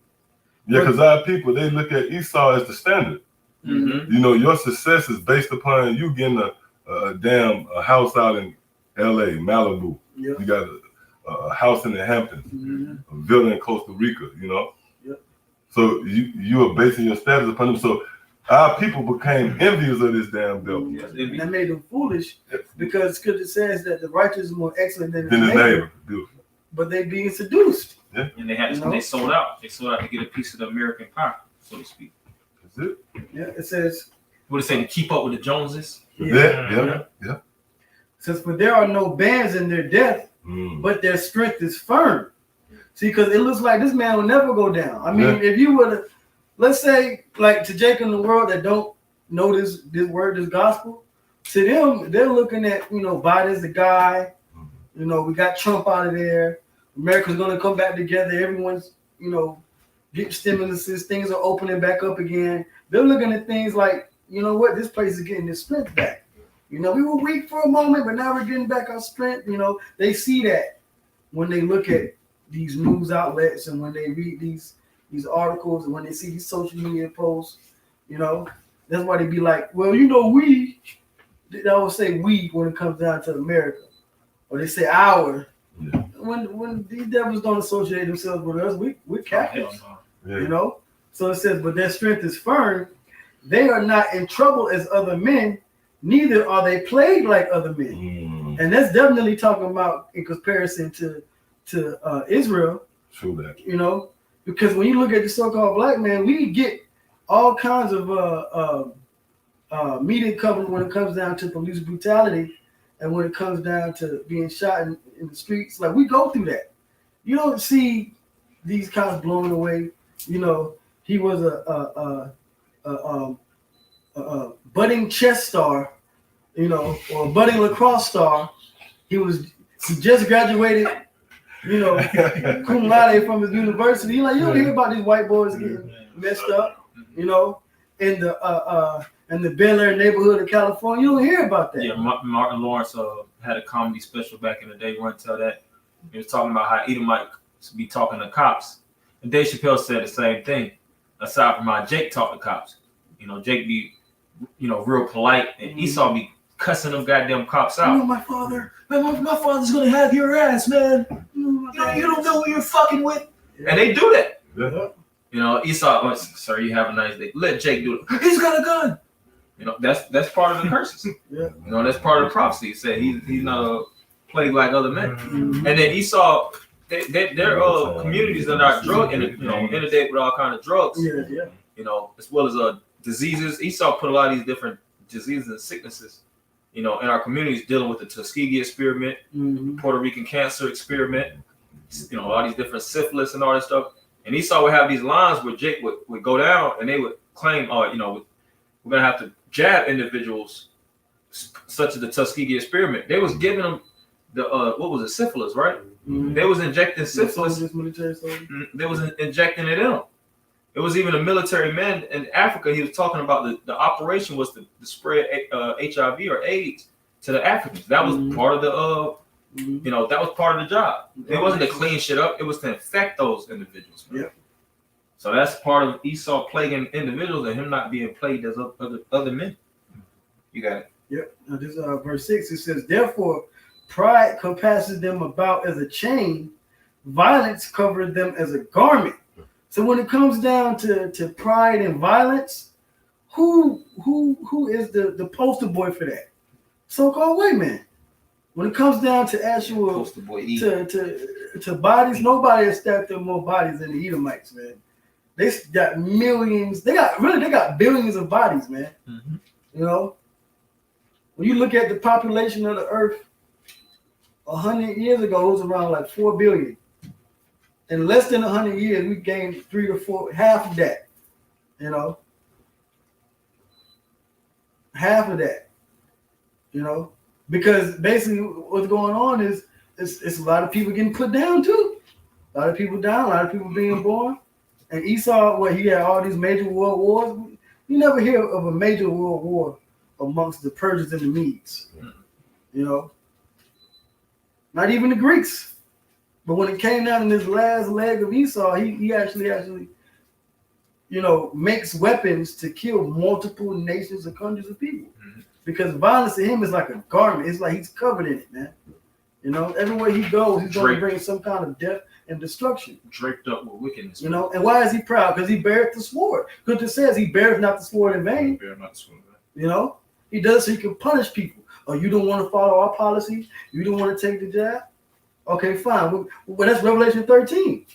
Yeah, because our people, they look at Esau as the standard. You know, your success is based upon you getting a house out in LA, Malibu. You got a house in the Hamptons, a villa in Costa Rica, you know. So you are basing your status upon them. So Our people became envious of this damn devil. Yes, And that made them foolish because Scripture says that the righteous is more excellent than Then his his neighbor, neighbor. Beautiful. but they being seduced. And they had You know? they sold out. They sold out to get a piece of the American pie, so to speak. That's it. Yeah, it says, What it say? To keep up with the Joneses. Yeah. says, for there are no bands in their death, but their strength is firm. See, because it looks like this man will never go down. I mean, if you would have, let's say, like to Jake in the world that don't know this word, this gospel, to them, they're looking at, Biden's the guy. We got Trump out of there. America's going to come back together. Everyone's, getting stimuluses. Things are opening back up again. They're looking at things like, you know what, this place is getting its strength back. We were weak for a moment, but now we're getting back our strength. They see that when they look at these news outlets and when they read these articles and when they see these social media posts, that's why they be like, well, we, they always say we when it comes down to America, or they say our. Yeah. When these devils don't associate themselves with us, we're captives, So it says, but their strength is firm. They are not in trouble as other men, neither are they plagued like other men. And that's definitely talking about in comparison to Israel. True that. Because when you look at the so-called black man, we get all kinds of media coverage when it comes down to police brutality and when it comes down to being shot in the streets. Like, we go through that. You don't see these cops blown away. He was a budding chess star, or a budding lacrosse star. He just graduated, cum laude from his university. You don't hear about these white boys getting messed up, in the Bel Air neighborhood of California. You don't hear about that. Yeah, Martin Lawrence had a comedy special back in the day. Run tell that he was talking about how Edomites be talking to cops, and Dave Chappelle said the same thing. Aside from how Jake talked to cops, Jake be, real polite, and Esau be cussing them goddamn cops out. My father's gonna have your ass, man. You don't know who you're fucking with, and they do that. Esau, sir, you have a nice day. Let Jake do it. He's got a gun. That's part of the curses. That's part of the prophecy. He said he's not a plague like other men. And then Esau, their communities that are drug inundate with all kind of drugs. As well as diseases. Esau put a lot of these different diseases and sicknesses, in our communities, dealing with the Tuskegee experiment, Puerto Rican cancer experiment, all these different syphilis and all that stuff. And Esau would have these lines where Jake would go down and they would claim, we're gonna have to jab individuals such as the Tuskegee experiment. They was giving them the syphilis, right? They was injecting syphilis. They was injecting it in them. It was even a military man in Africa. He was talking about the operation was to spread HIV or AIDS to the Africans. That was part of the that was part of the job. It wasn't to clean shit up. It was to infect those individuals. Man. So that's part of Esau plaguing individuals and him not being plagued as other men. You got it. Yep. Now this verse 6, it says, therefore, pride compasses them about as a chain, violence covers them as a garment. So when it comes down to pride and violence, who is the poster boy for that? So-called white man. When it comes down to actual to bodies, nobody has stacked up more bodies than the Edomites, man. They got millions. They got billions of bodies, man. When you look at the population of the earth 100 years ago, it was around like 4 billion. In less than 100 years, we gained 3 to 4, half of that. Half of that. Because basically what's going on is it's a lot of people getting put down too. A lot of people down, a lot of people being born. And Esau, he had all these major world wars. You never hear of a major world war amongst the Persians and the Medes. Not even the Greeks. But when it came down in this last leg of Esau, he actually makes weapons to kill multiple nations and countries of people. Because violence to him is like a garment. It's like he's covered in it, man. You know, everywhere he goes, he's going Drake. to bring some kind of death and destruction. Draped up with wickedness. You know, and why is he proud? Because he beareth the sword. Because it says he beareth not the sword in vain. Bear not the sword. You know, he does so he can punish people. Oh, you don't want to follow our policy? You don't want to take the jab? Okay, fine. Well, that's Revelation 13.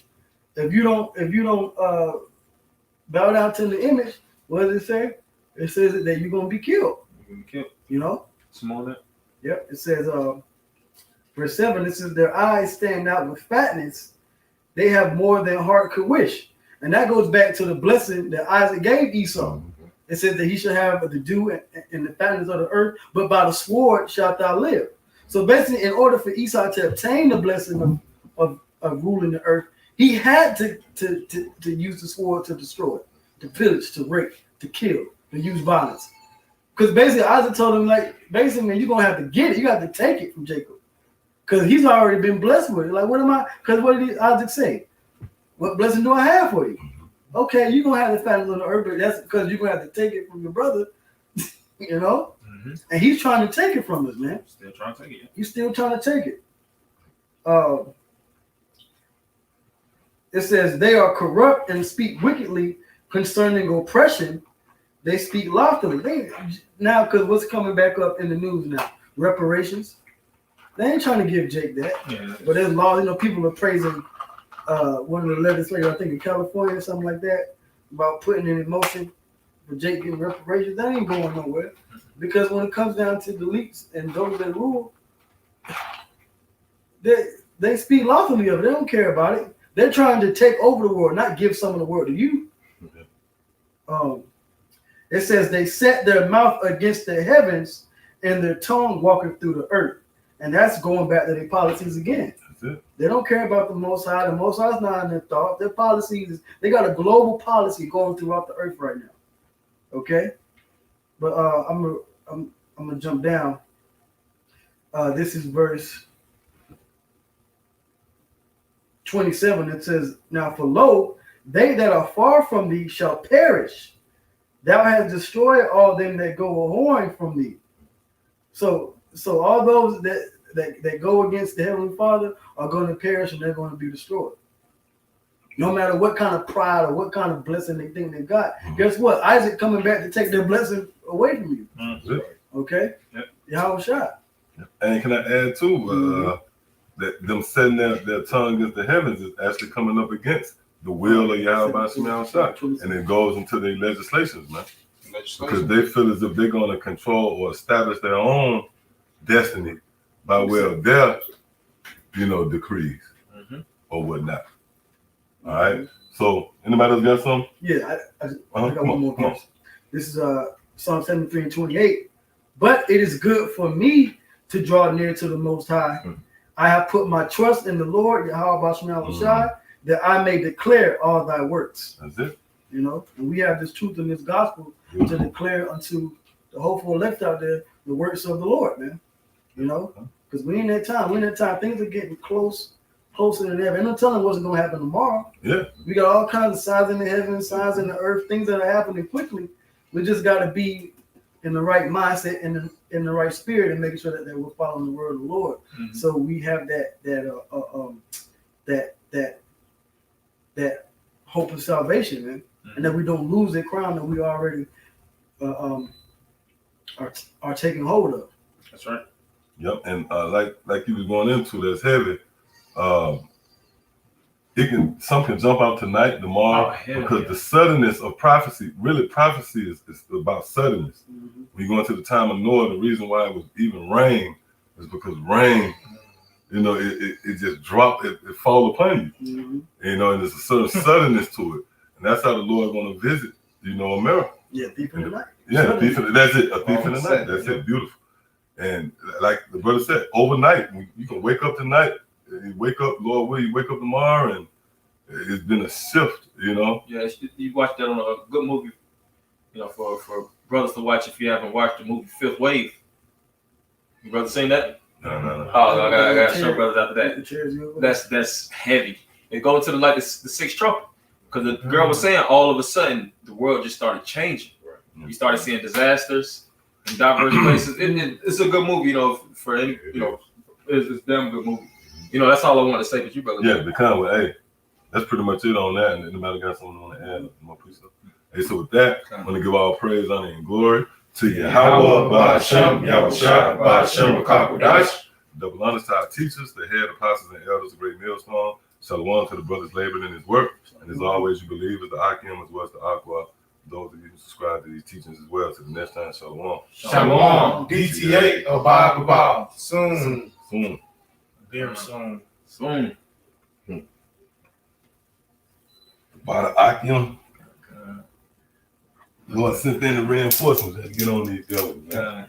If you don't bow down to the image, what does it say? It says that you're gonna be killed. You're gonna be killed. You know? Some more that. Yep. It says, verse 7, it says their eyes stand out with fatness. They have more than heart could wish. And that goes back to the blessing that Isaac gave Esau. It says that he should have the dew and the fatness of the earth, but by the sword shalt thou live. So basically, in order for Esau to obtain the blessing of ruling the earth, he had to use the sword to destroy, to pillage, to rape, to kill, to use violence. Because basically, Isaac told him, like, basically, man, you're going to have to get it. You got to take it from Jacob. Because he's already been blessed with it. Like, what am I? Because what did Isaac say? What blessing do I have for you? Okay, you're going to have the fatness of the earth, but that's because you're going to have to take it from your brother, you know? Mm-hmm. And he's trying to take it from us, man. Still trying to take it. Yeah. He's still trying to take it. It says, they are corrupt and speak wickedly concerning oppression. They speak loftily. Now, because what's coming back up in the news now? Reparations. They ain't trying to give Jake that. Yeah. But there's law, you know, people are praising one of the legislators, I think in California or something like that, about putting in motion for Jake getting reparations. That ain't going nowhere. Because when it comes down to the leaks and those that rule, they speak lawfully of it. They don't care about it. They're trying to take over the world, not give some of the world to you. Okay. It says they set their mouth against the heavens and their tongue walking through the earth. And that's going back to their policies again. They don't care about the Most High. The Most High is not in their thought. Their policies, they got a global policy going throughout the earth right now. Okay? But I'm gonna jump down. This is verse 27. It says, now for lo, they that are far from thee shall perish. Thou hast destroyed all them that go a-whoring from thee. So all those that go against the Heavenly Father are going to perish and they're going to be destroyed. No matter what kind of pride or what kind of blessing they think they got. Guess what? Isaac coming back to take their blessing away from you. Okay? Yep. Yahweh shot. And can I add too, that them setting their tongue against the heavens is actually coming up against the will of Yahweh Shemel Shah. And it goes into their legislations, man. Because they feel as if they're going to control or establish their own destiny by way of their, decrees or whatnot. All right. So, anybody else got something? Yeah, I got one more question. This is Psalm 73 and 28. But it is good for me to draw near to the Most High. I have put my trust in the Lord, Yahweh Shemel Shah, that I may declare all thy works. That's it. And we have this truth in this gospel to declare unto the hopeful elect out there the works of the Lord, man. Because we in that time. Things are getting closer than ever. Ain't no telling what's going to happen tomorrow. Yeah. We got all kinds of signs in the heavens, signs in the earth, things that are happening quickly. We just got to be in the right mindset and in the right spirit and making sure that we're following the word of the Lord. So we have that hope of salvation, man. And that we don't lose that crown that we already are taking hold of. That's right. Yep, and like you was going into, that's heavy. Some can jump out tonight, tomorrow, because the suddenness of prophecy. Really, prophecy is about suddenness. When you go into the time of Noah, the reason why it was even rain is because rain, it just dropped, it fall upon you. And there's a certain suddenness to it, and that's how the Lord going to visit, America. Yeah, thief in the night. Yeah, thief in the, that's it. A thief in the night. That's it. Beautiful. And like the brother said, overnight, you can wake up tonight, you wake up, Lord will, you wake up tomorrow, and it's been a shift, Yeah, you watch that on a good movie, for brothers to watch if you haven't watched the movie Fifth Wave. You brothers seen that? No. Oh, I got to show brothers after that. That's heavy. It goes into the sixth trumpet. Because the girl was saying all of a sudden the world just started changing. You started seeing disasters in diverse places. It's a good movie, for any, It's damn good movie. You know, that's all I want to say. But you brother. Yeah, the Conway. Hey, that's pretty much it on that. And anybody got something on the add? More precept. Hey, so with that, I want to give all praise, honor, and glory to Yahweh, Ba'Shem, Yahushua, Ba'Shem, Rakakwadash. Double honors to our teachers, the head apostles and elders of Great Millstone. Shalom to the brothers laboring in his work. And as always, you believe as the Akim as well as the Aqua. Those of you who subscribe to these teachings as well. To the next time, Shalom. Shalom. DTA Abba Baba. Soon. Soon. Very soon. Soon. By the Akim. Lord sent in the reinforcements. Had to get on these devils, man.